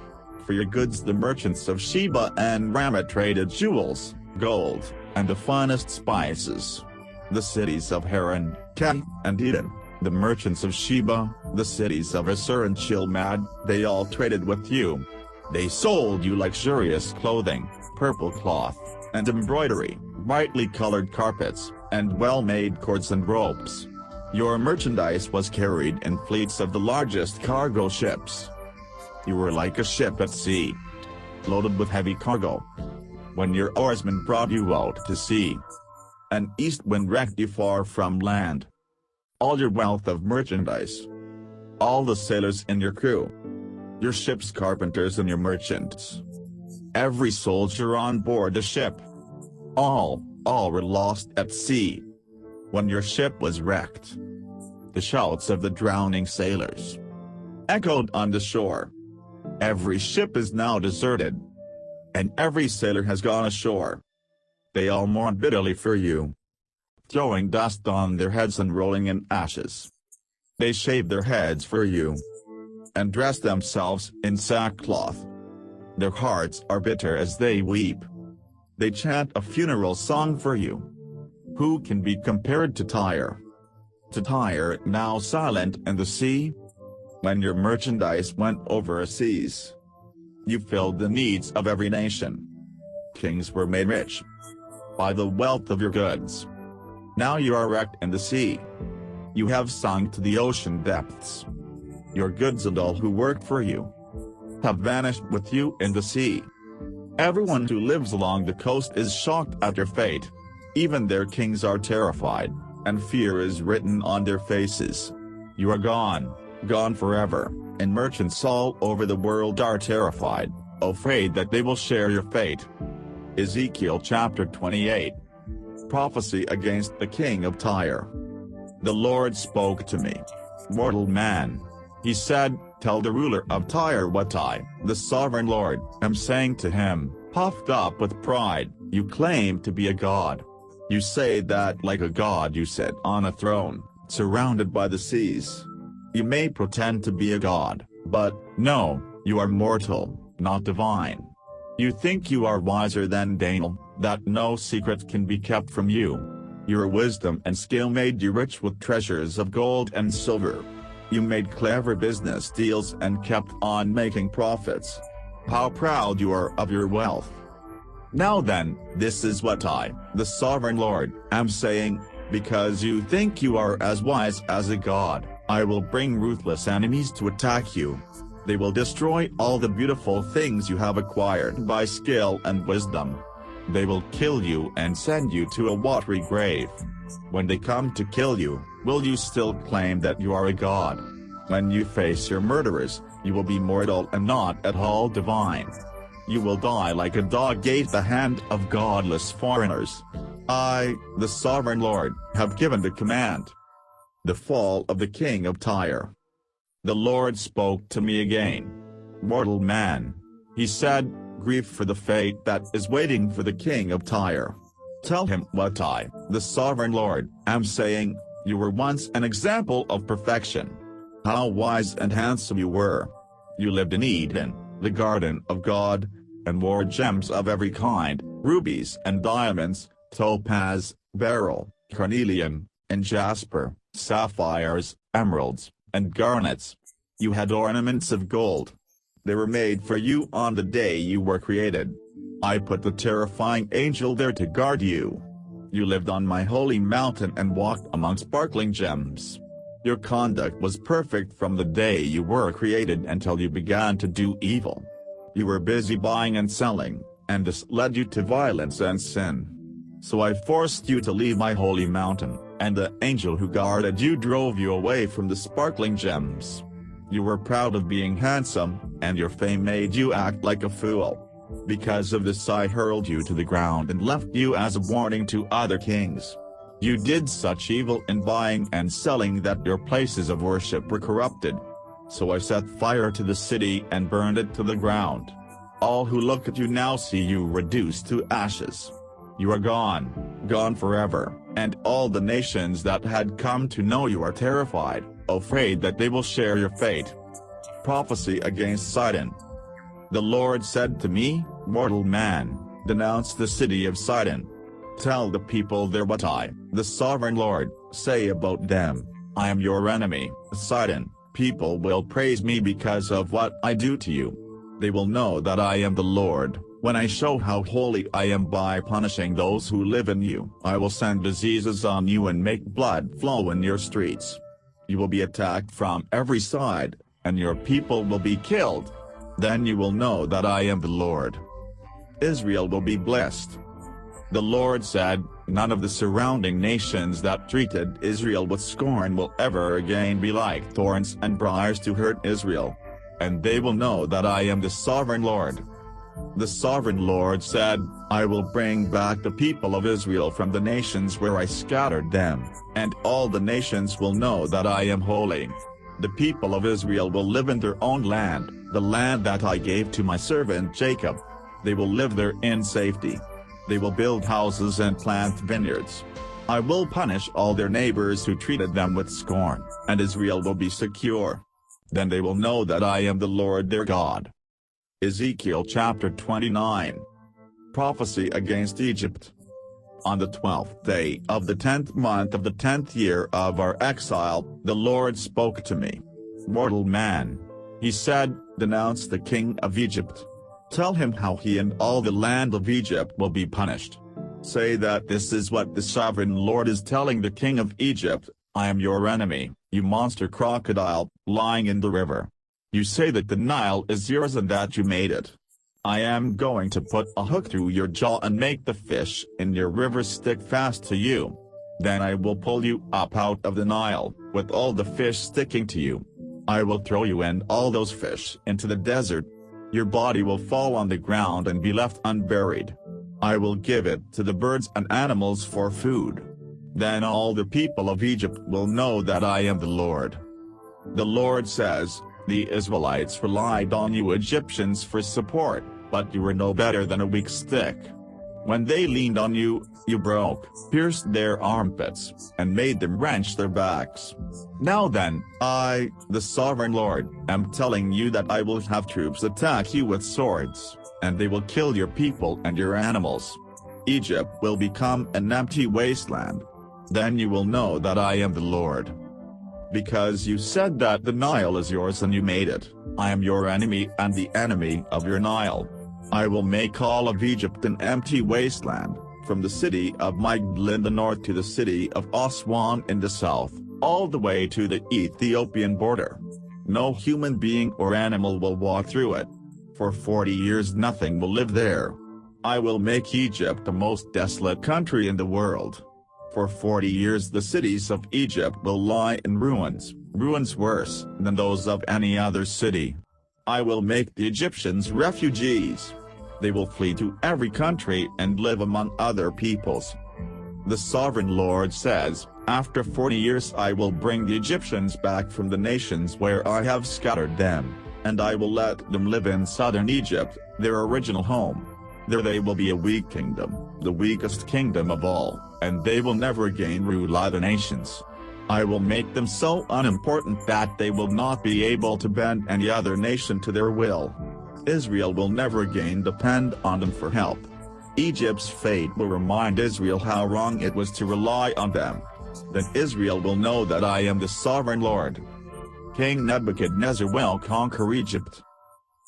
For your goods the merchants of Sheba and Ramat traded jewels, gold, and the finest spices. The cities of Haran, Keh, and Eden, the merchants of Sheba, the cities of Assur and Chilmad, they all traded with you. They sold you luxurious clothing, purple cloth, and embroidery, brightly colored carpets, and well-made cords and ropes. Your merchandise was carried in fleets of the largest cargo ships. You were like a ship at sea, loaded with heavy cargo. When your oarsmen brought you out to sea, an east wind wrecked you far from land. All your wealth of merchandise, all the sailors in your crew, your ship's carpenters and your merchants, every soldier on board the ship, all were lost at sea. When your ship was wrecked, the shouts of the drowning sailors echoed on the shore. Every ship is now deserted, and every sailor has gone ashore. They all mourn bitterly for you, throwing dust on their heads and rolling in ashes. They shave their heads for you, and dress themselves in sackcloth. Their hearts are bitter as they weep. They chant a funeral song for you. Who can be compared to Tyre? To Tyre now silent in the sea? When your merchandise went over seas, you filled the needs of every nation. Kings were made rich by the wealth of your goods. Now you are wrecked in the sea. You have sunk to the ocean depths. Your goods and all who worked for you have vanished with you in the sea. Everyone who lives along the coast is shocked at your fate. Even their kings are terrified, and fear is written on their faces. You are gone, gone forever, and merchants all over the world are terrified, afraid that they will share your fate. Ezekiel chapter 28. Prophecy against the king of Tyre. The Lord spoke to me. Mortal man, he said, tell the ruler of Tyre what I, the sovereign Lord, am saying to him. Puffed up with pride, you claim to be a god. You say that like a god you sit on a throne, surrounded by the seas. You may pretend to be a god, but, no, you are mortal, not divine. You think you are wiser than Daniel, that no secret can be kept from you. Your wisdom and skill made you rich with treasures of gold and silver. You made clever business deals and kept on making profits. How proud you are of your wealth. Now then, this is what I, the sovereign Lord, am saying, because you think you are as wise as a god, I will bring ruthless enemies to attack you. They will destroy all the beautiful things you have acquired by skill and wisdom. They will kill you and send you to a watery grave. When they come to kill you, will you still claim that you are a god? When you face your murderers, you will be mortal and not at all divine. You will die like a dog at the hand of godless foreigners. I, the sovereign Lord, have given the command. The fall of the king of Tyre. The Lord spoke to me again. Mortal man, he said, grieve for the fate that is waiting for the king of Tyre. Tell him what I, the sovereign Lord, am saying. You were once an example of perfection. How wise and handsome you were. You lived in Eden, the garden of God, and wore gems of every kind, rubies and diamonds, topaz, beryl, carnelian, and jasper, sapphires, emeralds, and garnets. You had ornaments of gold. They were made for you on the day you were created. I put the terrifying angel there to guard you. You lived on my holy mountain and walked among sparkling gems. Your conduct was perfect from the day you were created until you began to do evil. You were busy buying and selling, and this led you to violence and sin. So I forced you to leave my holy mountain, and the angel who guarded you drove you away from the sparkling gems. You were proud of being handsome, and your fame made you act like a fool. Because of this I hurled you to the ground and left you as a warning to other kings. You did such evil in buying and selling that your places of worship were corrupted. So I set fire to the city and burned it to the ground. All who look at you now see you reduced to ashes. You are gone, gone forever, and all the nations that had come to know you are terrified, afraid that they will share your fate. Prophecy against Sidon. The Lord said to me, "Mortal man, denounce the city of Sidon. Tell the people there what I, the sovereign Lord, say about them. I am your enemy, Sidon. People will praise me because of what I do to you. They will know that I am the Lord, when I show how holy I am by punishing those who live in you. I will send diseases on you and make blood flow in your streets. You will be attacked from every side, and your people will be killed. Then you will know that I am the Lord. Israel will be blessed." The Lord said, "None of the surrounding nations that treated Israel with scorn will ever again be like thorns and briars to hurt Israel. And they will know that I am the sovereign Lord." The sovereign Lord said, "I will bring back the people of Israel from the nations where I scattered them, and all the nations will know that I am holy. The people of Israel will live in their own land, the land that I gave to my servant Jacob. They will live there in safety. They will build houses and plant vineyards. I will punish all their neighbors who treated them with scorn, and Israel will be secure. Then they will know that I am the Lord their God." Ezekiel chapter 29. Prophecy against Egypt. On the 12th day of the 10th month of the 10th year of our exile, the Lord spoke to me. "Mortal man," he said, "denounce the king of Egypt. Tell him how he and all the land of Egypt will be punished. Say that this is what the sovereign Lord is telling the king of Egypt: I am your enemy, you monster crocodile, lying in the river. You say that the Nile is yours and that you made it. I am going to put a hook through your jaw and make the fish in your river stick fast to you. Then I will pull you up out of the Nile, with all the fish sticking to you. I will throw you and all those fish into the desert. Your body will fall on the ground and be left unburied. I will give it to the birds and animals for food. Then all the people of Egypt will know that I am the Lord." The Lord says, "The Israelites relied on you Egyptians for support, but you were no better than a weak stick. When they leaned on you, you broke, pierced their armpits, and made them wrench their backs. Now then, I, the sovereign Lord, am telling you that I will have troops attack you with swords, and they will kill your people and your animals. Egypt will become an empty wasteland. Then you will know that I am the Lord. Because you said that the Nile is yours and you made it, I am your enemy and the enemy of your Nile. I will make all of Egypt an empty wasteland, from the city of Migdol in the north to the city of Aswan in the south, all the way to the Ethiopian border. No human being or animal will walk through it. For 40 years nothing will live there. I will make Egypt the most desolate country in the world. For 40 years the cities of Egypt will lie in ruins, ruins worse than those of any other city. I will make the Egyptians refugees. They will flee to every country and live among other peoples. The sovereign Lord says, after 40 years I will bring the Egyptians back from the nations where I have scattered them, and I will let them live in southern Egypt, their original home. There they will be a weak kingdom, the weakest kingdom of all, and they will never again rule other nations. I will make them so unimportant that they will not be able to bend any other nation to their will. Israel will never again depend on them for help. Egypt's fate will remind Israel how wrong it was to rely on them. Then Israel will know that I am the sovereign Lord. King Nebuchadnezzar will conquer Egypt.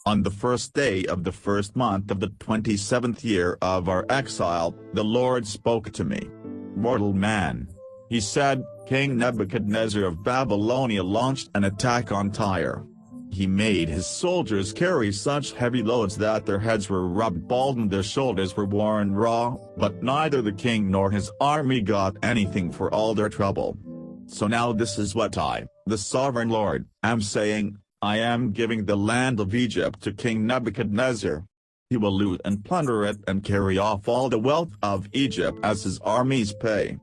On the first day of the first month of the 27th year of our exile, the Lord spoke to me. Mortal man. He said, King Nebuchadnezzar of Babylonia launched an attack on Tyre. He made his soldiers carry such heavy loads that their heads were rubbed bald and their shoulders were worn raw, but neither the king nor his army got anything for all their trouble. So now this is what I, the sovereign Lord, am saying. I am giving the land of Egypt to King Nebuchadnezzar. He will loot and plunder it and carry off all the wealth of Egypt as his armies pay.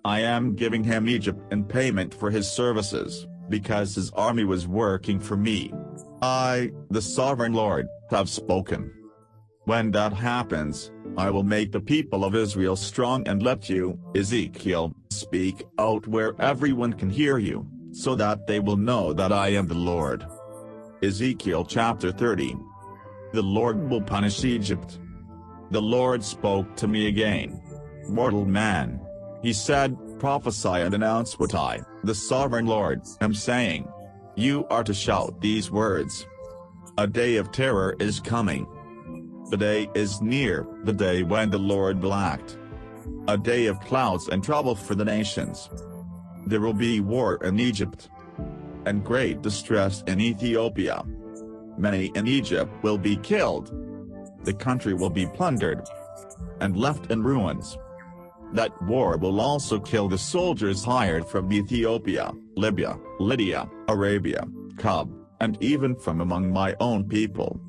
I am giving him Egypt in payment for his services, because his army was working for me. I, the sovereign Lord, have spoken. When that happens, I will make the people of Israel strong and let you, Ezekiel, speak out where everyone can hear you, so that they will know that I am the Lord. Ezekiel chapter 30. The Lord will punish Egypt. The Lord spoke to me again. Mortal man. He said, prophesy and announce what I, the sovereign Lord, am saying. You are to shout these words. A day of terror is coming. The day is near, the day when the Lord will act. A day of clouds and trouble for the nations. There will be war in Egypt, and great distress in Ethiopia. Many in Egypt will be killed. The country will be plundered and left in ruins. That war will also kill the soldiers hired from Ethiopia, Libya, Lydia, Arabia, Cub, and even from among my own people.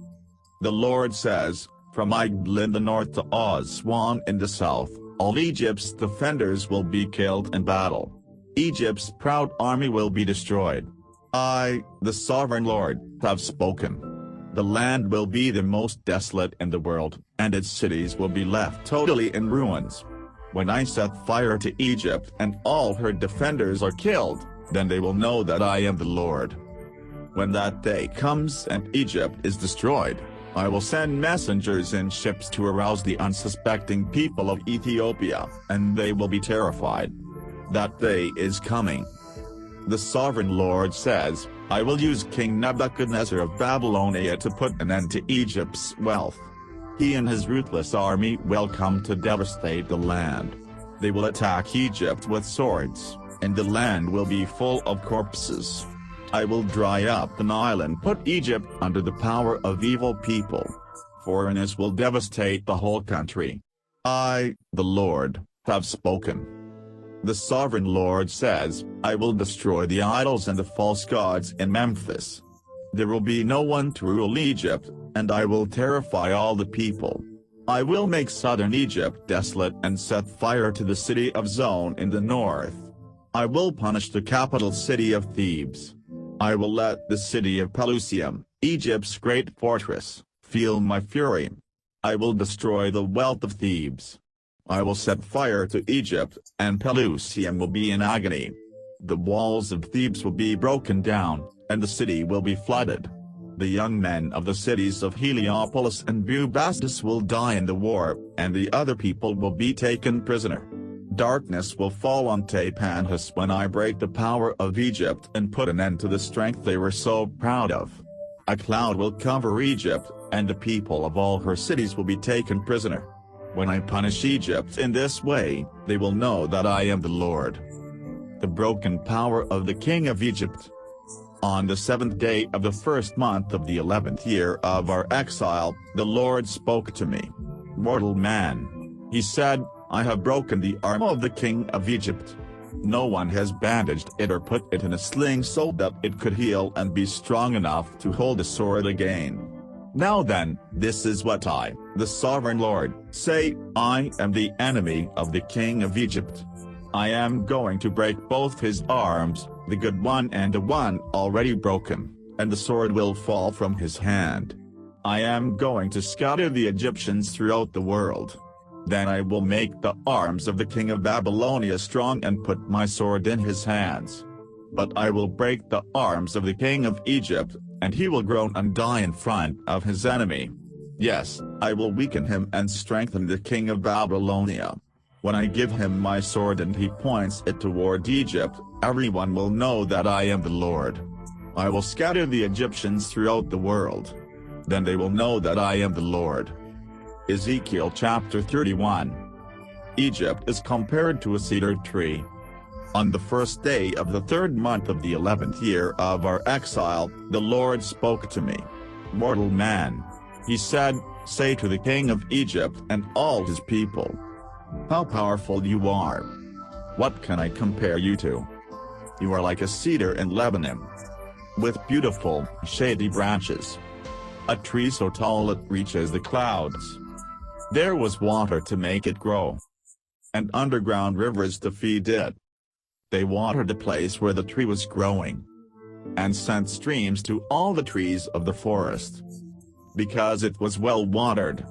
The Lord says, from Igdal in the north to Aswan in the south, all Egypt's defenders will be killed in battle. Egypt's proud army will be destroyed. I, the sovereign Lord, have spoken. The land will be the most desolate in the world, and its cities will be left totally in ruins. When I set fire to Egypt and all her defenders are killed, then they will know that I am the Lord. When that day comes and Egypt is destroyed, I will send messengers in ships to arouse the unsuspecting people of Ethiopia, and they will be terrified. That day is coming. The sovereign Lord says, I will use King Nebuchadnezzar of Babylonia to put an end to Egypt's wealth. He and his ruthless army will come to devastate the land. They will attack Egypt with swords, and the land will be full of corpses. I will dry up the Nile and put Egypt under the power of evil people. Foreigners will devastate the whole country. I, the Lord, have spoken. The sovereign Lord says, I will destroy the idols and the false gods in Memphis. There will be no one to rule Egypt, and I will terrify all the people. I will make southern Egypt desolate and set fire to the city of Zon in the north. I will punish the capital city of Thebes. I will let the city of Pelusium, Egypt's great fortress, feel my fury. I will destroy the wealth of Thebes. I will set fire to Egypt, and Pelusium will be in agony. The walls of Thebes will be broken down, and the city will be flooded. The young men of the cities of Heliopolis and Bubastis will die in the war, and the other people will be taken prisoner. Darkness will fall on Tahpanhes when I break the power of Egypt and put an end to the strength they were so proud of. A cloud will cover Egypt, and the people of all her cities will be taken prisoner. When I punish Egypt in this way, they will know that I am the Lord. The broken power of the king of Egypt. On the 7th day of the first month of the 11th year of our exile, the Lord spoke to me. Mortal man. He said, I have broken the arm of the king of Egypt. No one has bandaged it or put it in a sling so that it could heal and be strong enough to hold a sword again. Now then, this is what I, the sovereign Lord, say, I am the enemy of the king of Egypt. I am going to break both his arms, the good one and the one already broken, and the sword will fall from his hand. I am going to scatter the Egyptians throughout the world. Then I will make the arms of the king of Babylonia strong and put my sword in his hands. But I will break the arms of the king of Egypt, and he will groan and die in front of his enemy. Yes, I will weaken him and strengthen the king of Babylonia. When I give him my sword and he points it toward Egypt, everyone will know that I am the Lord. I will scatter the Egyptians throughout the world. Then they will know that I am the Lord. Ezekiel chapter 31. Egypt is compared to a cedar tree. On the first day of the 3rd month of the 11th year of our exile, the Lord spoke to me. Mortal man, he said, say to the king of Egypt and all his people, how powerful you are. What can I compare you to? You are like a cedar in Lebanon, with beautiful, shady branches. A tree so tall it reaches the clouds. There was water to make it grow, and underground rivers to feed it. They watered the place where the tree was growing, and sent streams to all the trees of the forest. Because it was well watered,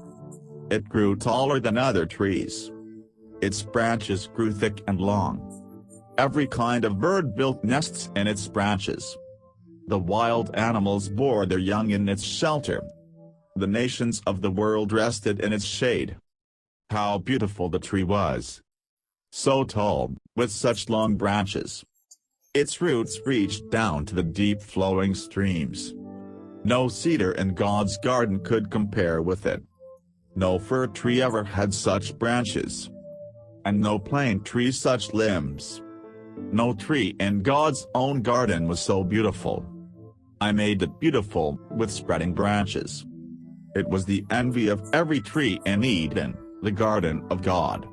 it grew taller than other trees. Its branches grew thick and long. Every kind of bird built nests in its branches. The wild animals bore their young in its shelter. The nations of the world rested in its shade. How beautiful the tree was! So tall, with such long branches. Its roots reached down to the deep flowing streams. No cedar in God's garden could compare with it. No fir tree ever had such branches. And no plane tree such limbs. No tree in God's own garden was so beautiful. I made it beautiful, with spreading branches. It was the envy of every tree in Eden, the garden of God.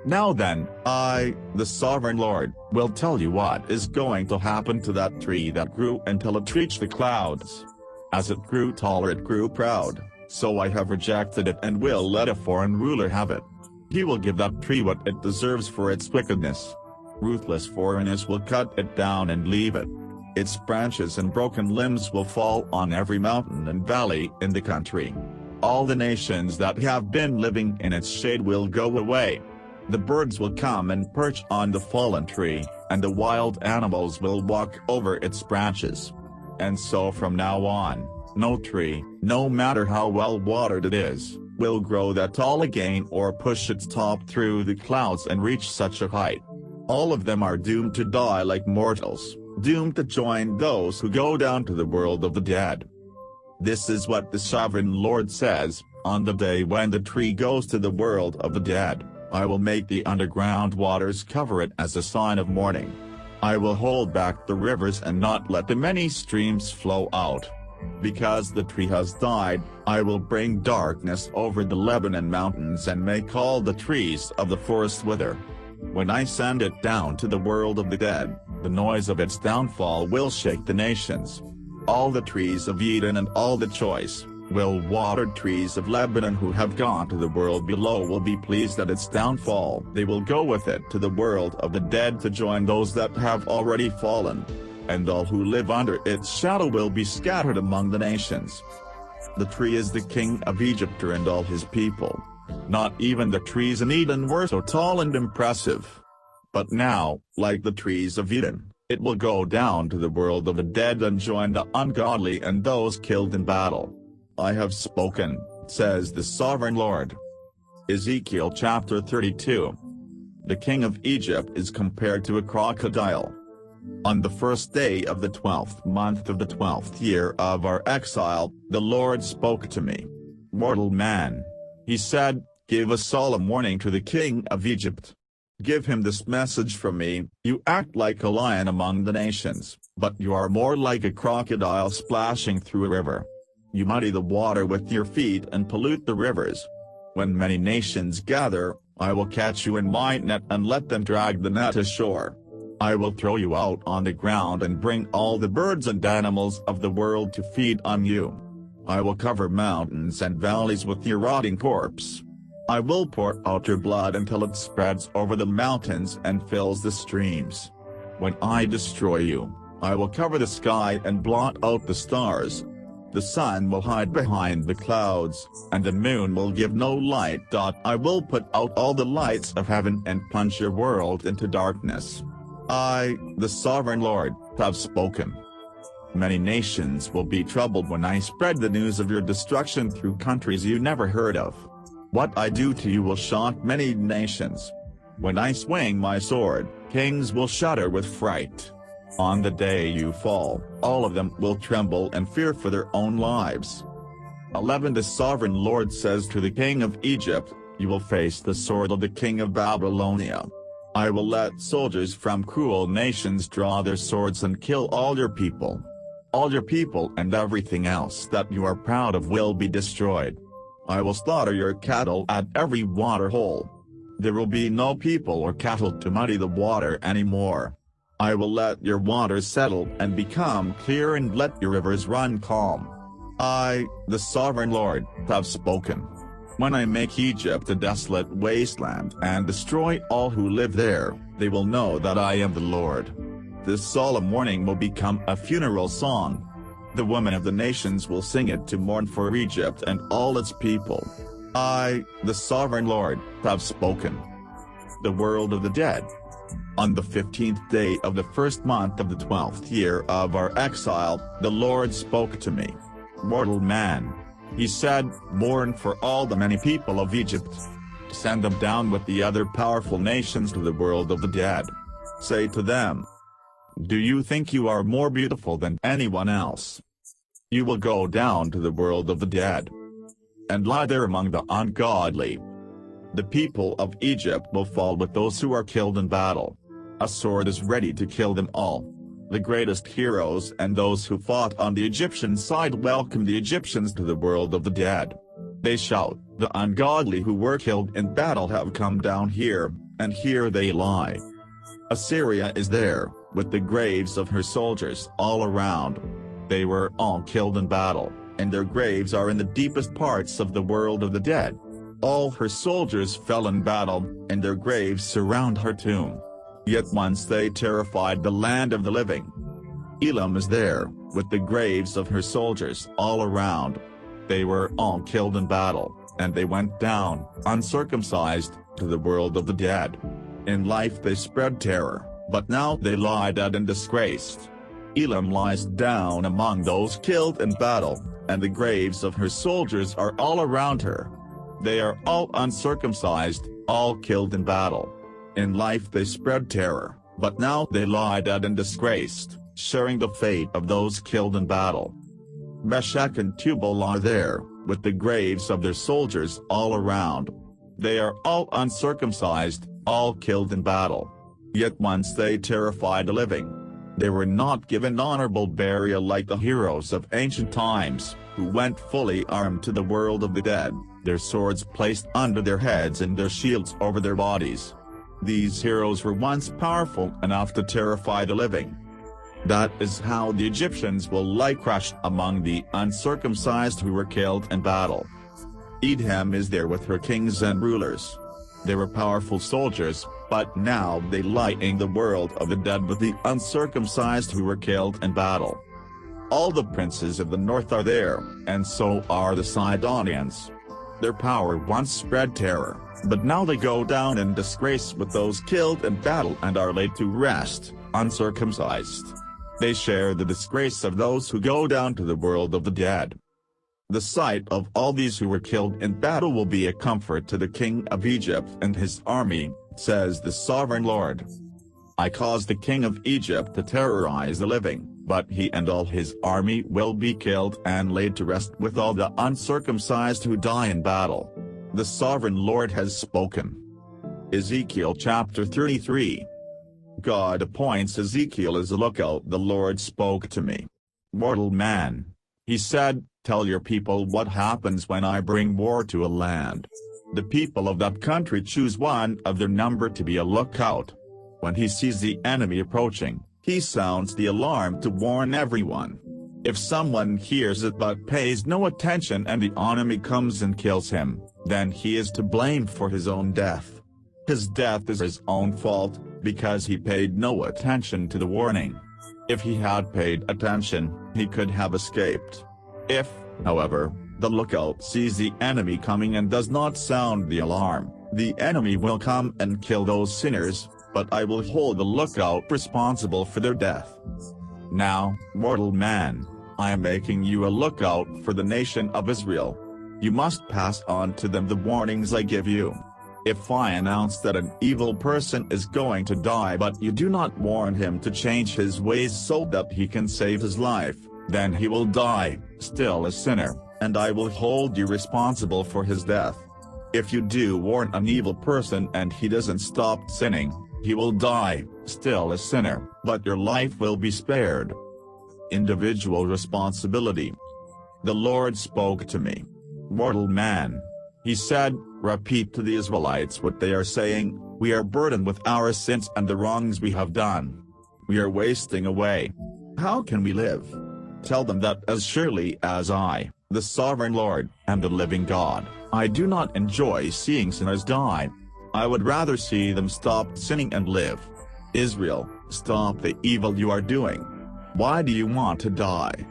Now then, I, the sovereign Lord, will tell you what is going to happen to that tree that grew until it reached the clouds. As it grew taller it grew proud, so I have rejected it and will let a foreign ruler have it. He will give that tree what it deserves for its wickedness. Ruthless foreigners will cut it down and leave it. Its branches and broken limbs will fall on every mountain and valley in the country. All the nations that have been living in its shade will go away. The birds will come and perch on the fallen tree, and the wild animals will walk over its branches. And so from now on, no tree, no matter how well watered it is, will grow that tall again or push its top through the clouds and reach such a height. All of them are doomed to die like mortals, doomed to join those who go down to the world of the dead. This is what the sovereign Lord says, on the day when the tree goes to the world of the dead, I will make the underground waters cover it as a sign of mourning. I will hold back the rivers and not let the many streams flow out. Because the tree has died, I will bring darkness over the Lebanon mountains and make all the trees of the forest wither. When I send it down to the world of the dead, the noise of its downfall will shake the nations. All the trees of Eden and all the choice, well-watered trees of Lebanon who have gone to the world below will be pleased at its downfall. They will go with it to the world of the dead to join those that have already fallen. And all who live under its shadow will be scattered among the nations. The tree is the king of Egypt and all his people. Not even the trees in Eden were so tall and impressive. But now, like the trees of Eden, it will go down to the world of the dead and join the ungodly and those killed in battle. I have spoken, says the sovereign Lord. Ezekiel chapter 32. The king of Egypt is compared to a crocodile. On the first day of the 12th month of the 12th year of our exile, the Lord spoke to me. Mortal man, he said, give a solemn warning to the king of Egypt. Give him this message from me, you act like a lion among the nations, but you are more like a crocodile splashing through a river. You muddy the water with your feet and pollute the rivers. When many nations gather, I will catch you in my net and let them drag the net ashore. I will throw you out on the ground and bring all the birds and animals of the world to feed on you. I will cover mountains and valleys with your rotting corpse. I will pour out your blood until it spreads over the mountains and fills the streams. When I destroy you, I will cover the sky and blot out the stars. The sun will hide behind the clouds, and the moon will give no light. I will put out all the lights of heaven and plunge your world into darkness. I, the sovereign Lord, have spoken. Many nations will be troubled when I spread the news of your destruction through countries you never heard of. What I do to you will shock many nations. When I swing my sword, kings will shudder with fright. On the day you fall, all of them will tremble and fear for their own lives. 11 The sovereign Lord says to the king of Egypt, you will face the sword of the king of Babylonia. I will let soldiers from cruel nations draw their swords and kill all your people. All your people and everything else that you are proud of will be destroyed. I will slaughter your cattle at every water hole. There will be no people or cattle to muddy the water anymore. I will let your waters settle and become clear and let your rivers run calm. I, the sovereign Lord, have spoken. When I make Egypt a desolate wasteland and destroy all who live there, they will know that I am the Lord. This solemn warning will become a funeral song. The women of the nations will sing it to mourn for Egypt and all its people. I, the sovereign Lord, have spoken. The world of the dead. On the 15th day of the first month of the 12th year of our exile, the Lord spoke to me. Mortal man. He said, mourn for all the many people of Egypt. Send them down with the other powerful nations to the world of the dead. Say to them, do you think you are more beautiful than anyone else? You will go down to the world of the dead and lie there among the ungodly. The people of Egypt will fall with those who are killed in battle. A sword is ready to kill them all. The greatest heroes and those who fought on the Egyptian side welcome the Egyptians to the world of the dead. They shout, the ungodly who were killed in battle have come down here, and here they lie. Assyria is there, with the graves of her soldiers all around. They were all killed in battle, and their graves are in the deepest parts of the world of the dead. All her soldiers fell in battle, and their graves surround her tomb. Yet once they terrified the land of the living. Elam is there, with the graves of her soldiers all around. They were all killed in battle, and they went down, uncircumcised, to the world of the dead. In life they spread terror, but now they lie dead and disgraced. Elam lies down among those killed in battle, and the graves of her soldiers are all around her. They are all uncircumcised, all killed in battle. In life they spread terror, but now they lie dead and disgraced, sharing the fate of those killed in battle. Meshech and Tubal are there, with the graves of their soldiers all around. They are all uncircumcised, all killed in battle. Yet once they terrified the living. They were not given honorable burial like the heroes of ancient times, who went fully armed to the world of the dead, their swords placed under their heads and their shields over their bodies. These heroes were once powerful enough to terrify the living. That is how the Egyptians will lie crushed among the uncircumcised who were killed in battle. Edom is there with her kings and rulers. They were powerful soldiers, but now they lie in the world of the dead with the uncircumcised who were killed in battle. All the princes of the north are there, and so are the Sidonians. Their power once spread terror, but now they go down in disgrace with those killed in battle and are laid to rest, uncircumcised. They share the disgrace of those who go down to the world of the dead. The sight of all these who were killed in battle will be a comfort to the king of Egypt and his army, says the sovereign Lord. I caused the king of Egypt to terrorize the living, but he and all his army will be killed and laid to rest with all the uncircumcised who die in battle. The sovereign Lord has spoken. Ezekiel chapter 33. God appoints Ezekiel as a lookout. The Lord spoke to me. Mortal man. He said, tell your people what happens when I bring war to a land. The people of that country choose one of their number to be a lookout. When he sees the enemy approaching, he sounds the alarm to warn everyone. If someone hears it but pays no attention and the enemy comes and kills him, then he is to blame for his own death. His death is his own fault, because he paid no attention to the warning. If he had paid attention, he could have escaped. If, however, the lookout sees the enemy coming and does not sound the alarm, the enemy will come and kill those sinners, but I will hold the lookout responsible for their death. Now, mortal man, I am making you a lookout for the nation of Israel. You must pass on to them the warnings I give you. If I announce that an evil person is going to die but you do not warn him to change his ways so that he can save his life, then he will die, still a sinner, and I will hold you responsible for his death. If you do warn an evil person and he doesn't stop sinning, he will die, still a sinner, but your life will be spared. Individual responsibility. The Lord spoke to me. Mortal man. He said, repeat to the Israelites what they are saying, we are burdened with our sins and the wrongs we have done. We are wasting away. How can we live? Tell them that as surely as I, the sovereign Lord, am the living God, I do not enjoy seeing sinners die. I would rather see them stop sinning and live. Israel, stop the evil you are doing. Why do you want to die?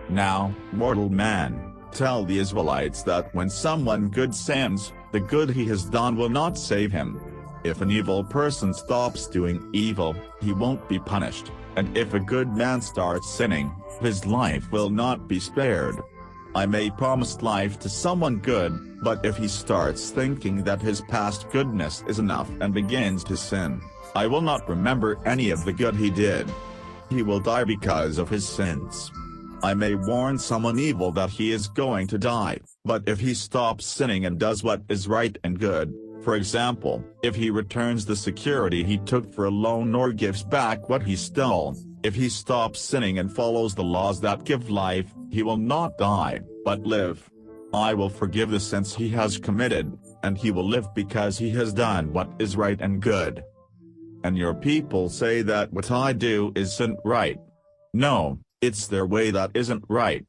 Now, mortal man, tell the Israelites that when someone good sins, the good he has done will not save him. If an evil person stops doing evil, he won't be punished, and if a good man starts sinning, his life will not be spared. I may promise life to someone good, but if he starts thinking that his past goodness is enough and begins to sin, I will not remember any of the good he did. He will die because of his sins. I may warn someone evil that he is going to die, but if he stops sinning and does what is right and good, for example, if he returns the security he took for a loan or gives back what he stole, if he stops sinning and follows the laws that give life, he will not die, but live. I will forgive the sins he has committed, and he will live because he has done what is right and good. And your people say that what I do isn't right. No, it's their way that isn't right.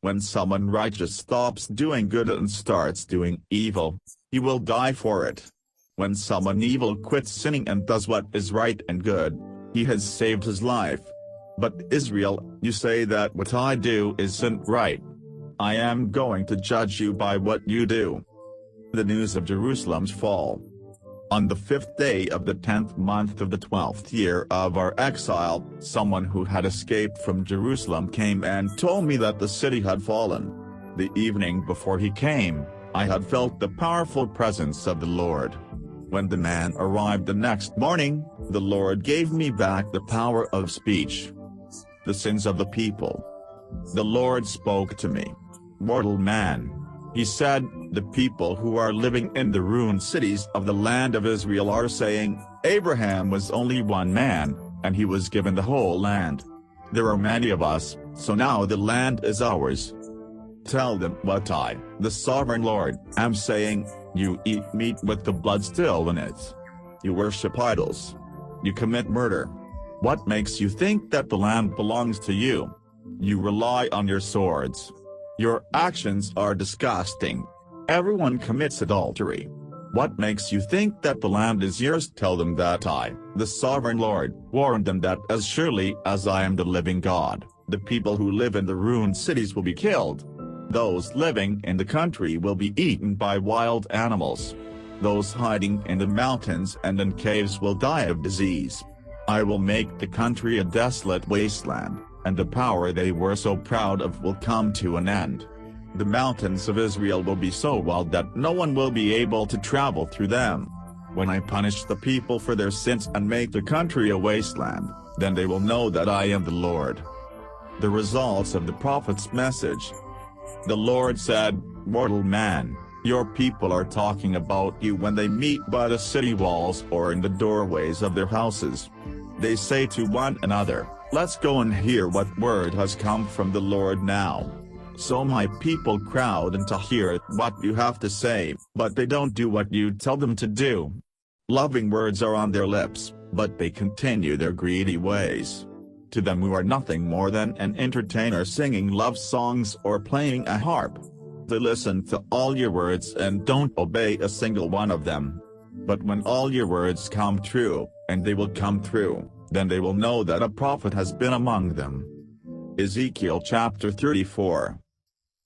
When someone righteous stops doing good and starts doing evil, he will die for it. When someone evil quits sinning and does what is right and good, he has saved his life. But Israel, you say that what I do isn't right. I am going to judge you by what you do. The news of Jerusalem's fall. On the 5th day of the 10th month of the 12th year of our exile, someone who had escaped from Jerusalem came and told me that the city had fallen. The evening before he came, I had felt the powerful presence of the Lord. When the man arrived the next morning, the Lord gave me back the power of speech. The sins of the people. The Lord spoke to me. Mortal man. He said, the people who are living in the ruined cities of the land of Israel are saying, Abraham was only one man, and he was given the whole land. There are many of us, so now the land is ours. Tell them what I, the sovereign Lord, am saying, you eat meat with the blood still in it. You worship idols. You commit murder. What makes you think that the land belongs to you? You rely on your swords. Your actions are disgusting. Everyone commits adultery. What makes you think that the land is yours? Tell them that I, the sovereign Lord, warned them that as surely as I am the living God, the people who live in the ruined cities will be killed. Those living in the country will be eaten by wild animals. Those hiding in the mountains and in caves will die of disease. I will make the country a desolate wasteland, and the power they were so proud of will come to an end. The mountains of Israel will be so wild that no one will be able to travel through them. When I punish the people for their sins and make the country a wasteland, then they will know that I am the Lord. The results of the prophet's message. The Lord said, Mortal man, your people are talking about you when they meet by the city walls or in the doorways of their houses. They say to one another, let's go and hear what word has come from the Lord now. So my people crowd in to hear what you have to say, but they don't do what you tell them to do. Loving words are on their lips, but they continue their greedy ways. To them you are nothing more than an entertainer singing love songs or playing a harp. They listen to all your words and don't obey a single one of them. But when all your words come true, and they will come true, then they will know that a prophet has been among them. Ezekiel chapter 34.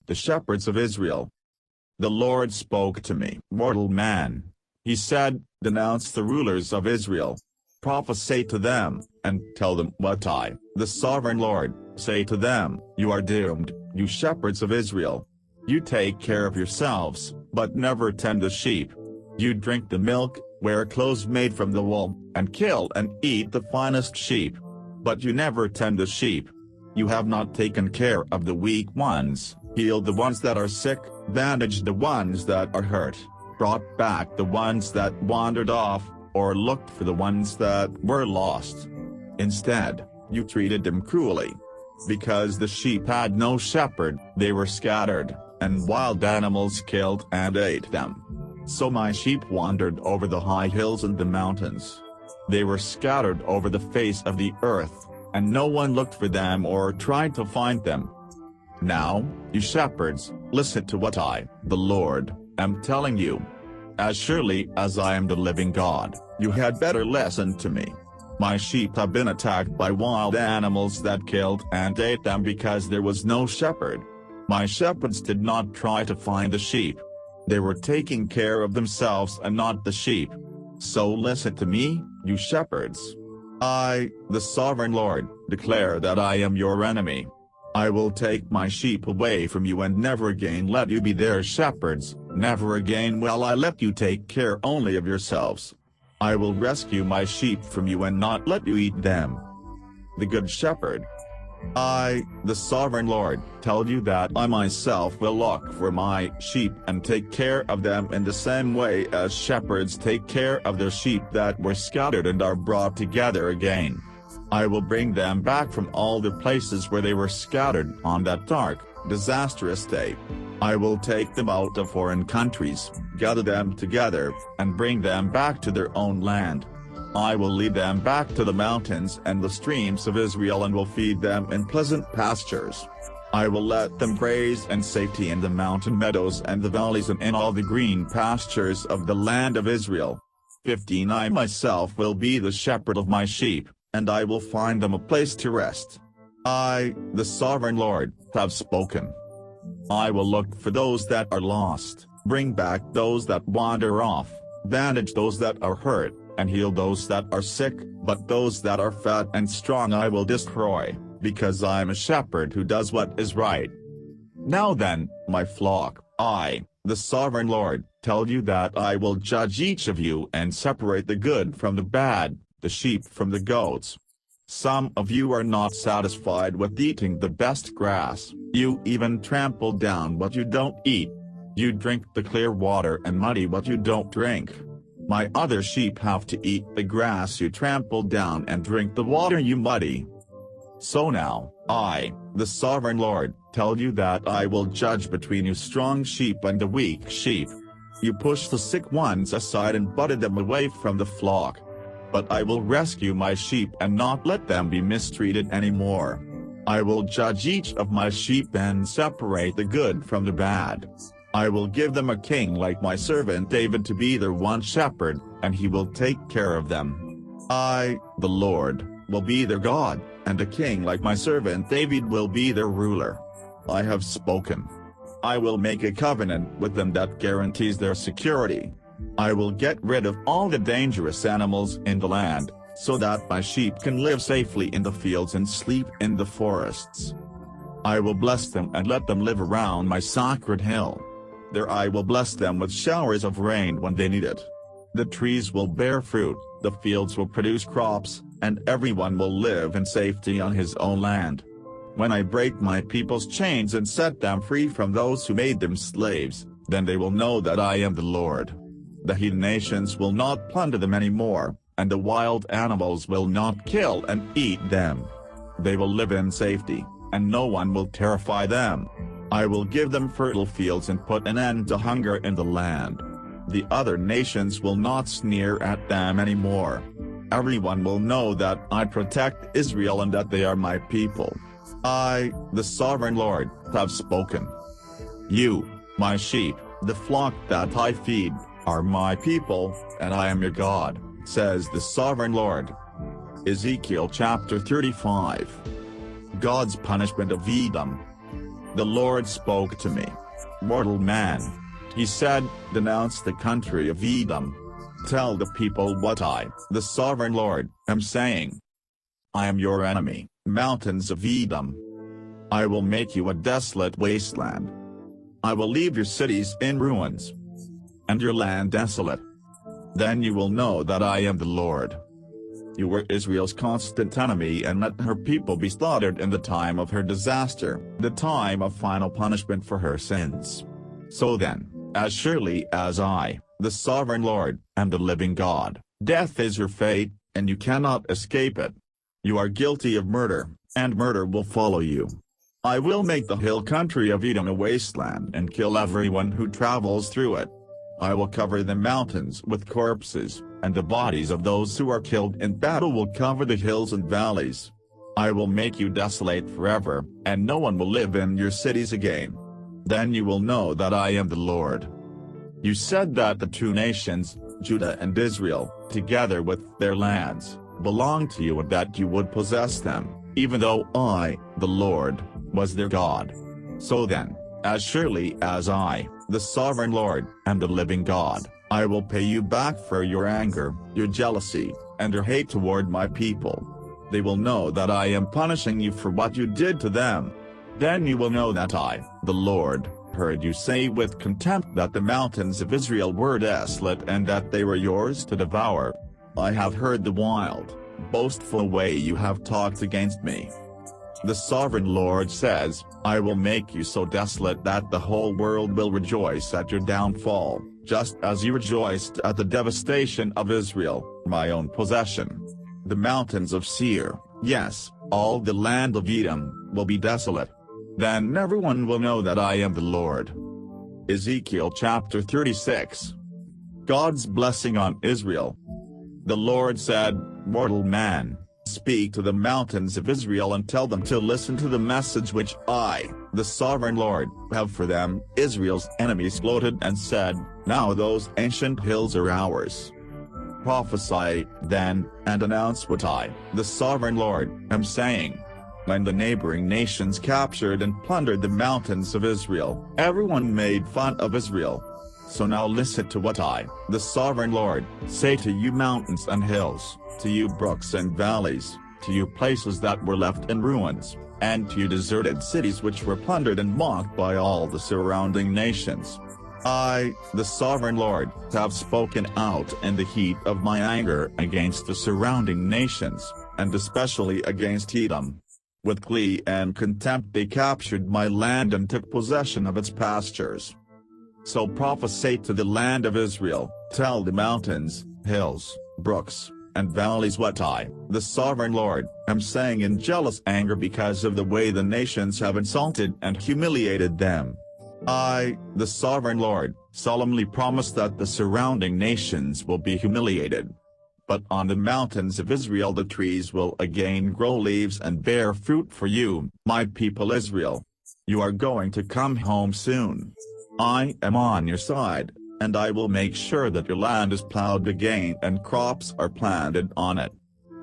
The shepherds of Israel. The Lord spoke to me. Mortal man. He said, denounce the rulers of Israel. Prophesy to them, and tell them what I, the sovereign Lord, say to them. You are doomed, you shepherds of Israel. You take care of yourselves, but never tend the sheep. You drink the milk, wear clothes made from the wool, and kill and eat the finest sheep. But you never tend the sheep. You have not taken care of the weak ones, healed the ones that are sick, bandaged the ones that are hurt, brought back the ones that wandered off, or looked for the ones that were lost. Instead, you treated them cruelly. Because the sheep had no shepherd, they were scattered, and wild animals killed and ate them. So my sheep wandered over the high hills and the mountains. They were scattered over the face of the earth, and no one looked for them or tried to find them. Now, you shepherds, listen to what I, the Lord, am telling you. As surely as I am the living God, you had better listen to me. My sheep have been attacked by wild animals that killed and ate them because there was no shepherd. My shepherds did not try to find the sheep. They were taking care of themselves and not the sheep. So listen to me, you shepherds. I, the sovereign Lord, declare that I am your enemy. I will take my sheep away from you and never again let you be their shepherds, never again will I let you take care only of yourselves. I will rescue my sheep from you and not let you eat them. The Good Shepherd. I, the Sovereign Lord, tell you that I myself will look for my sheep and take care of them in the same way as shepherds take care of their sheep that were scattered and are brought together again. I will bring them back from all the places where they were scattered on that dark, disastrous day. I will take them out of foreign countries, gather them together, and bring them back to their own land. I will lead them back to the mountains and the streams of Israel and will feed them in pleasant pastures. I will let them graze in safety in the mountain meadows and the valleys and in all the green pastures of the land of Israel. 15 I myself will be the shepherd of my sheep, and I will find them a place to rest. I, the Sovereign Lord, have spoken. I will look for those that are lost, bring back those that wander off, bandage those that are hurt, and heal those that are sick, but those that are fat and strong I will destroy, because I am a shepherd who does what is right. Now then, my flock, I, the Sovereign Lord, tell you that I will judge each of you and separate the good from the bad, the sheep from the goats. Some of you are not satisfied with eating the best grass, you even trample down what you don't eat. You drink the clear water and muddy what you don't drink. My other sheep have to eat the grass you trample down and drink the water you muddy. So now, I, the Sovereign Lord, tell you that I will judge between you strong sheep and the weak sheep. You push the sick ones aside and butted them away from the flock. But I will rescue my sheep and not let them be mistreated anymore. I will judge each of my sheep and separate the good from the bad. I will give them a king like my servant David to be their one shepherd, and he will take care of them. I, the Lord, will be their God, and a king like my servant David will be their ruler. I have spoken. I will make a covenant with them that guarantees their security. I will get rid of all the dangerous animals in the land, so that my sheep can live safely in the fields and sleep in the forests. I will bless them and let them live around my sacred hill. There I will bless them with showers of rain when they need it. The trees will bear fruit, the fields will produce crops, and everyone will live in safety on his own land. When I break my people's chains and set them free from those who made them slaves, then they will know that I am the Lord. The heathen nations will not plunder them anymore, and the wild animals will not kill and eat them. They will live in safety, and no one will terrify them. I will give them fertile fields and put an end to hunger in the land. The other nations will not sneer at them anymore. Everyone will know that I protect Israel and that they are my people. I, the Sovereign Lord, have spoken. You, my sheep, the flock that I feed, are my people, and I am your God, says the Sovereign Lord. Ezekiel chapter 35. God's punishment of Edom. The Lord spoke to me. Mortal man. He said, denounce the country of Edom. tell the people what I, the sovereign Lord, am saying. I am your enemy, mountains of Edom. I will make you a desolate wasteland. I will leave your cities in ruins, and your land desolate. Then you will know that I am the Lord. You were Israel's constant enemy, and let her people be slaughtered in the time of her disaster, the time of final punishment for her sins. So then, as surely as I, the sovereign Lord, am the living God, death is your fate, and you cannot escape it. You are guilty of murder, and murder will follow you. I will make the hill country of Edom a wasteland and kill everyone who travels through it. I will cover the mountains with corpses, and the bodies of those who are killed in battle will cover the hills and valleys. I will make you desolate forever, and no one will live in your cities again. Then you will know that I am the Lord. You said that the two nations, Judah and Israel, together with their lands, belong to you and that you would possess them, even though I, the Lord, was their God. So then, as surely as I, the sovereign Lord, am the living God, I will pay you back for your anger, your jealousy, and your hate toward my people. They will know that I am punishing you for what you did to them. Then you will know that I, the Lord, heard you say with contempt that the mountains of Israel were desolate and that they were yours to devour. I have heard the wild, boastful way you have talked against me. The sovereign Lord says, I will make you so desolate that the whole world will rejoice at your downfall, just as you rejoiced at the devastation of Israel, my own possession. The mountains of Seir, yes, all the land of Edom, will be desolate. Then everyone will know that I am the Lord. Ezekiel chapter 36. God's blessing on Israel. The Lord said, Mortal man, speak to the mountains of Israel and tell them to listen to the message which I, the sovereign Lord, have for them. Israel's enemies gloated and said, Now those ancient hills are ours. Prophesy, then, and announce what I, the sovereign Lord, am saying. When the neighboring nations captured and plundered the mountains of Israel, everyone made fun of Israel. So now listen to what I, the sovereign Lord, say to you mountains and hills, to you brooks and valleys, to you places that were left in ruins, and to you deserted cities which were plundered and mocked by all the surrounding nations. I, the sovereign Lord, have spoken out in the heat of my anger against the surrounding nations, and especially against Edom. With glee and contempt they captured my land and took possession of its pastures. So prophesy to the land of Israel, tell the mountains, hills, brooks, and valleys what I, the sovereign Lord, am saying in jealous anger because of the way the nations have insulted and humiliated them. I, the sovereign Lord, solemnly promise that the surrounding nations will be humiliated. But on the mountains of Israel the trees will again grow leaves and bear fruit for you, my people Israel. You are going to come home soon. I am on your side, and I will make sure that your land is plowed again and crops are planted on it.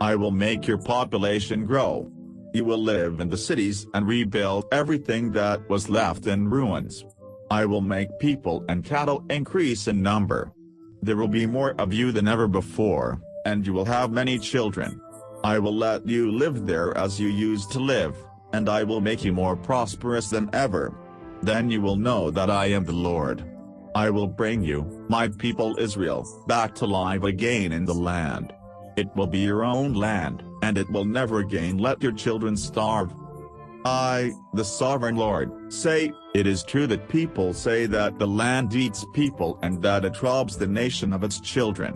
I will make your population grow. You will live in the cities and rebuild everything that was left in ruins. I will make people and cattle increase in number. There will be more of you than ever before, and you will have many children. I will let you live there as you used to live, and I will make you more prosperous than ever. Then you will know that I am the Lord. I will bring you, my people Israel, back to life again in the land. It will be your own land, and it will never again let your children starve. I, the sovereign Lord, say, it is true that people say that the land eats people and that it robs the nation of its children.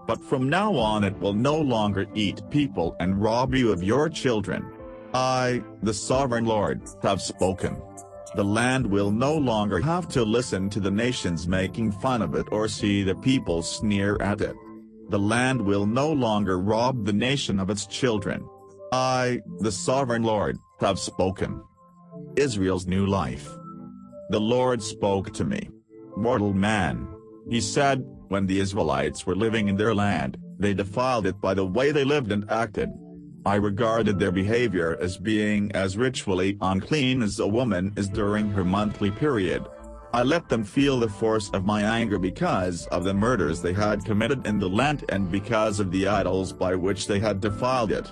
But from now on it will no longer eat people and rob you of your children. I, the sovereign Lord, have spoken. The land will no longer have to listen to the nations making fun of it or see the people sneer at it. The land will no longer rob the nation of its children. I, the sovereign Lord, have spoken. Israel's new life. The Lord spoke to me. Mortal man. He said, when the Israelites were living in their land, they defiled it by the way they lived and acted. I regarded their behavior as being as ritually unclean as a woman is during her monthly period. I let them feel the force of my anger because of the murders they had committed in the land and because of the idols by which they had defiled it.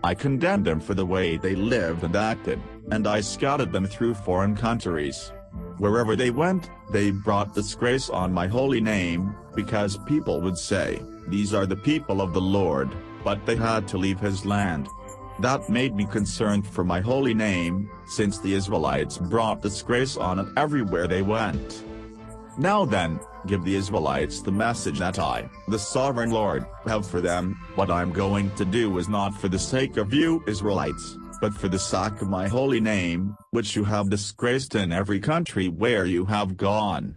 I condemned them for the way they lived and acted, and I scouted them through foreign countries. Wherever they went, they brought disgrace on my holy name, because people would say, "These are the people of the Lord," but they had to leave his land. That made me concerned for my holy name, since the Israelites brought disgrace on it everywhere they went. Now then, give the Israelites the message that I, the sovereign Lord, have for them. What I'm going to do is not for the sake of you Israelites, but for the sake of my holy name, which you have disgraced in every country where you have gone.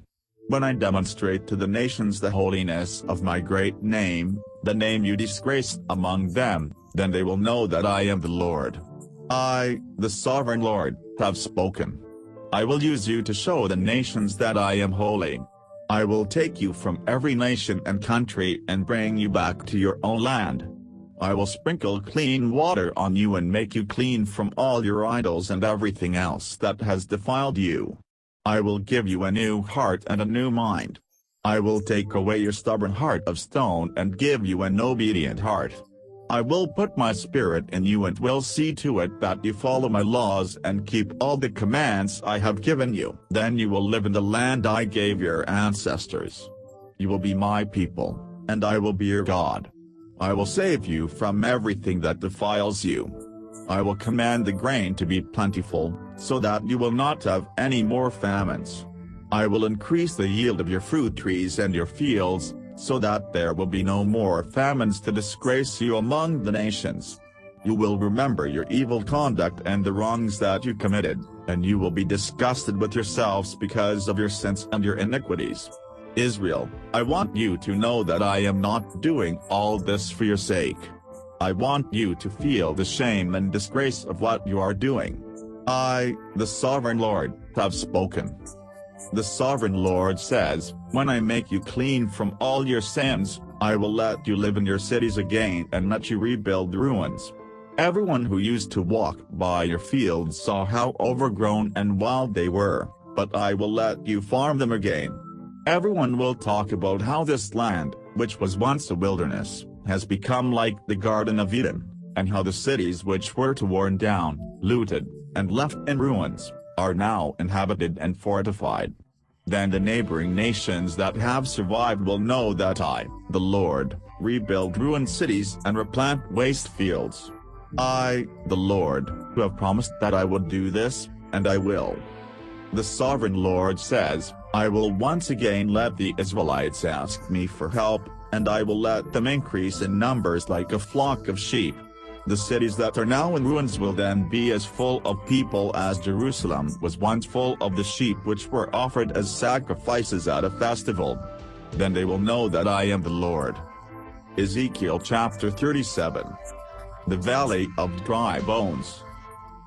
When I demonstrate to the nations the holiness of my great name, the name you disgraced among them, then they will know that I am the Lord. I, the sovereign Lord, have spoken. I will use you to show the nations that I am holy. I will take you from every nation and country and bring you back to your own land. I will sprinkle clean water on you and make you clean from all your idols and everything else that has defiled you. I will give you a new heart and a new mind. I will take away your stubborn heart of stone and give you an obedient heart. I will put my spirit in you and will see to it that you follow my laws and keep all the commands I have given you. Then you will live in the land I gave your ancestors. You will be my people, and I will be your God. I will save you from everything that defiles you. I will command the grain to be plentiful, so that you will not have any more famines. I will increase the yield of your fruit trees and your fields, so that there will be no more famines to disgrace you among the nations. You will remember your evil conduct and the wrongs that you committed, and you will be disgusted with yourselves because of your sins and your iniquities. Israel, I want you to know that I am not doing all this for your sake. I want you to feel the shame and disgrace of what you are doing. I, the sovereign Lord, have spoken. The sovereign Lord says, when I make you clean from all your sins, I will let you live in your cities again and let you rebuild the ruins. Everyone who used to walk by your fields saw how overgrown and wild they were, but I will let you farm them again. Everyone will talk about how this land, which was once a wilderness, has become like the Garden of Eden, and how the cities which were torn down, looted, and left in ruins, are now inhabited and fortified. Then the neighboring nations that have survived will know that I, the Lord, rebuild ruined cities and replant waste fields. I, the Lord, who have promised that I would do this, and I will. The sovereign Lord says, I will once again let the Israelites ask me for help, and I will let them increase in numbers like a flock of sheep. The cities that are now in ruins will then be as full of people as Jerusalem was once full of the sheep which were offered as sacrifices at a festival. Then they will know that I am the Lord. Ezekiel chapter 37. The Valley of Dry Bones.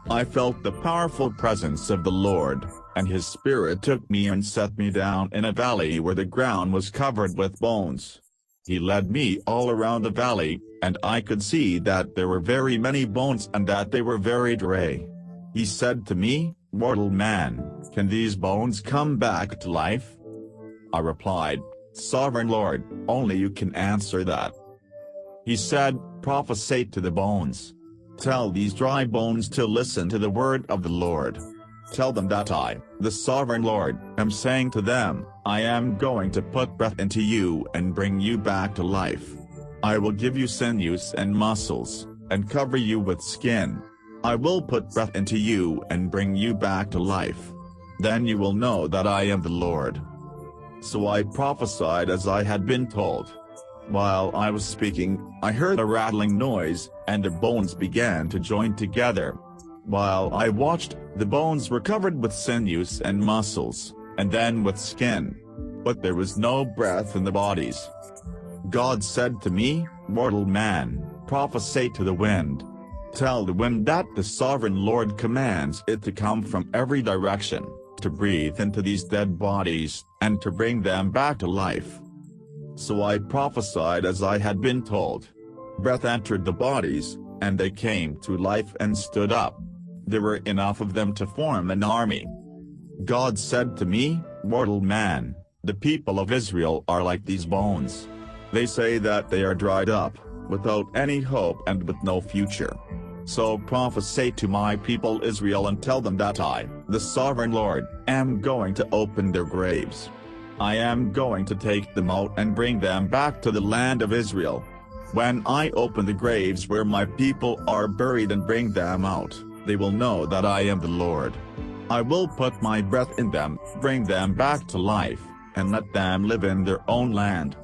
I felt the powerful presence of the Lord, and his Spirit took me and set me down in a valley where the ground was covered with bones. He led me all around the valley, and I could see that there were very many bones and that they were very dry. He said to me, Mortal man, can these bones come back to life? I replied, Sovereign Lord, only you can answer that. He said, Prophesy to the bones. Tell these dry bones to listen to the word of the Lord. Tell them that I, the sovereign Lord, am saying to them, I am going to put breath into you and bring you back to life. I will give you sinews and muscles, and cover you with skin. I will put breath into you and bring you back to life. Then you will know that I am the Lord. So I prophesied as I had been told. While I was speaking, I heard a rattling noise, and the bones began to join together. While I watched, the bones were covered with sinews and muscles, and then with skin. But there was no breath in the bodies. God said to me, Mortal man, prophesy to the wind. Tell the wind that the sovereign Lord commands it to come from every direction, to breathe into these dead bodies, and to bring them back to life. So I prophesied as I had been told. Breath entered the bodies, and they came to life and stood up. There were enough of them to form an army. God said to me, Mortal man, the people of Israel are like these bones. They say that they are dried up, without any hope and with no future. So prophesy to my people Israel and tell them that I, the sovereign Lord, am going to open their graves. I am going to take them out and bring them back to the land of Israel. When I open the graves where my people are buried and bring them out, they will know that I am the Lord. I will put my breath in them, bring them back to life, and let them live in their own land.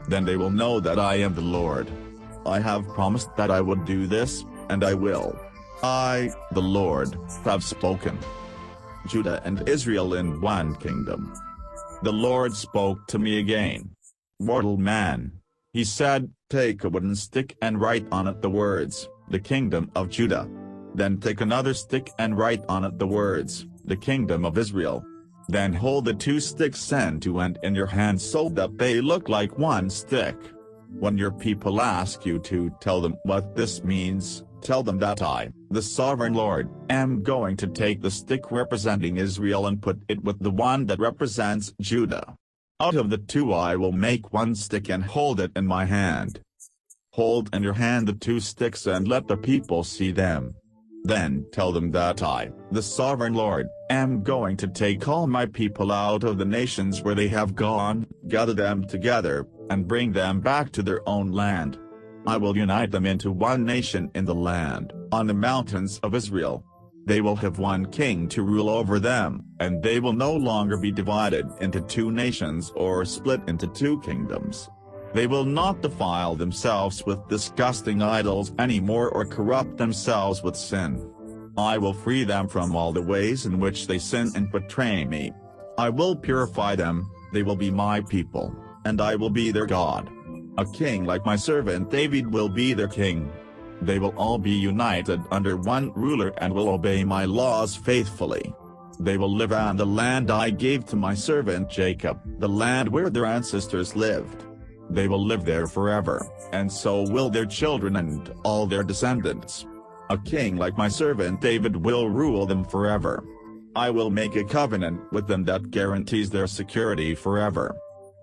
Then they will know that I am the Lord. I have promised that I would do this, and I will. I, the Lord, have spoken. Judah and Israel in one kingdom. The Lord spoke to me again. Mortal man. He said, take a wooden stick and write on it the words, the kingdom of Judah. Then take another stick and write on it the words, the kingdom of Israel. Then hold the two sticks end to end in your hand so that they look like one stick. When your people ask you to tell them what this means, tell them that I, the sovereign Lord, am going to take the stick representing Israel and put it with the one that represents Judah. Out of the two I will make one stick and hold it in my hand. Hold in your hand the two sticks and let the people see them. Then tell them that I, the sovereign Lord, am going to take all my people out of the nations where they have gone, gather them together, and bring them back to their own land. I will unite them into one nation in the land, on the mountains of Israel. They will have one king to rule over them, and they will no longer be divided into two nations or split into two kingdoms. They will not defile themselves with disgusting idols anymore or corrupt themselves with sin. I will free them from all the ways in which they sin and betray me. I will purify them, they will be my people, and I will be their God. A king like my servant David will be their king. They will all be united under one ruler and will obey my laws faithfully. They will live on the land I gave to my servant Jacob, the land where their ancestors lived. They will live there forever, and so will their children and all their descendants. A king like my servant David will rule them forever. I will make a covenant with them that guarantees their security forever.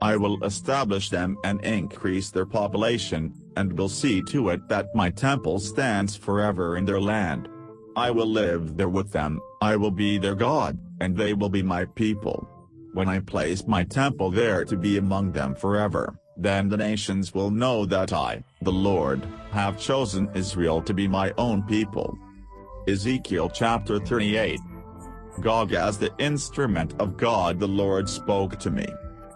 I will establish them and increase their population, and will see to it that my temple stands forever in their land. I will live there with them, I will be their God, and they will be my people. When I place my temple there to be among them forever, then the nations will know that I, the Lord, have chosen Israel to be my own people. Ezekiel chapter 38. Gog as the instrument of God. The Lord spoke to me.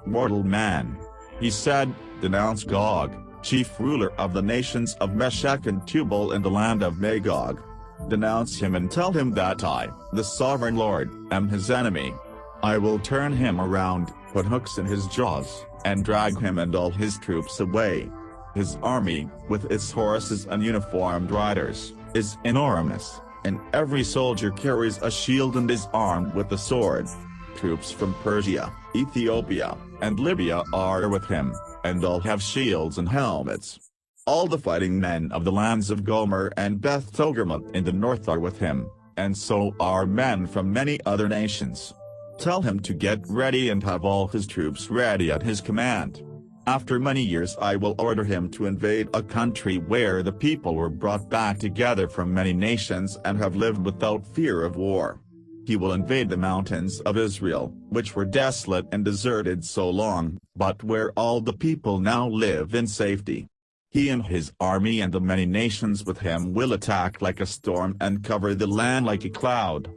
Mortal man. He said, denounce Gog, chief ruler of the nations of Meshech and Tubal in the land of Magog. Denounce him and tell him that I, the sovereign Lord, am his enemy. I will turn him around, put hooks in his jaws, and drag him and all his troops away. His army, with its horses and uniformed riders, is enormous, and every soldier carries a shield and is armed with a sword. Troops from Persia, Ethiopia, and Libya are with him, and all have shields and helmets. All the fighting men of the lands of Gomer and Beth Togarmah in the north are with him, and so are men from many other nations. Tell him to get ready and have all his troops ready at his command. After many years I will order him to invade a country where the people were brought back together from many nations and have lived without fear of war. He will invade the mountains of Israel, which were desolate and deserted so long, but where all the people now live in safety. He and his army and the many nations with him will attack like a storm and cover the land like a cloud.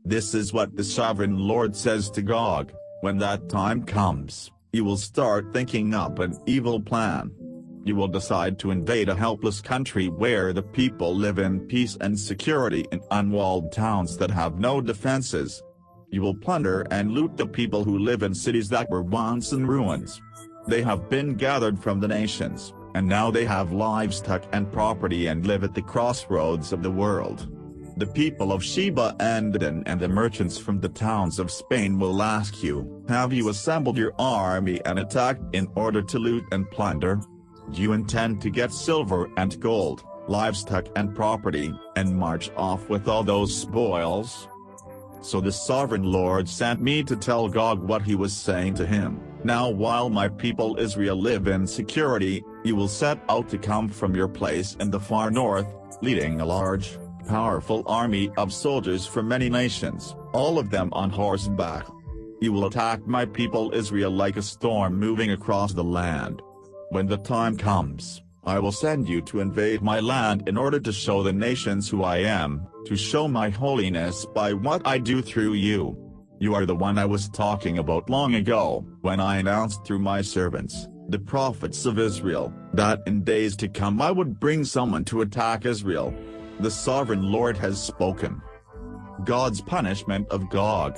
This is what the sovereign Lord says to Gog: when that time comes, you will start thinking up an evil plan. You will decide to invade a helpless country where the people live in peace and security in unwalled towns that have no defenses. You will plunder and loot the people who live in cities that were once in ruins. They have been gathered from the nations, and now they have livestock and property and live at the crossroads of the world. The people of Sheba and Dedan and the merchants from the towns of Spain will ask you, have you assembled your army and attacked in order to loot and plunder? Do you intend to get silver and gold, livestock and property, and march off with all those spoils? So the sovereign Lord sent me to tell Gog what he was saying to him. Now while my people Israel live in security, you will set out to come from your place in the far north, leading a large, powerful army of soldiers from many nations, all of them on horseback. You will attack my people Israel like a storm moving across the land. When the time comes, I will send you to invade my land in order to show the nations who I am, to show my holiness by what I do through you. You are the one I was talking about long ago, when I announced through my servants, the prophets of Israel, that in days to come I would bring someone to attack Israel. The sovereign Lord has spoken. God's punishment of Gog.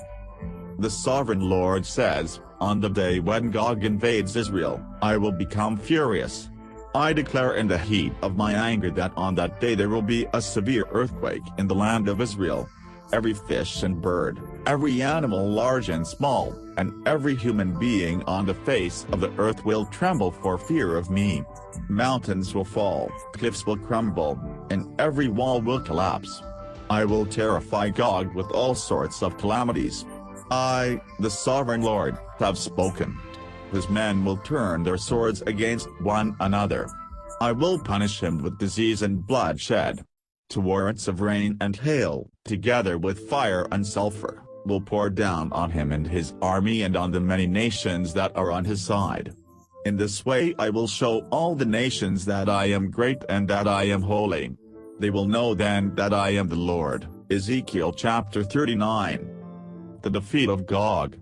The sovereign Lord says, on the day when Gog invades Israel, I will become furious. I declare in the heat of my anger that on that day there will be a severe earthquake in the land of Israel. Every fish and bird, every animal large and small, and every human being on the face of the earth will tremble for fear of me. Mountains will fall, cliffs will crumble, and every wall will collapse. I will terrify Gog with all sorts of calamities. I, the sovereign Lord, have spoken. His men will turn their swords against one another. I will punish him with disease and bloodshed. Torrents of rain and hail, together with fire and sulfur, will pour down on him and his army and on the many nations that are on his side. In this way I will show all the nations that I am great and that I am holy. They will know then that I am the Lord. Ezekiel chapter 39. The defeat of Gog.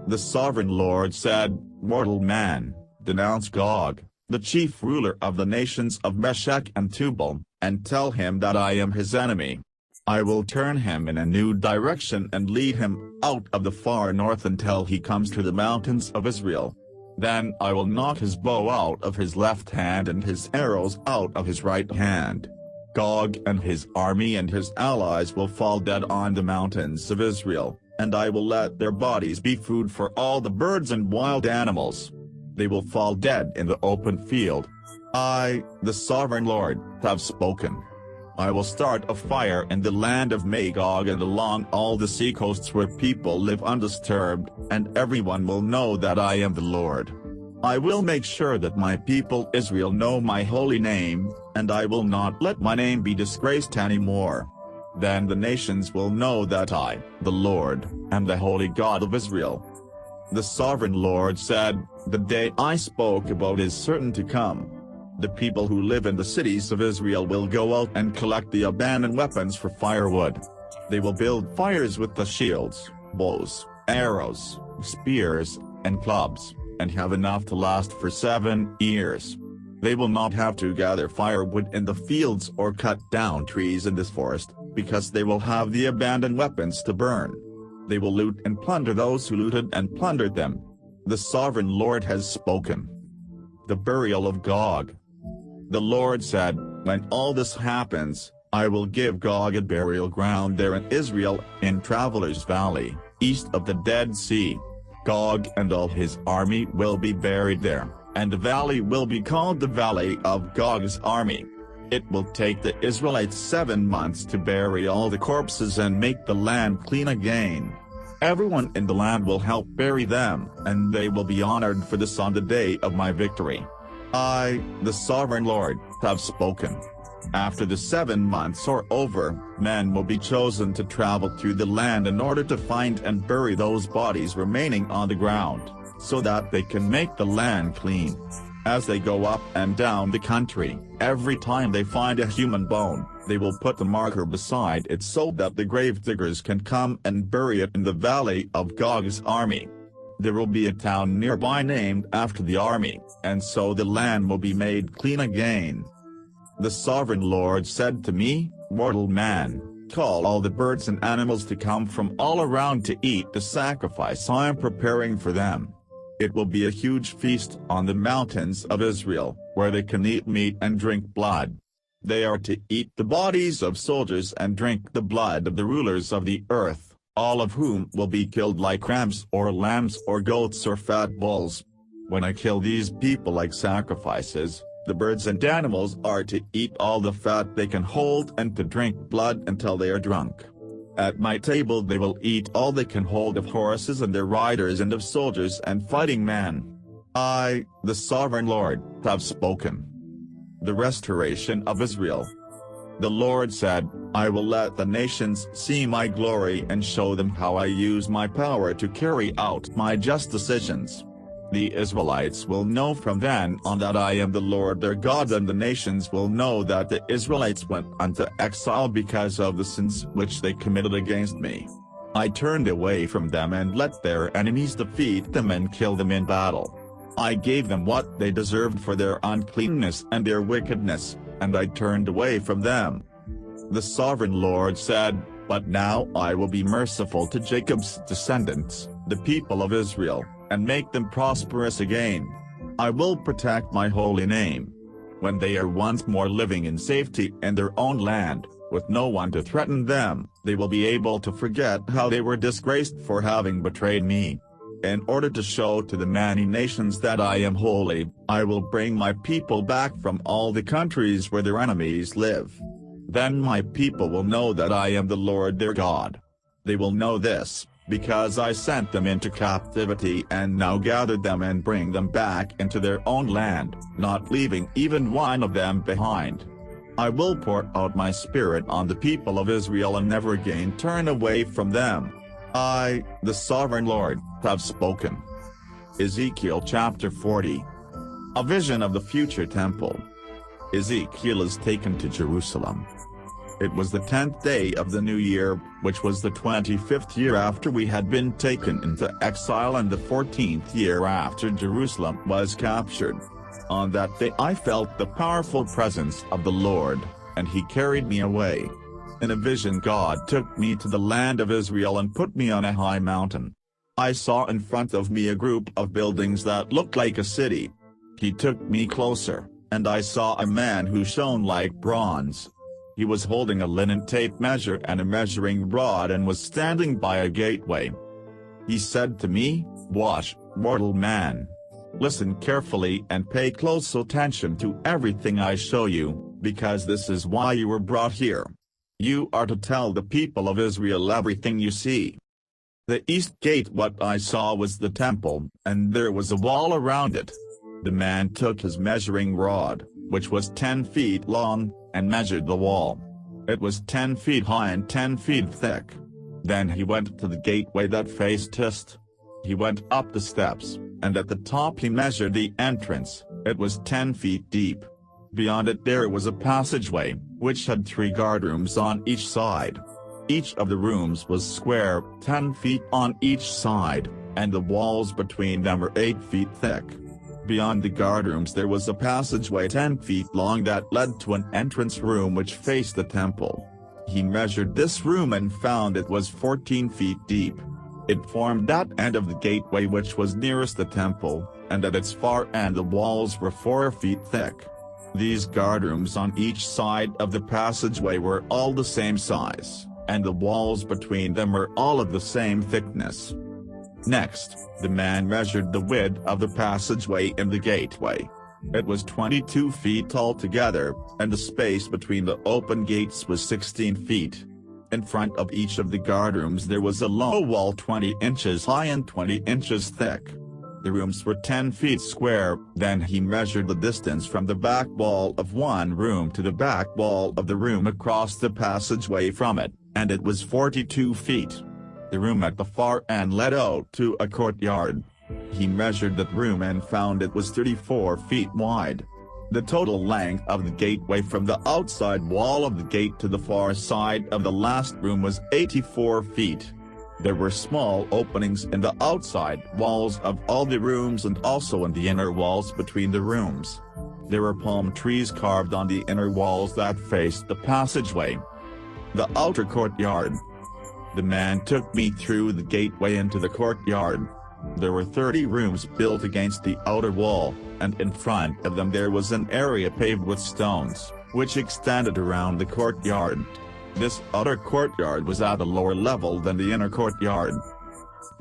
The sovereign Lord said, Mortal man, denounce Gog, the chief ruler of the nations of Meshech and Tubal, and tell him that I am his enemy. I will turn him in a new direction and lead him out of the far north until he comes to the mountains of Israel. Then I will knock his bow out of his left hand and his arrows out of his right hand. Gog and his army and his allies will fall dead on the mountains of Israel, and I will let their bodies be food for all the birds and wild animals. They will fall dead in the open field. I, the sovereign Lord, have spoken. I will start a fire in the land of Magog and along all the seacoasts where people live undisturbed, and everyone will know that I am the Lord. I will make sure that my people Israel know my holy name, and I will not let my name be disgraced anymore. Then the nations will know that I, the Lord, am the holy God of Israel. The sovereign Lord said, the day I spoke about is certain to come. The people who live in the cities of Israel will go out and collect the abandoned weapons for firewood. They will build fires with the shields, bows, arrows, spears, and clubs, and have enough to last for 7 years. They will not have to gather firewood in the fields or cut down trees in this forest, because they will have the abandoned weapons to burn. They will loot and plunder those who looted and plundered them. The sovereign Lord has spoken. The burial of Gog. The Lord said, when all this happens, I will give Gog a burial ground there in Israel, in Travelers Valley, east of the Dead Sea. Gog and all his army will be buried there, and the valley will be called the Valley of Gog's army. It will take the Israelites 7 months to bury all the corpses and make the land clean again. Everyone in the land will help bury them, and they will be honored for this on the day of my victory. I, the sovereign Lord, have spoken. After the 7 months are over, men will be chosen to travel through the land in order to find and bury those bodies remaining on the ground, so that they can make the land clean. As they go up and down the country, every time they find a human bone, they will put the marker beside it so that the grave diggers can come and bury it in the Valley of Gog's army. There will be a town nearby named after the army, and so the land will be made clean again. The sovereign Lord said to me, Mortal man, call all the birds and animals to come from all around to eat the sacrifice I am preparing for them. It will be a huge feast on the mountains of Israel, where they can eat meat and drink blood. They are to eat the bodies of soldiers and drink the blood of the rulers of the earth, all of whom will be killed like rams or lambs or goats or fat bulls. When I kill these people like sacrifices, the birds and animals are to eat all the fat they can hold and to drink blood until they are drunk. At my table they will eat all they can hold of horses and their riders and of soldiers and fighting men. I, the sovereign Lord, have spoken. The restoration of Israel. The Lord said, I will let the nations see my glory and show them how I use my power to carry out my just decisions. The Israelites will know from then on that I am the Lord their God, and the nations will know that the Israelites went into exile because of the sins which they committed against me. I turned away from them and let their enemies defeat them and kill them in battle. I gave them what they deserved for their uncleanness and their wickedness, and I turned away from them. The sovereign Lord said, But now I will be merciful to Jacob's descendants, the people of Israel, and make them prosperous again. I will protect my holy name. When they are once more living in safety in their own land, with no one to threaten them, they will be able to forget how they were disgraced for having betrayed me. In order to show to the many nations that I am holy, I will bring my people back from all the countries where their enemies live. Then my people will know that I am the Lord their God. They will know this, because I sent them into captivity and now gathered them and bring them back into their own land, not leaving even one of them behind. I will pour out my spirit on the people of Israel and never again turn away from them. I, the sovereign Lord, have spoken. Ezekiel chapter 40. A vision of the future temple. Ezekiel is taken to Jerusalem. It was the 10th day of the new year, which was the 25th year after we had been taken into exile and the 14th year after Jerusalem was captured. On that day I felt the powerful presence of the Lord, and he carried me away. In a vision God took me to the land of Israel and put me on a high mountain. I saw in front of me a group of buildings that looked like a city. He took me closer, and I saw a man who shone like bronze. He was holding a linen tape measure and a measuring rod and was standing by a gateway. He said to me, Watch, mortal man. Listen carefully and pay close attention to everything I show you, because this is why you were brought here. You are to tell the people of Israel everything you see. The east gate what I saw was the temple, and there was a wall around it. The man took his measuring rod, which was 10 feet long, and measured the wall. It was 10 feet high and 10 feet thick. Then he went to the gateway that faced east. He went up the steps, and at the top he measured the entrance. It was 10 feet deep. Beyond it there was a passageway, which had 3 guard rooms on each side. Each of the rooms was square, 10 feet on each side, and the walls between them were 8 feet thick. Beyond the guard rooms there was a passageway 10 feet long that led to an entrance room which faced the temple. He measured this room and found it was 14 feet deep. It formed that end of the gateway which was nearest the temple, and at its far end the walls were 4 feet thick. These guard rooms on each side of the passageway were all the same size, and the walls between them were all of the same thickness. Next, the man measured the width of the passageway in the gateway. It was 22 feet altogether, and the space between the open gates was 16 feet. In front of each of the guard rooms there was a low wall 20 inches high and 20 inches thick. The rooms were 10 feet square. Then he measured the distance from the back wall of one room to the back wall of the room across the passageway from it, and it was 42 feet. The room at the far end led out to a courtyard. He measured that room and found it was 34 feet wide. The total length of the gateway from the outside wall of the gate to the far side of the last room was 84 feet. There were small openings in the outside walls of all the rooms and also in the inner walls between the rooms. There were palm trees carved on the inner walls that faced the passageway. The outer courtyard. The man took me through the gateway into the courtyard. There were 30 rooms built against the outer wall, and in front of them there was an area paved with stones, which extended around the courtyard. This outer courtyard was at a lower level than the inner courtyard.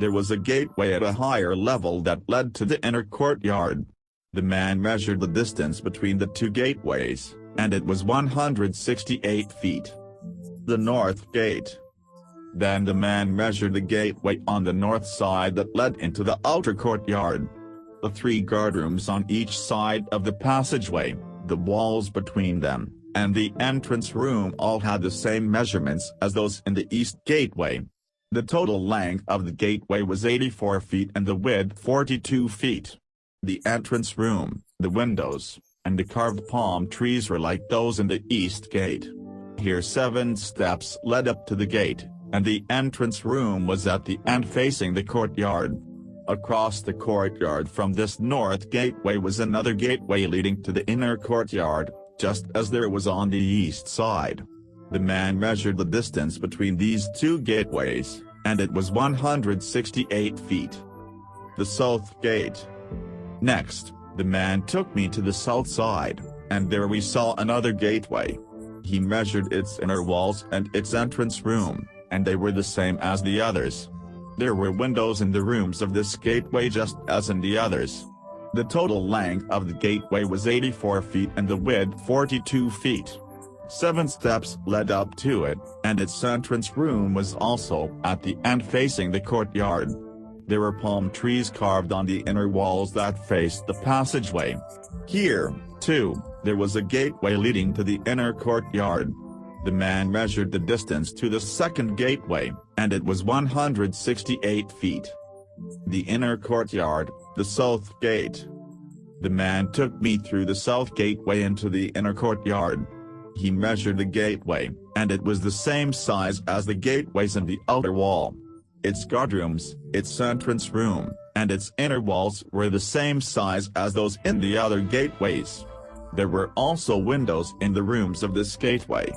There was a gateway at a higher level that led to the inner courtyard. The man measured the distance between the two gateways, and it was 168 feet. The north gate. Then the man measured the gateway on the north side that led into the outer courtyard. The 3 guard rooms on each side of the passageway, the walls between them, and the entrance room all had the same measurements as those in the east gateway. The total length of the gateway was 84 feet and the width 42 feet. The entrance room, the windows, and the carved palm trees were like those in the east gate. Here 7 steps led up to the gate, and the entrance room was at the end facing the courtyard. Across the courtyard from this north gateway was another gateway leading to the inner courtyard, just as there was on the east side. The man measured the distance between these 2 gateways, and it was 168 feet. The south gate. Next, the man took me to the south side, and there we saw another gateway. He measured its inner walls and its entrance room, and they were the same as the others. There were windows in the rooms of this gateway just as in the others. The total length of the gateway was 84 feet and the width 42 feet. 7 steps led up to it, and its entrance room was also at the end facing the courtyard. There were palm trees carved on the inner walls that faced the passageway. Here, too, there was a gateway leading to the inner courtyard. The man measured the distance to the second gateway, and it was 168 feet. The inner courtyard, the south gate. The man took me through the south gateway into the inner courtyard. He measured the gateway, and it was the same size as the gateways in the outer wall. Its guardrooms, its entrance room, and its inner walls were the same size as those in the other gateways. There were also windows in the rooms of this gateway.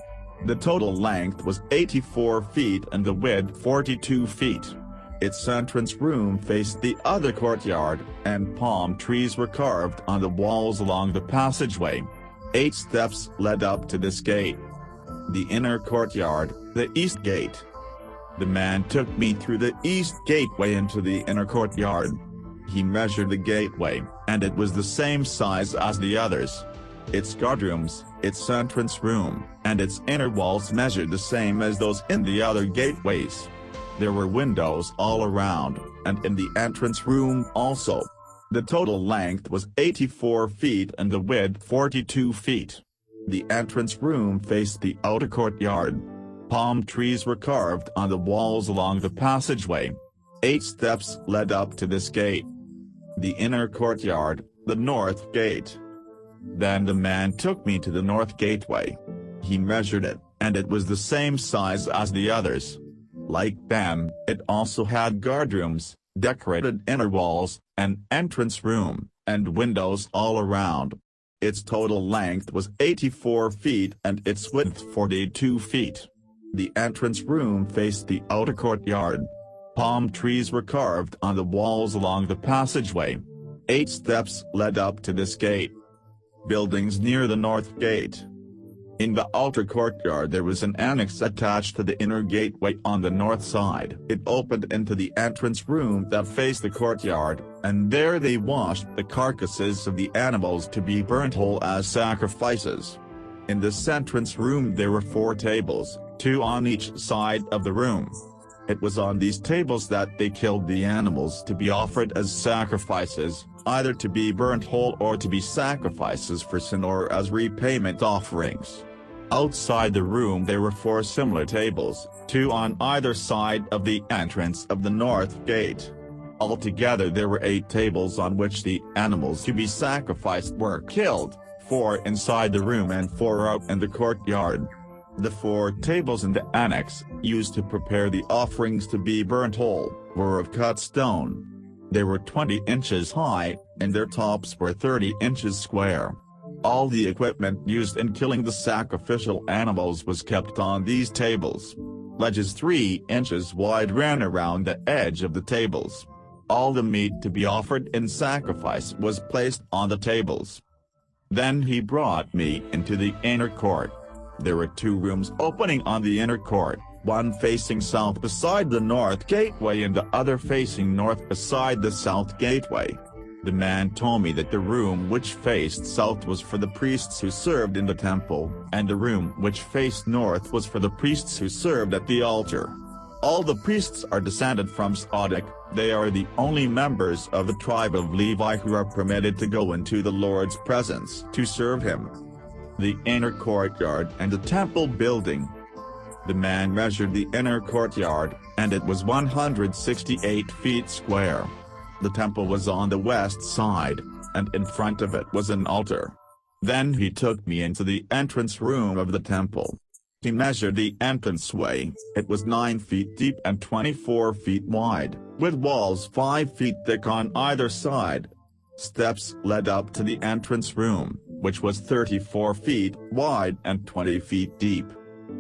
The total length was 84 feet and the width 42 feet. Its entrance room faced the other courtyard, and palm trees were carved on the walls along the passageway. 8 steps led up to this gate. The inner courtyard, the east gate. The man took me through the east gateway into the inner courtyard. He measured the gateway, and it was the same size as the others. Its guardrooms, its entrance room, and its inner walls measured the same as those in the other gateways. There were windows all around, and in the entrance room also. The total length was 84 feet and the width 42 feet. The entrance room faced the outer courtyard. Palm trees were carved on the walls along the passageway. 8 steps led up to this gate. The inner courtyard, the north gate. Then the man took me to the north gateway. He measured it, and it was the same size as the others. Like them, it also had guardrooms, decorated inner walls, an entrance room, and windows all around. Its total length was 84 feet and its width 42 feet. The entrance room faced the outer courtyard. Palm trees were carved on the walls along the passageway. 8 steps led up to this gate. Buildings near the north gate. In the outer courtyard there was an annex attached to the inner gateway on the north side. It opened into the entrance room that faced the courtyard, and there they washed the carcasses of the animals to be burnt whole as sacrifices. In this entrance room there were 4 tables, 2 on each side of the room. It was on these tables that they killed the animals to be offered as sacrifices, either to be burnt whole or to be sacrifices for sin or as repayment offerings. Outside the room there were 4 similar tables, 2 on either side of the entrance of the north gate. Altogether there were 8 tables on which the animals to be sacrificed were killed, 4 inside the room and 4 out in the courtyard. The 4 tables in the annex, used to prepare the offerings to be burnt whole, were of cut stone. They were 20 inches high, and their tops were 30 inches square. All the equipment used in killing the sacrificial animals was kept on these tables. Ledges 3 inches wide ran around the edge of the tables. All the meat to be offered in sacrifice was placed on the tables. Then he brought me into the inner court. There were 2 rooms opening on the inner court, one facing south beside the north gateway and the other facing north beside the south gateway. The man told me that the room which faced south was for the priests who served in the temple, and the room which faced north was for the priests who served at the altar. All the priests are descended from Zadok. They are the only members of the tribe of Levi who are permitted to go into the Lord's presence to serve him. The inner courtyard and the temple building. The man measured the inner courtyard, and it was 168 feet square. The temple was on the west side, and in front of it was an altar. Then he took me into the entrance room of the temple. He measured the entranceway. It was 9 feet deep and 24 feet wide, with walls 5 feet thick on either side. Steps led up to the entrance room, which was 34 feet wide and 20 feet deep.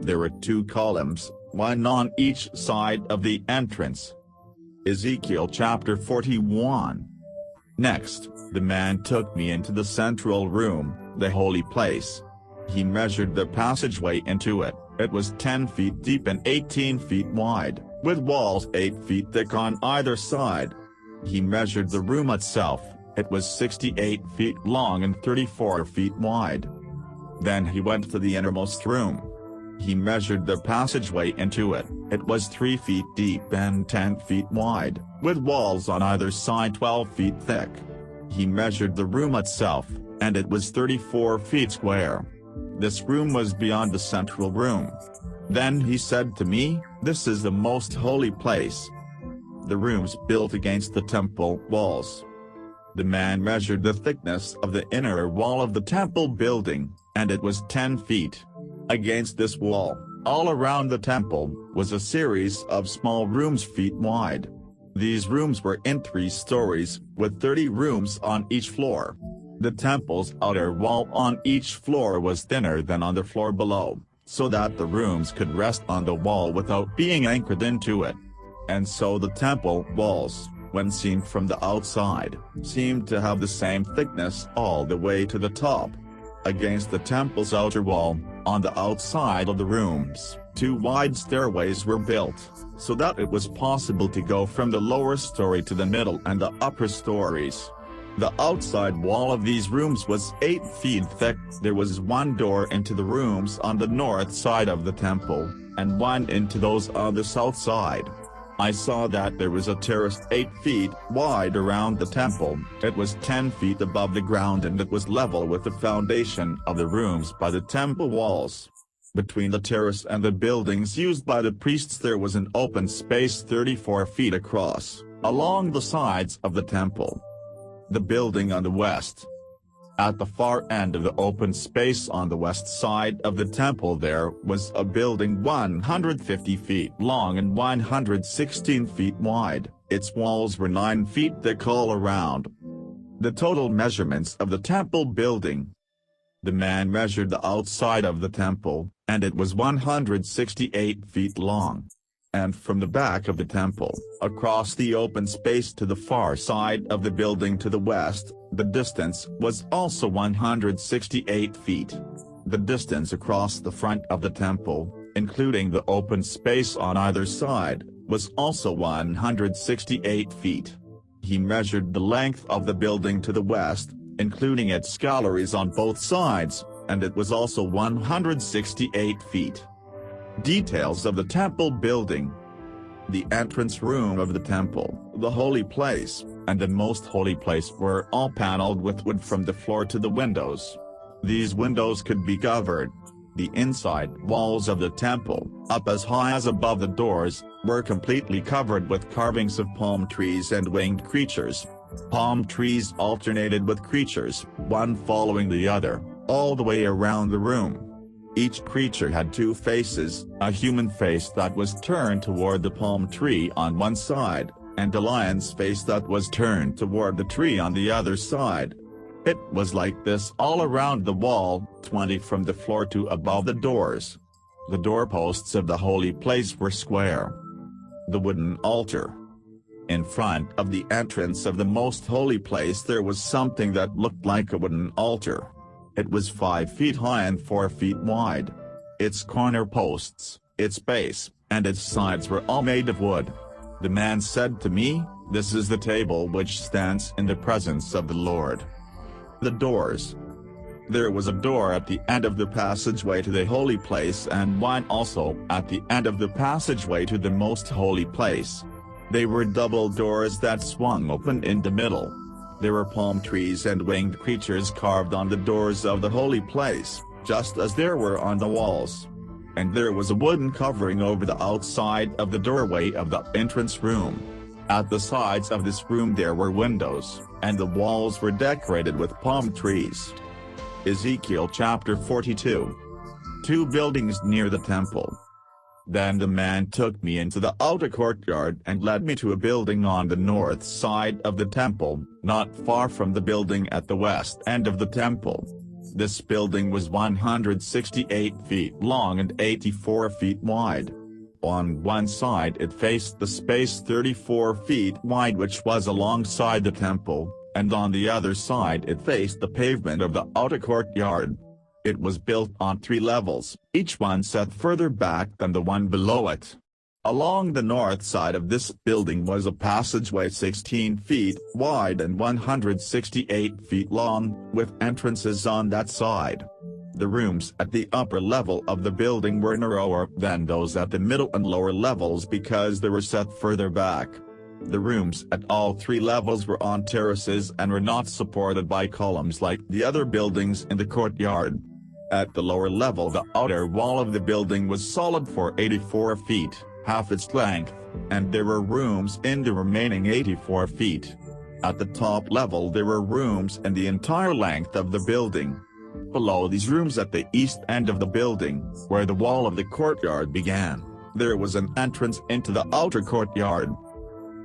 There were 2 columns, one on each side of the entrance. Ezekiel chapter 41. Next, the man took me into the central room, the holy place. He measured the passageway into it. It was 10 feet deep and 18 feet wide, with walls 8 feet thick on either side. He measured the room itself. It was 68 feet long and 34 feet wide. Then he went to the innermost room. He measured the passageway into it. It was 3 feet deep and 10 feet wide, with walls on either side 12 feet thick. He measured the room itself, and it was 34 feet square. This room was beyond the central room. Then he said to me, "This is the most holy place." The rooms built against the temple walls. The man measured the thickness of the inner wall of the temple building, and it was 10 feet. Against this wall, all around the temple, was a series of small rooms feet wide. These rooms were in 3 stories, with 30 rooms on each floor. The temple's outer wall on each floor was thinner than on the floor below, so that the rooms could rest on the wall without being anchored into it. And so the temple walls, when seen from the outside, seemed to have the same thickness all the way to the top. Against the temple's outer wall, on the outside of the rooms, 2 wide stairways were built, so that it was possible to go from the lower story to the middle and the upper stories. The outside wall of these rooms was 8 feet thick. There was 1 door into the rooms on the north side of the temple, and 1 into those on the south side. I saw that there was a terrace 8 feet wide around the temple. It was 10 feet above the ground, and it was level with the foundation of the rooms by the temple walls. Between the terrace and the buildings used by the priests there was an open space 34 feet across, along the sides of the temple. The building on the west. At the far end of the open space on the west side of the temple there was a building 150 feet long and 116 feet wide. Its walls were 9 feet thick all around. The total measurements of the temple building. The man measured the outside of the temple, and it was 168 feet long. And from the back of the temple, across the open space to the far side of the building to the west, the distance was also 168 feet. The distance across the front of the temple, including the open space on either side, was also 168 feet. He measured the length of the building to the west, including its galleries on both sides, and it was also 168 feet. Details of the temple building. The entrance room of the temple, the holy place, and the most holy place were all paneled with wood from the floor to the windows. These windows could be covered. The inside walls of the temple, up as high as above the doors, were completely covered with carvings of palm trees and winged creatures. Palm trees alternated with creatures, one following the other, all the way around the room. Each creature had 2 faces, a human face that was turned toward the palm tree on one side, and a lion's face that was turned toward the tree on the other side. It was like this all around the wall, 20 from the floor to above the doors. The doorposts of the holy place were square. The wooden altar. In front of the entrance of the most holy place there was something that looked like a wooden altar. It was 5 feet high and 4 feet wide. Its corner posts, its base, and its sides were all made of wood. The man said to me, "This is the table which stands in the presence of the Lord." The doors. There was a door at the end of the passageway to the holy place and one also at the end of the passageway to the most holy place. They were double doors that swung open in the middle. There were palm trees and winged creatures carved on the doors of the holy place, just as there were on the walls. And there was a wooden covering over the outside of the doorway of the entrance room. At the sides of this room there were windows, and the walls were decorated with palm trees. Ezekiel chapter 42. 2 buildings near the temple. Then the man took me into the outer courtyard and led me to a building on the north side of the temple, not far from the building at the west end of the temple. This building was 168 feet long and 84 feet wide. On one side it faced the space 34 feet wide which was alongside the temple, and on the other side it faced the pavement of the outer courtyard. It was built on 3 levels, each one set further back than the one below it. Along the north side of this building was a passageway 16 feet wide and 168 feet long, with entrances on that side. The rooms at the upper level of the building were narrower than those at the middle and lower levels because they were set further back. The rooms at all 3 levels were on terraces and were not supported by columns like the other buildings in the courtyard. At the lower level the outer wall of the building was solid for 84 feet, half its length, and there were rooms in the remaining 84 feet. At the top level there were rooms in the entire length of the building. Below these rooms at the east end of the building, where the wall of the courtyard began, there was an entrance into the outer courtyard.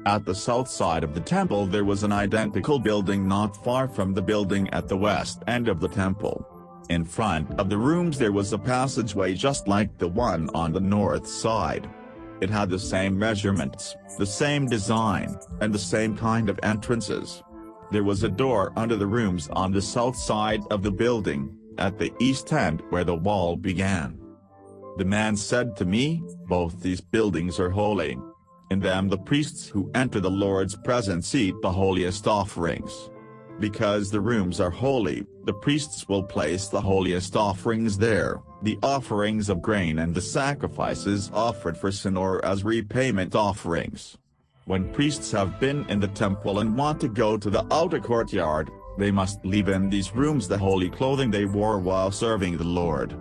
At the south side of the temple there was an identical building not far from the building at the west end of the temple. In front of the rooms there was a passageway just like the one on the north side. It had the same measurements, the same design, and the same kind of entrances. There was a door under the rooms on the south side of the building, at the east end where the wall began. The man said to me, "Both these buildings are holy. In them the priests who enter the Lord's presence eat the holiest offerings. Because the rooms are holy, the priests will place the holiest offerings there, the offerings of grain and the sacrifices offered for sin or as repayment offerings. When priests have been in the temple and want to go to the outer courtyard, they must leave in these rooms the holy clothing they wore while serving the Lord.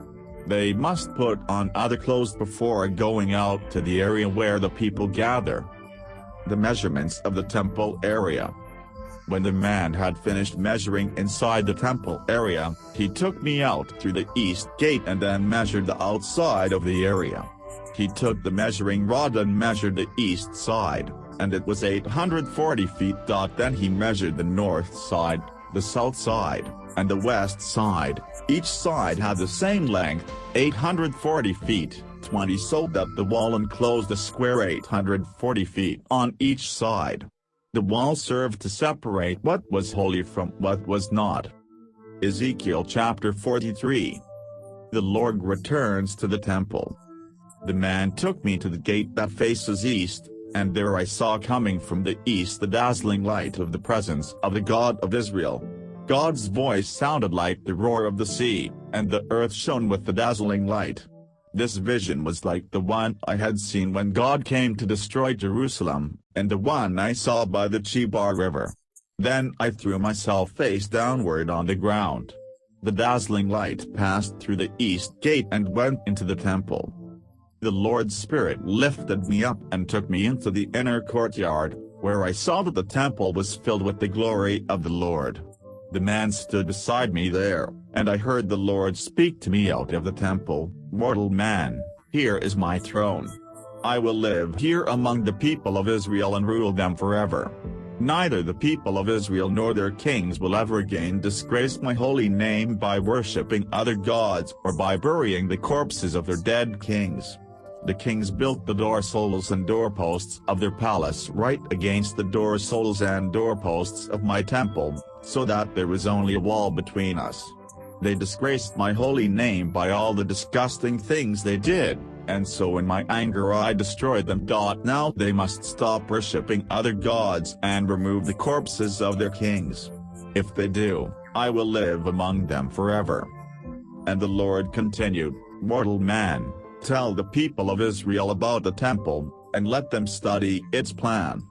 They must put on other clothes before going out to the area where the people gather." The measurements of the temple area. When the man had finished measuring inside the temple area, he took me out through the east gate and then measured the outside of the area. He took the measuring rod and measured the east side, and it was 840 feet. Then he measured the north side, the south side, and the west side. Each side had the same length, 840 feet, 20, so that the wall enclosed a square 840 feet on each side. The wall served to separate what was holy from what was not. Ezekiel chapter 43. The Lord returns to the temple. The man took me to the gate that faces east, and there I saw coming from the east the dazzling light of the presence of the God of Israel. God's voice sounded like the roar of the sea, and the earth shone with the dazzling light. This vision was like the one I had seen when God came to destroy Jerusalem, and the one I saw by the Chebar River. Then I threw myself face downward on the ground. The dazzling light passed through the east gate and went into the temple. The Lord's Spirit lifted me up and took me into the inner courtyard, where I saw that the temple was filled with the glory of the Lord. The man stood beside me there, and I heard the Lord speak to me out of the temple, "Mortal man, here is my throne. I will live here among the people of Israel and rule them forever. Neither the people of Israel nor their kings will ever again disgrace my holy name by worshipping other gods or by burying the corpses of their dead kings." The kings built the door soles and doorposts of their palace right against the door soles and doorposts of my temple, so that there was only a wall between us. They disgraced my holy name by all the disgusting things they did, and so in my anger I destroyed them. Now they must stop worshipping other gods and remove the corpses of their kings. If they do, I will live among them forever." And the Lord continued, "Mortal man, tell the people of Israel about the temple, and let them study its plan.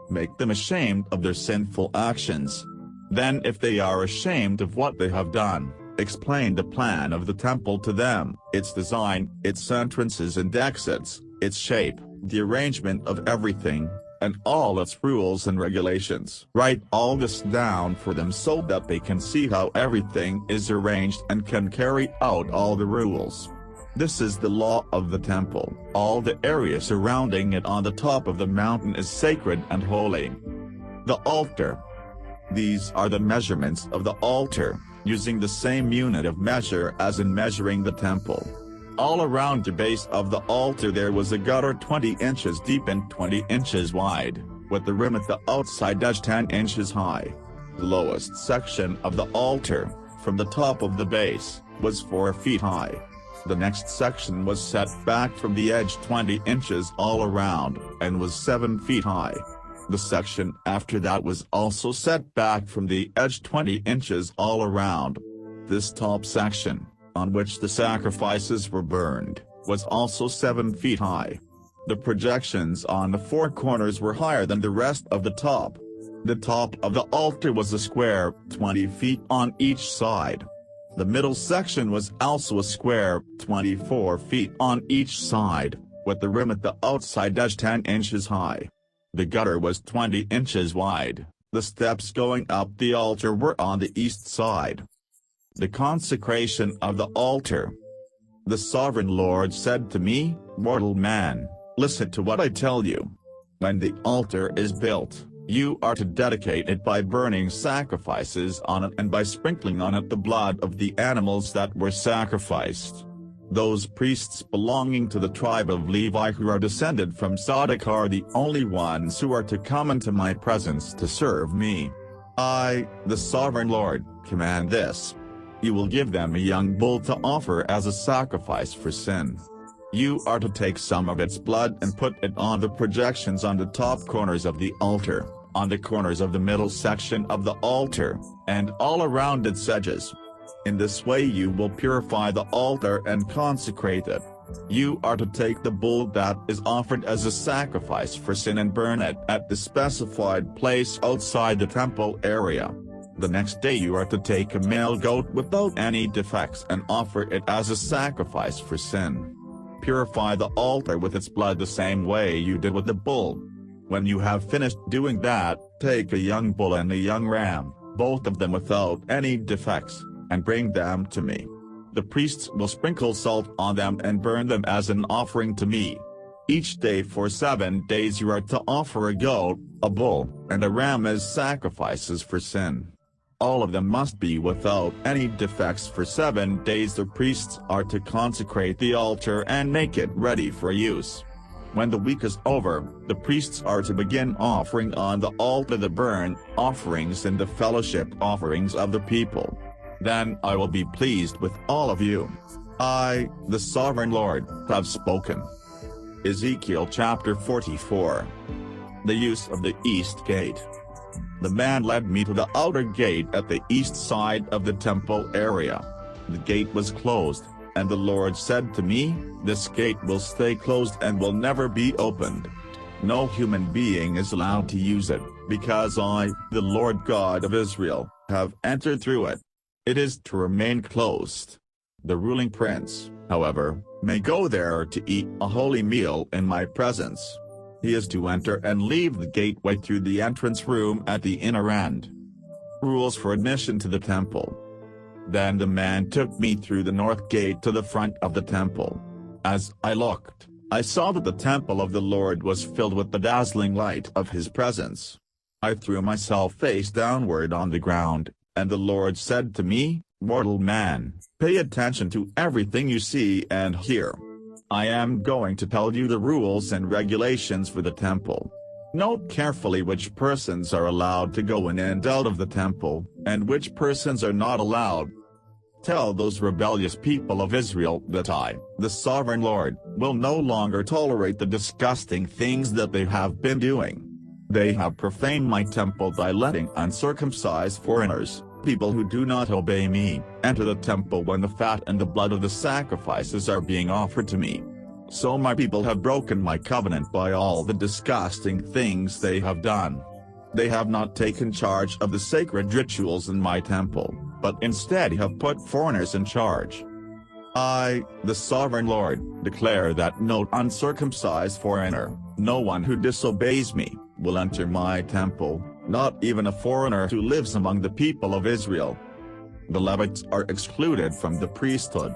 Make them ashamed of their sinful actions. Then if they are ashamed of what they have done, explain the plan of the temple to them, its design, its entrances and exits, its shape, the arrangement of everything, and all its rules and regulations. Write all this down for them so that they can see how everything is arranged and can carry out all the rules. This is the law of the temple. All the area surrounding it on the top of the mountain is sacred and holy. The altar. These are the measurements of the altar, using the same unit of measure as in measuring the temple. All around the base of the altar there was a gutter 20 inches deep and 20 inches wide, with the rim at the outside edge 10 inches high. The lowest section of the altar, from the top of the base, was 4 feet high. The next section was set back from the edge 20 inches all around, and was 7 feet high. The section after that was also set back from the edge 20 inches all around. This top section, on which the sacrifices were burned, was also 7 feet high. The projections on the 4 corners were higher than the rest of the top. The top of the altar was a square, 20 feet on each side. The middle section was also a square, 24 feet on each side, with the rim at the outside edge 10 inches high. The gutter was 20 inches wide. The steps going up the altar were on the east side. The consecration of the altar. The sovereign Lord said to me, "Mortal man, listen to what I tell you. When the altar is built, you are to dedicate it by burning sacrifices on it and by sprinkling on it the blood of the animals that were sacrificed. Those priests belonging to the tribe of Levi who are descended from Zadok are the only ones who are to come into my presence to serve me. I, the sovereign Lord, command this. You will give them a young bull to offer as a sacrifice for sin. You are to take some of its blood and put it on the projections on the top corners of the altar, on the corners of the middle section of the altar, and all around its edges. In this way you will purify the altar and consecrate it. You are to take the bull that is offered as a sacrifice for sin and burn it at the specified place outside the temple area. The next day you are to take a male goat without any defects and offer it as a sacrifice for sin. Purify the altar with its blood the same way you did with the bull. When you have finished doing that, take a young bull and a young ram, both of them without any defects, and bring them to me. The priests will sprinkle salt on them and burn them as an offering to me. Each day for 7 days you are to offer a goat, a bull, and a ram as sacrifices for sin. All of them must be without any defects. For 7 days the priests are to consecrate the altar and make it ready for use. When the week is over, the priests are to begin offering on the altar the burnt offerings and the fellowship offerings of the people. Then I will be pleased with all of you. I, the sovereign Lord, have spoken." Ezekiel chapter 44. The use of the east gate. The man led me to the outer gate at the east side of the temple area. The gate was closed, and the Lord said to me, "This gate will stay closed and will never be opened. No human being is allowed to use it, because I, the Lord God of Israel, have entered through it. It is to remain closed. The ruling prince, however, may go there to eat a holy meal in my presence. He is to enter and leave the gateway through the entrance room at the inner end." Rules for admission to the temple. Then the man took me through the north gate to the front of the temple. As I looked, I saw that the temple of the Lord was filled with the dazzling light of his presence. I threw myself face downward on the ground, and the Lord said to me, "Mortal man, pay attention to everything you see and hear. I am going to tell you the rules and regulations for the temple. Note carefully which persons are allowed to go in and out of the temple, and which persons are not allowed. Tell those rebellious people of Israel that I, the sovereign Lord, will no longer tolerate the disgusting things that they have been doing. They have profaned my temple by letting uncircumcised foreigners, people who do not obey me enter the temple when the fat and the blood of the sacrifices are being offered to me. So my people have broken my covenant by all the disgusting things they have done. They have not taken charge of the sacred rituals in my temple, but instead have put foreigners in charge. I, the sovereign Lord, declare that no uncircumcised foreigner, no one who disobeys me, will enter my temple, not even a foreigner who lives among the people of Israel. The Levites are excluded from the priesthood.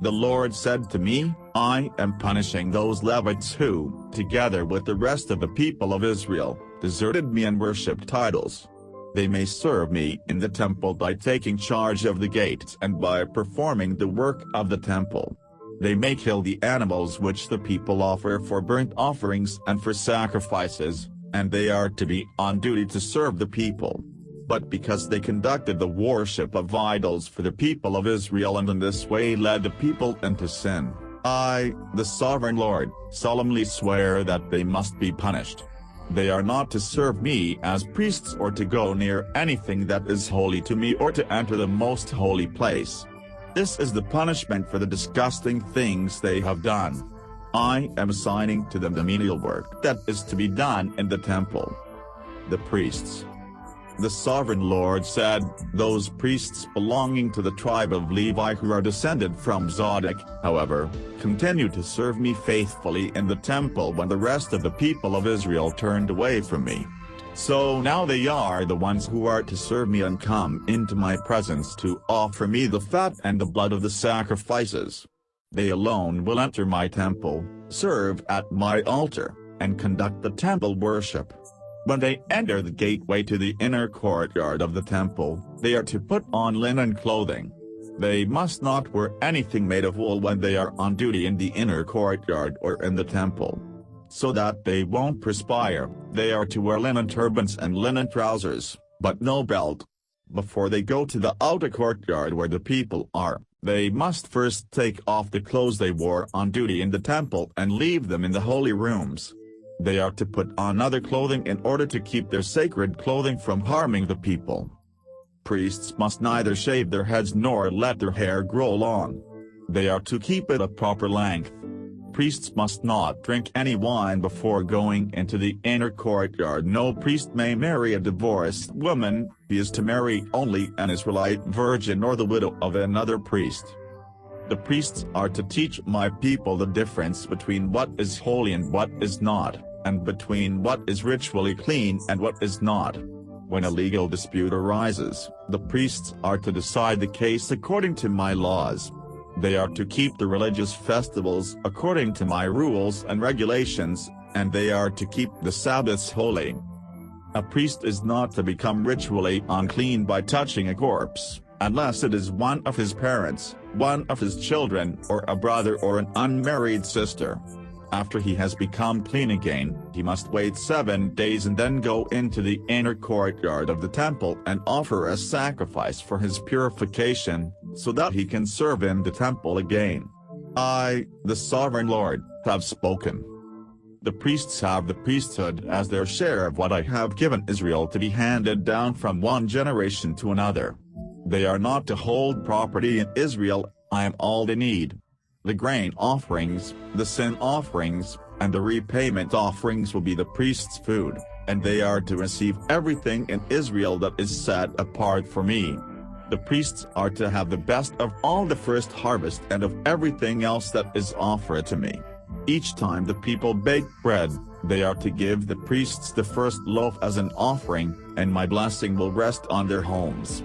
The Lord said to me, I am punishing those Levites who, together with the rest of the people of Israel, deserted me and worshipped idols. They may serve me in the temple by taking charge of the gates and by performing the work of the temple. They may kill the animals which the people offer for burnt offerings and for sacrifices, and they are to be on duty to serve the people. But because they conducted the worship of idols for the people of Israel and in this way led the people into sin, I, the sovereign Lord, solemnly swear that they must be punished. They are not to serve me as priests or to go near anything that is holy to me or to enter the most holy place. This is the punishment for the disgusting things they have done. I am assigning to them the menial work that is to be done in the temple. The priests. The sovereign Lord said, those priests belonging to the tribe of Levi who are descended from Zadok, however, continue to serve me faithfully in the temple when the rest of the people of Israel turned away from me. So now they are the ones who are to serve me and come into my presence to offer me the fat and the blood of the sacrifices. They alone will enter my temple, serve at my altar, and conduct the temple worship. When they enter the gateway to the inner courtyard of the temple, they are to put on linen clothing. They must not wear anything made of wool when they are on duty in the inner courtyard or in the temple. So that they won't perspire, they are to wear linen turbans and linen trousers, but no belt. Before they go to the outer courtyard where the people are, they must first take off the clothes they wore on duty in the temple and leave them in the holy rooms. They are to put on other clothing in order to keep their sacred clothing from harming the people. Priests must neither shave their heads nor let their hair grow long. They are to keep it a proper length. Priests must not drink any wine before going into the inner courtyard. No priest may marry a divorced woman, he is to marry only an Israelite virgin or the widow of another priest. The priests are to teach my people the difference between what is holy and what is not, and between what is ritually clean and what is not. When a legal dispute arises, the priests are to decide the case according to my laws. They are to keep the religious festivals according to my rules and regulations, and they are to keep the Sabbaths holy. A priest is not to become ritually unclean by touching a corpse, unless it is one of his parents, one of his children, or a brother or an unmarried sister. After he has become clean again, he must wait 7 days and then go into the inner courtyard of the temple and offer a sacrifice for his purification, so that he can serve in the temple again. I, the sovereign Lord, have spoken. The priests have the priesthood as their share of what I have given Israel to be handed down from one generation to another. They are not to hold property in Israel. I am all they need. The grain offerings, the sin offerings, and the repayment offerings will be the priest's food, and they are to receive everything in Israel that is set apart for me. The priests are to have the best of all the first harvest and of everything else that is offered to me. Each time the people bake bread, they are to give the priests the first loaf as an offering, and my blessing will rest on their homes.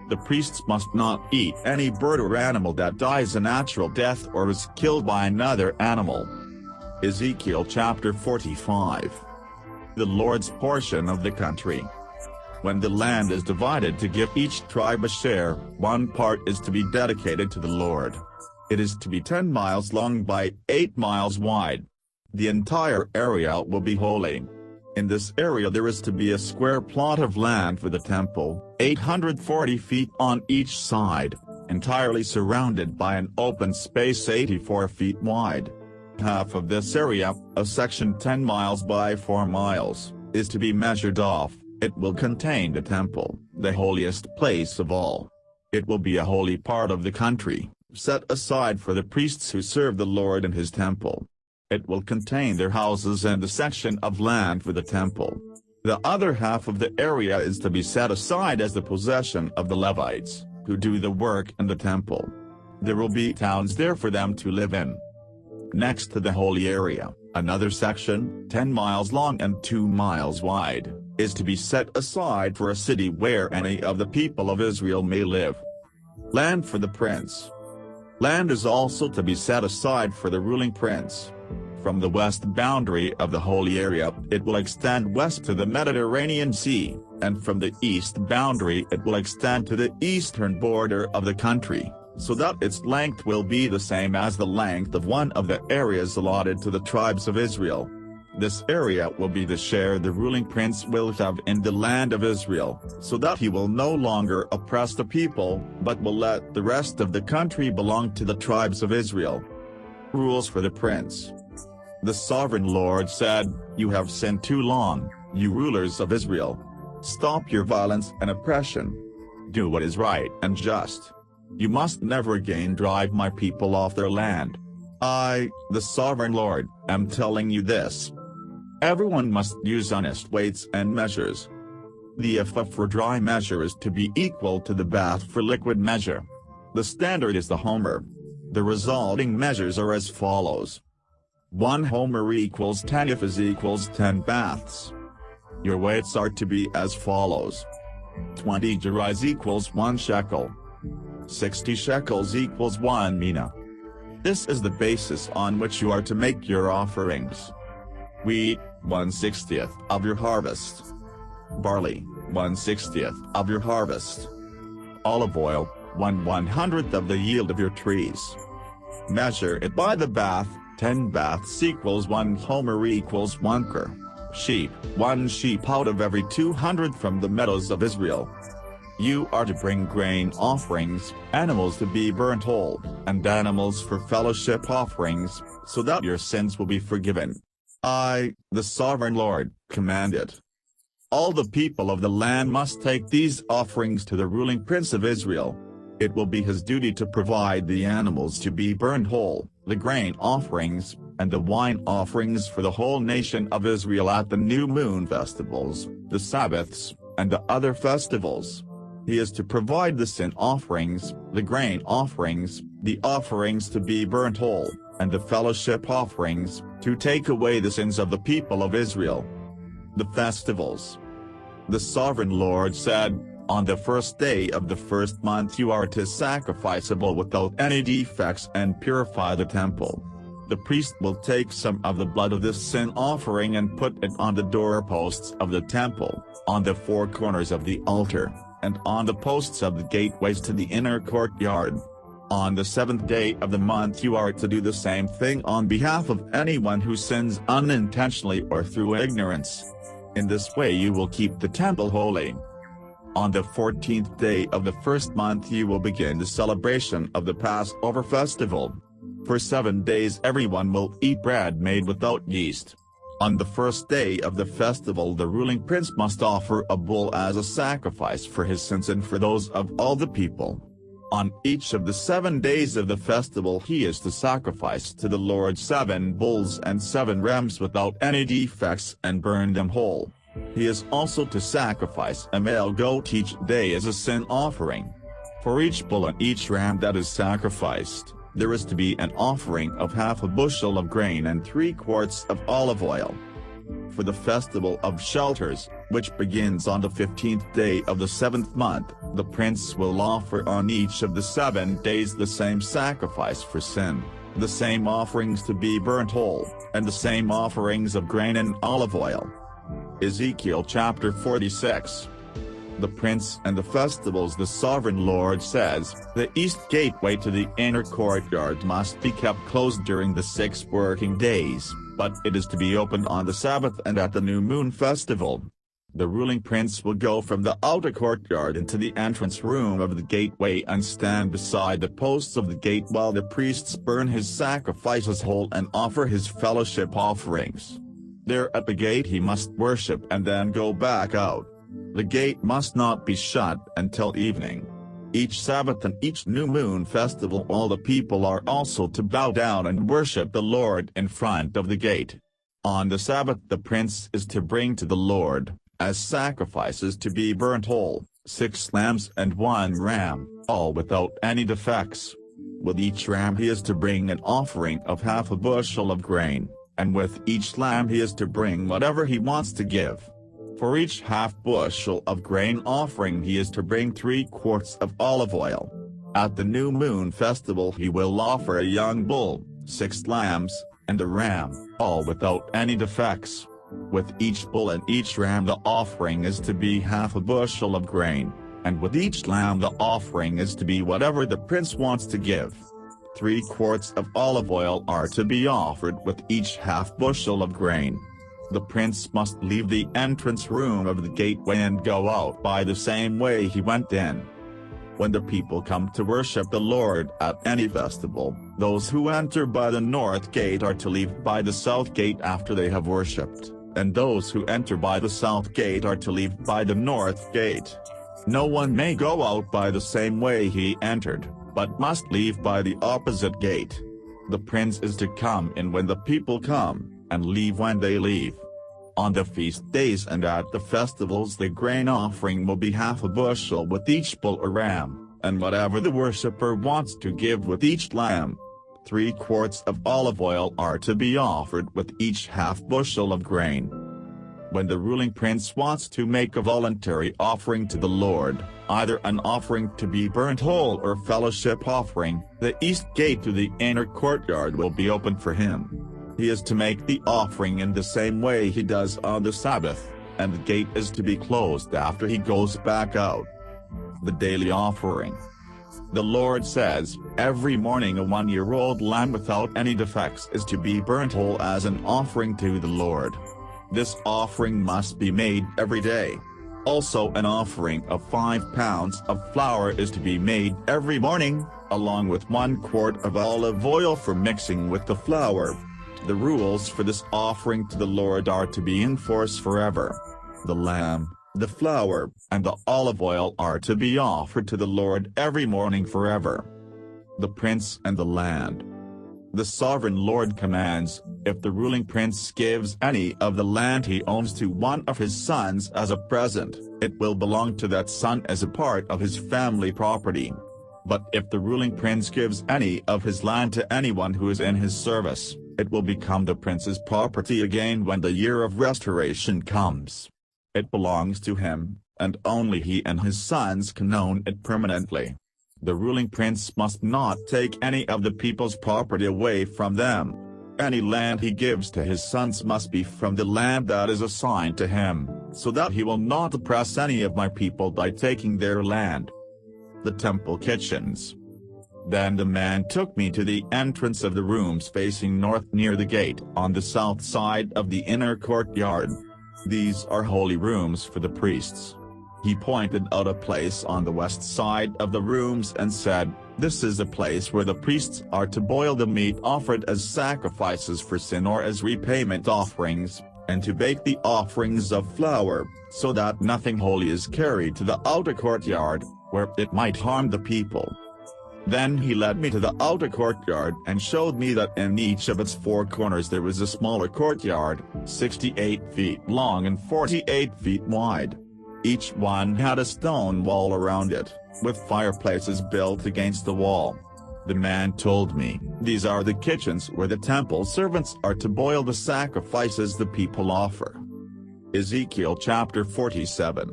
The priests must not eat any bird or animal that dies a natural death or is killed by another animal. Ezekiel chapter 45. The Lord's portion of the country. When the land is divided to give each tribe a share, one part is to be dedicated to the Lord. It is to be 10 miles long by 8 miles wide. The entire area will be holy. In this area there is to be a square plot of land for the temple, 840 feet on each side, entirely surrounded by an open space 84 feet wide. Half of this area, a section 10 miles by 4 miles, is to be measured off, It will contain the temple, the holiest place of all. It will be a holy part of the country, set aside for the priests who serve the Lord in his temple. It will contain their houses and the section of land for the temple. The other half of the area is to be set aside as the possession of the Levites, who do the work in the temple. There will be towns there for them to live in. Next to the holy area, another section, 10 miles long and 2 miles wide, is to be set aside for a city where any of the people of Israel may live. Land for the prince. Land is also to be set aside for the ruling prince. From the west boundary of the holy area it will extend west to the Mediterranean Sea, and from the east boundary it will extend to the eastern border of the country, so that its length will be the same as the length of one of the areas allotted to the tribes of Israel. This area will be the share the ruling prince will have in the land of Israel, so that he will no longer oppress the people, but will let the rest of the country belong to the tribes of Israel. Rules for the prince. The sovereign Lord said, "You have sinned too long, you rulers of Israel. Stop your violence and oppression. Do what is right and just. You must never again drive my people off their land. I, the sovereign Lord, am telling you this. Everyone must use honest weights and measures. The ephah for dry measure is to be equal to the bath for liquid measure. The standard is the homer. The resulting measures are as follows. 1 homer equals 10 ephahs equals 10 baths. Your weights are to be as follows. 20 gerahs equals 1 shekel. 60 shekels equals 1 mina. This is the basis on which you are to make your offerings. Wheat, 1/60th of your harvest. Barley, 1/60th of your harvest. Olive oil, 1/100th of the yield of your trees. Measure it by the bath. 10 baths equals 1 homer equals 1 ker. Sheep, 1 sheep out of every 200 from the meadows of Israel. You are to bring grain offerings, animals to be burnt whole, and animals for fellowship offerings, so that your sins will be forgiven. I, the sovereign Lord, command it. All the people of the land must take these offerings to the ruling prince of Israel. It will be his duty to provide the animals to be burned whole, the grain offerings, and the wine offerings for the whole nation of Israel at the new moon festivals, the Sabbaths, and the other festivals. He is to provide the sin offerings, the grain offerings, the offerings to be burnt whole, and the fellowship offerings, to take away the sins of the people of Israel. The festivals. The sovereign Lord said, on the first day of the first month you are to sacrifice a bull without any defects and purify the temple. The priest will take some of the blood of this sin offering and put it on the doorposts of the temple, on the 4 corners of the altar, and on the posts of the gateways to the inner courtyard. On the 7th day of the month you are to do the same thing on behalf of anyone who sins unintentionally or through ignorance. In this way you will keep the temple holy. On the 14th day of the first month you will begin the celebration of the Passover festival. For 7 days everyone will eat bread made without yeast. On the first day of the festival the ruling prince must offer a bull as a sacrifice for his sins and for those of all the people. On each of the 7 days of the festival he is to sacrifice to the Lord 7 bulls and 7 rams without any defects and burn them whole. He is also to sacrifice a male goat each day as a sin offering. For each bull and each ram that is sacrificed, there is to be an offering of half a bushel of grain and 3 quarts of olive oil. For the festival of shelters, which begins on the 15th day of the 7th month, the prince will offer on each of the 7 days the same sacrifice for sin, the same offerings to be burnt whole, and the same offerings of grain and olive oil. Ezekiel chapter 46. The prince and the festivals. The sovereign Lord says, the east gateway to the inner courtyard must be kept closed during the 6 working days, but it is to be opened on the Sabbath and at the new moon festival. The ruling prince will go from the outer courtyard into the entrance room of the gateway and stand beside the posts of the gate while the priests burn his sacrifices whole and offer his fellowship offerings. There at the gate he must worship and then go back out. The gate must not be shut until evening. Each Sabbath and each new moon festival all the people are also to bow down and worship the Lord in front of the gate. On the Sabbath the prince is to bring to the Lord, as sacrifices to be burnt whole, 6 lambs and 1 ram, all without any defects. With each ram he is to bring an offering of half a bushel of grain, and with each lamb he is to bring whatever he wants to give. For each half bushel of grain offering he is to bring 3 quarts of olive oil. At the new moon festival he will offer a young bull, 6 lambs, and a ram, all without any defects. With each bull and each ram the offering is to be half a bushel of grain, and with each lamb the offering is to be whatever the prince wants to give. 3 quarts of olive oil are to be offered with each half bushel of grain. The prince must leave the entrance room of the gateway and go out by the same way he went in. When the people come to worship the Lord at any festival, those who enter by the north gate are to leave by the south gate after they have worshipped, and those who enter by the south gate are to leave by the north gate. No one may go out by the same way he entered, but must leave by the opposite gate. The prince is to come in when the people come, and leave when they leave. On the feast days and at the festivals the grain offering will be half a bushel with each bull or ram, and whatever the worshipper wants to give with each lamb. 3 quarts of olive oil are to be offered with each half bushel of grain. When the ruling prince wants to make a voluntary offering to the Lord, either an offering to be burnt whole or fellowship offering, the east gate to the inner courtyard will be open for him. He is to make the offering in the same way he does on the Sabbath, and the gate is to be closed after he goes back out. The daily offering. The Lord says, every morning a 1-year-old lamb without any defects is to be burnt whole as an offering to the Lord. This offering must be made every day. Also an offering of 5 pounds of flour is to be made every morning, along with 1 quart of olive oil for mixing with the flour. The rules for this offering to the Lord are to be in force forever. The lamb, the flour, and the olive oil are to be offered to the Lord every morning forever. The prince and the land. The sovereign Lord commands, if the ruling prince gives any of the land he owns to one of his sons as a present, it will belong to that son as a part of his family property. But if the ruling prince gives any of his land to anyone who is in his service, it will become the prince's property again when the year of restoration comes. It belongs to him, and only he and his sons can own it permanently. The ruling prince must not take any of the people's property away from them. Any land he gives to his sons must be from the land that is assigned to him, so that he will not oppress any of my people by taking their land. The temple kitchens. Then the man took me to the entrance of the rooms facing north near the gate on the south side of the inner courtyard. These are holy rooms for the priests. He pointed out a place on the west side of the rooms and said, this is a place where the priests are to boil the meat offered as sacrifices for sin or as repayment offerings, and to bake the offerings of flour, so that nothing holy is carried to the outer courtyard, where it might harm the people. Then he led me to the outer courtyard and showed me that in each of its 4 corners there was a smaller courtyard, 68 feet long and 48 feet wide. Each one had a stone wall around it, with fireplaces built against the wall. The man told me, these are the kitchens where the temple servants are to boil the sacrifices the people offer. Ezekiel chapter 47.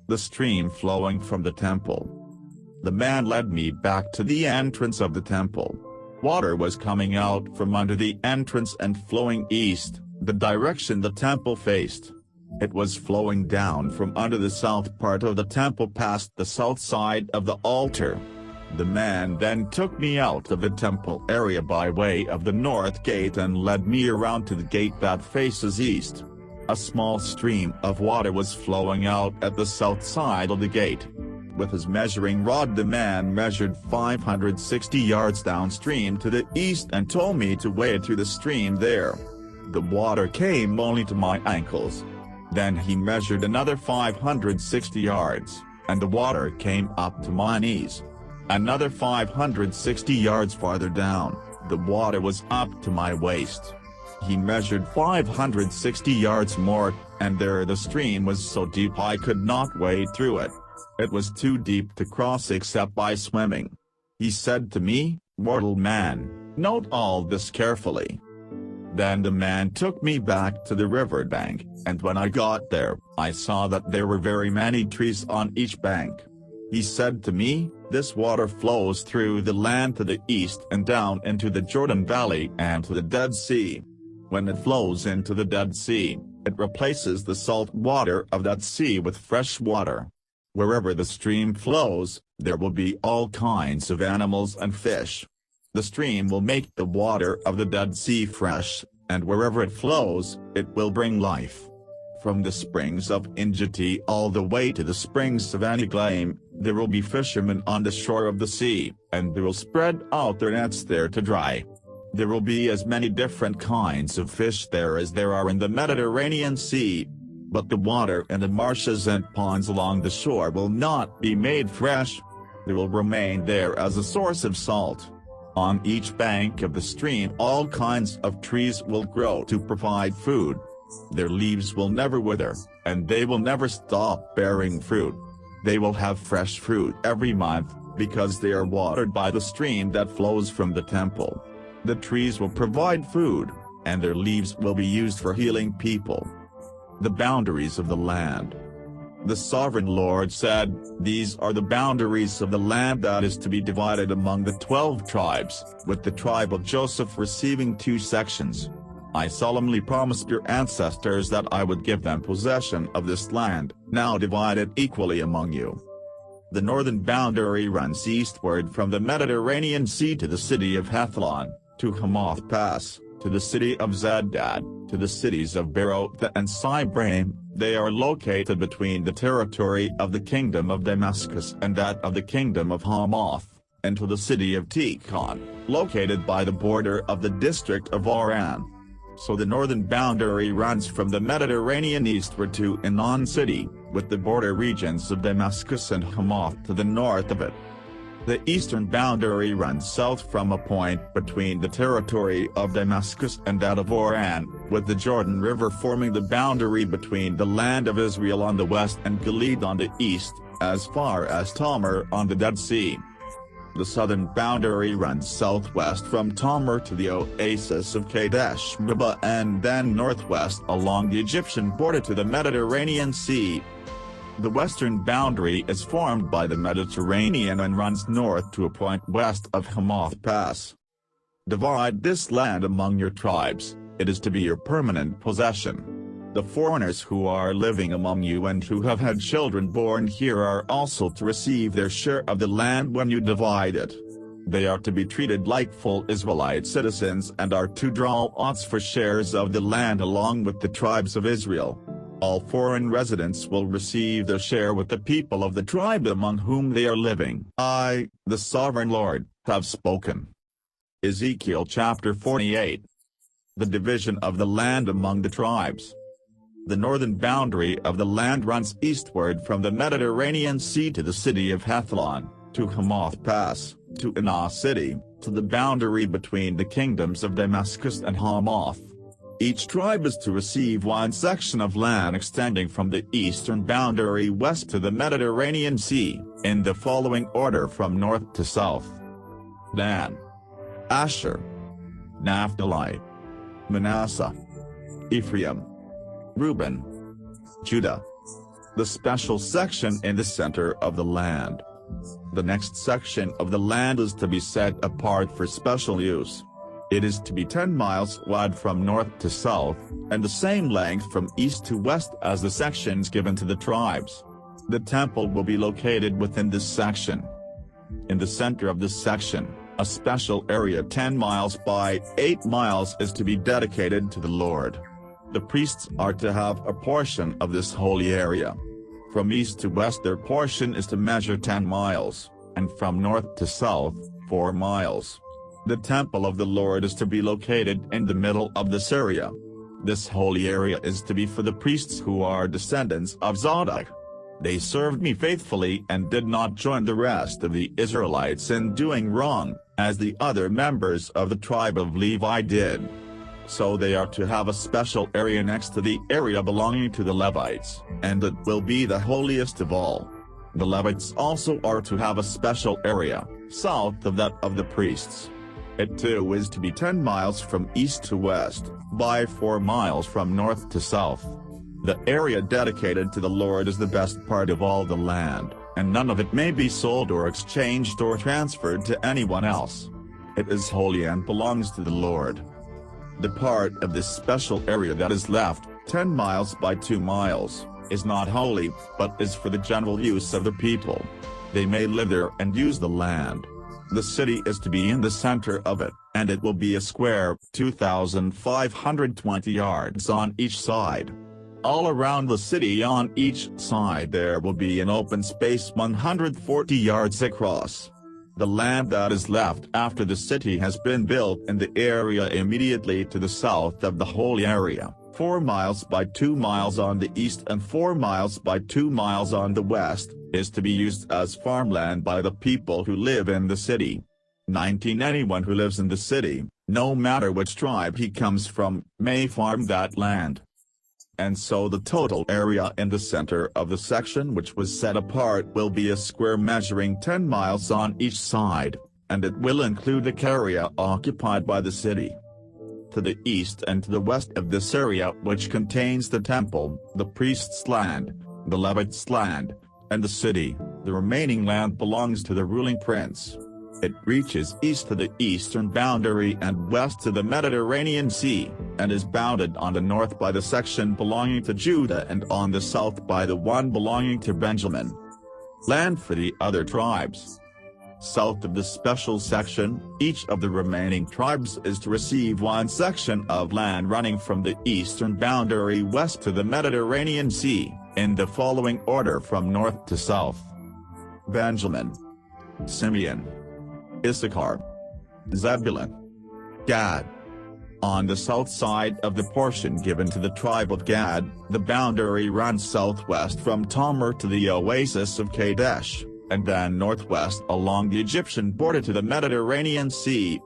The stream flowing from the temple. The man led me back to the entrance of the temple. Water was coming out from under the entrance and flowing east, the direction the temple faced. It was flowing down from under the south part of the temple past the south side of the altar. The man then took me out of the temple area by way of the north gate and led me around to the gate that faces east. A small stream of water was flowing out at the south side of the gate. With his measuring rod the man measured 560 yards downstream to the east and told me to wade through the stream there. The water came only to my ankles. Then he measured another 560 yards, and the water came up to my knees. Another 560 yards farther down, the water was up to my waist. He measured 560 yards more, and there the stream was so deep I could not wade through it. It was too deep to cross except by swimming. He said to me, "Mortal man, note all this carefully." Then the man took me back to the river bank, and when I got there, I saw that there were very many trees on each bank. He said to me, "This water flows through the land to the east and down into the Jordan Valley and to the Dead Sea. When it flows into the Dead Sea, it replaces the salt water of that sea with fresh water. Wherever the stream flows, there will be all kinds of animals and fish. The stream will make the water of the Dead Sea fresh, and wherever it flows, it will bring life. From the springs of Engedi all the way to the springs of Aniglaim, there will be fishermen on the shore of the sea, and they will spread out their nets there to dry. There will be as many different kinds of fish there as there are in the Mediterranean Sea. But the water in the marshes and ponds along the shore will not be made fresh. They will remain there as a source of salt. On each bank of the stream all kinds of trees will grow to provide food. Their leaves will never wither, and they will never stop bearing fruit. They will have fresh fruit every month, because they are watered by the stream that flows from the temple. The trees will provide food, and their leaves will be used for healing people. The boundaries of the land. The sovereign Lord said, "These are the boundaries of the land that is to be divided among the 12 tribes, with the tribe of Joseph receiving 2 sections. I solemnly promised your ancestors that I would give them possession of this land, now divided equally among you." The northern boundary runs eastward from the Mediterranean Sea to the city of Hethlon, to Hamath Pass, to the city of Zedad, to the cities of Beroth and Sibraim. They are located between the territory of the kingdom of Damascus and that of the kingdom of Hamath, and to the city of Tikon, located by the border of the district of Oran. So the northern boundary runs from the Mediterranean eastward to Enon city, with the border regions of Damascus and Hamath to the north of it. The eastern boundary runs south from a point between the territory of Damascus and that of Oran, with the Jordan River forming the boundary between the land of Israel on the west and Gilead on the east, as far as Tamar on the Dead Sea. The southern boundary runs southwest from Tamar to the oasis of Kadesh Barnea and then northwest along the Egyptian border to the Mediterranean Sea. The western boundary is formed by the Mediterranean and runs north to a point west of Hamath Pass. Divide this land among your tribes, it is to be your permanent possession. The foreigners who are living among you and who have had children born here are also to receive their share of the land when you divide it. They are to be treated like full Israelite citizens and are to draw lots for shares of the land along with the tribes of Israel. All foreign residents will receive their share with the people of the tribe among whom they are living. I, the sovereign Lord, have spoken. Ezekiel chapter 48. The division of the land among the tribes. The northern boundary of the land runs eastward from the Mediterranean Sea to the city of Hethlon, to Hamath Pass, to Enon city, to the boundary between the kingdoms of Damascus and Hamath. Each tribe is to receive one section of land extending from the eastern boundary west to the Mediterranean Sea, in the following order from north to south: Dan, Asher, Naphtali, Manasseh, Ephraim, Reuben, Judah. The special section in the center of the land. The next section of the land is to be set apart for special use. It is to be 10 miles wide from north to south, and the same length from east to west as the sections given to the tribes. The temple will be located within this section. In the center of this section, a special area 10 miles by 8 miles is to be dedicated to the Lord. The priests are to have a portion of this holy area. From east to west their portion is to measure 10 miles, and from north to south, 4 miles. The temple of the Lord is to be located in the middle of this area. This holy area is to be for the priests who are descendants of Zadok. They served me faithfully and did not join the rest of the Israelites in doing wrong, as the other members of the tribe of Levi did. So they are to have a special area next to the area belonging to the Levites, and it will be the holiest of all. The Levites also are to have a special area, south of that of the priests. It too is to be 10 miles from east to west, by 4 miles from north to south. The area dedicated to the Lord is the best part of all the land, and none of it may be sold or exchanged or transferred to anyone else. It is holy and belongs to the Lord. The part of this special area that is left, 10 miles by 2 miles, is not holy, but is for the general use of the people. They may live there and use the land. The city is to be in the center of it, and it will be a square, 2,520 yards on each side. All around the city on each side there will be an open space 140 yards across. The land that is left after the city has been built in the area immediately to the south of the holy area, 4 miles by 2 miles on the east and 4 miles by 2 miles on the west, is to be used as farmland by the people who live in the city. 19 Anyone who lives in the city, no matter which tribe he comes from, may farm that land. And so the total area in the center of the section which was set apart will be a square measuring 10 miles on each side, and it will include the area occupied by the city. To the east and to the west of this area, which contains the temple, the priest's land, the Levites' land, and the city, the remaining land belongs to the ruling prince. It reaches east to the eastern boundary and west to the Mediterranean Sea, and is bounded on the north by the section belonging to Judah and on the south by the one belonging to Benjamin. Land for the other tribes. South of the special section, each of the remaining tribes is to receive one section of land running from the eastern boundary west to the Mediterranean Sea, in the following order from north to south: Benjamin, Simeon, Issachar, Zebulun, Gad. On the south side of the portion given to the tribe of Gad, the boundary runs southwest from Tamar to the oasis of Kadesh, and then northwest along the Egyptian border to the Mediterranean Sea.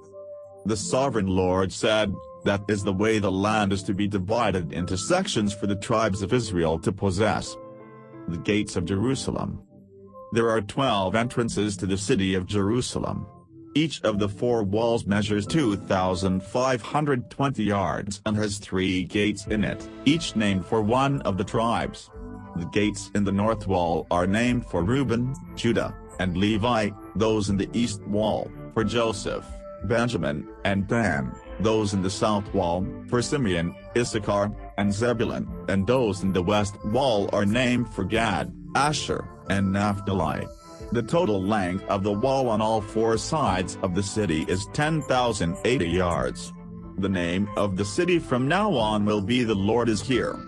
The sovereign Lord said, that is the way the land is to be divided into sections for the tribes of Israel to possess. The gates of Jerusalem. There are 12 entrances to the city of Jerusalem. Each of the 4 walls measures 2,520 yards and has 3 gates in it, each named for one of the tribes. The gates in the north wall are named for Reuben, Judah, and Levi, those in the east wall, for Joseph, Benjamin, and Dan, those in the south wall, for Simeon, Issachar, and Zebulun, and those in the west wall are named for Gad, Asher, and Naphtali. The total length of the wall on all 4 sides of the city is 10,080 yards. The name of the city from now on will be "The Lord is Here."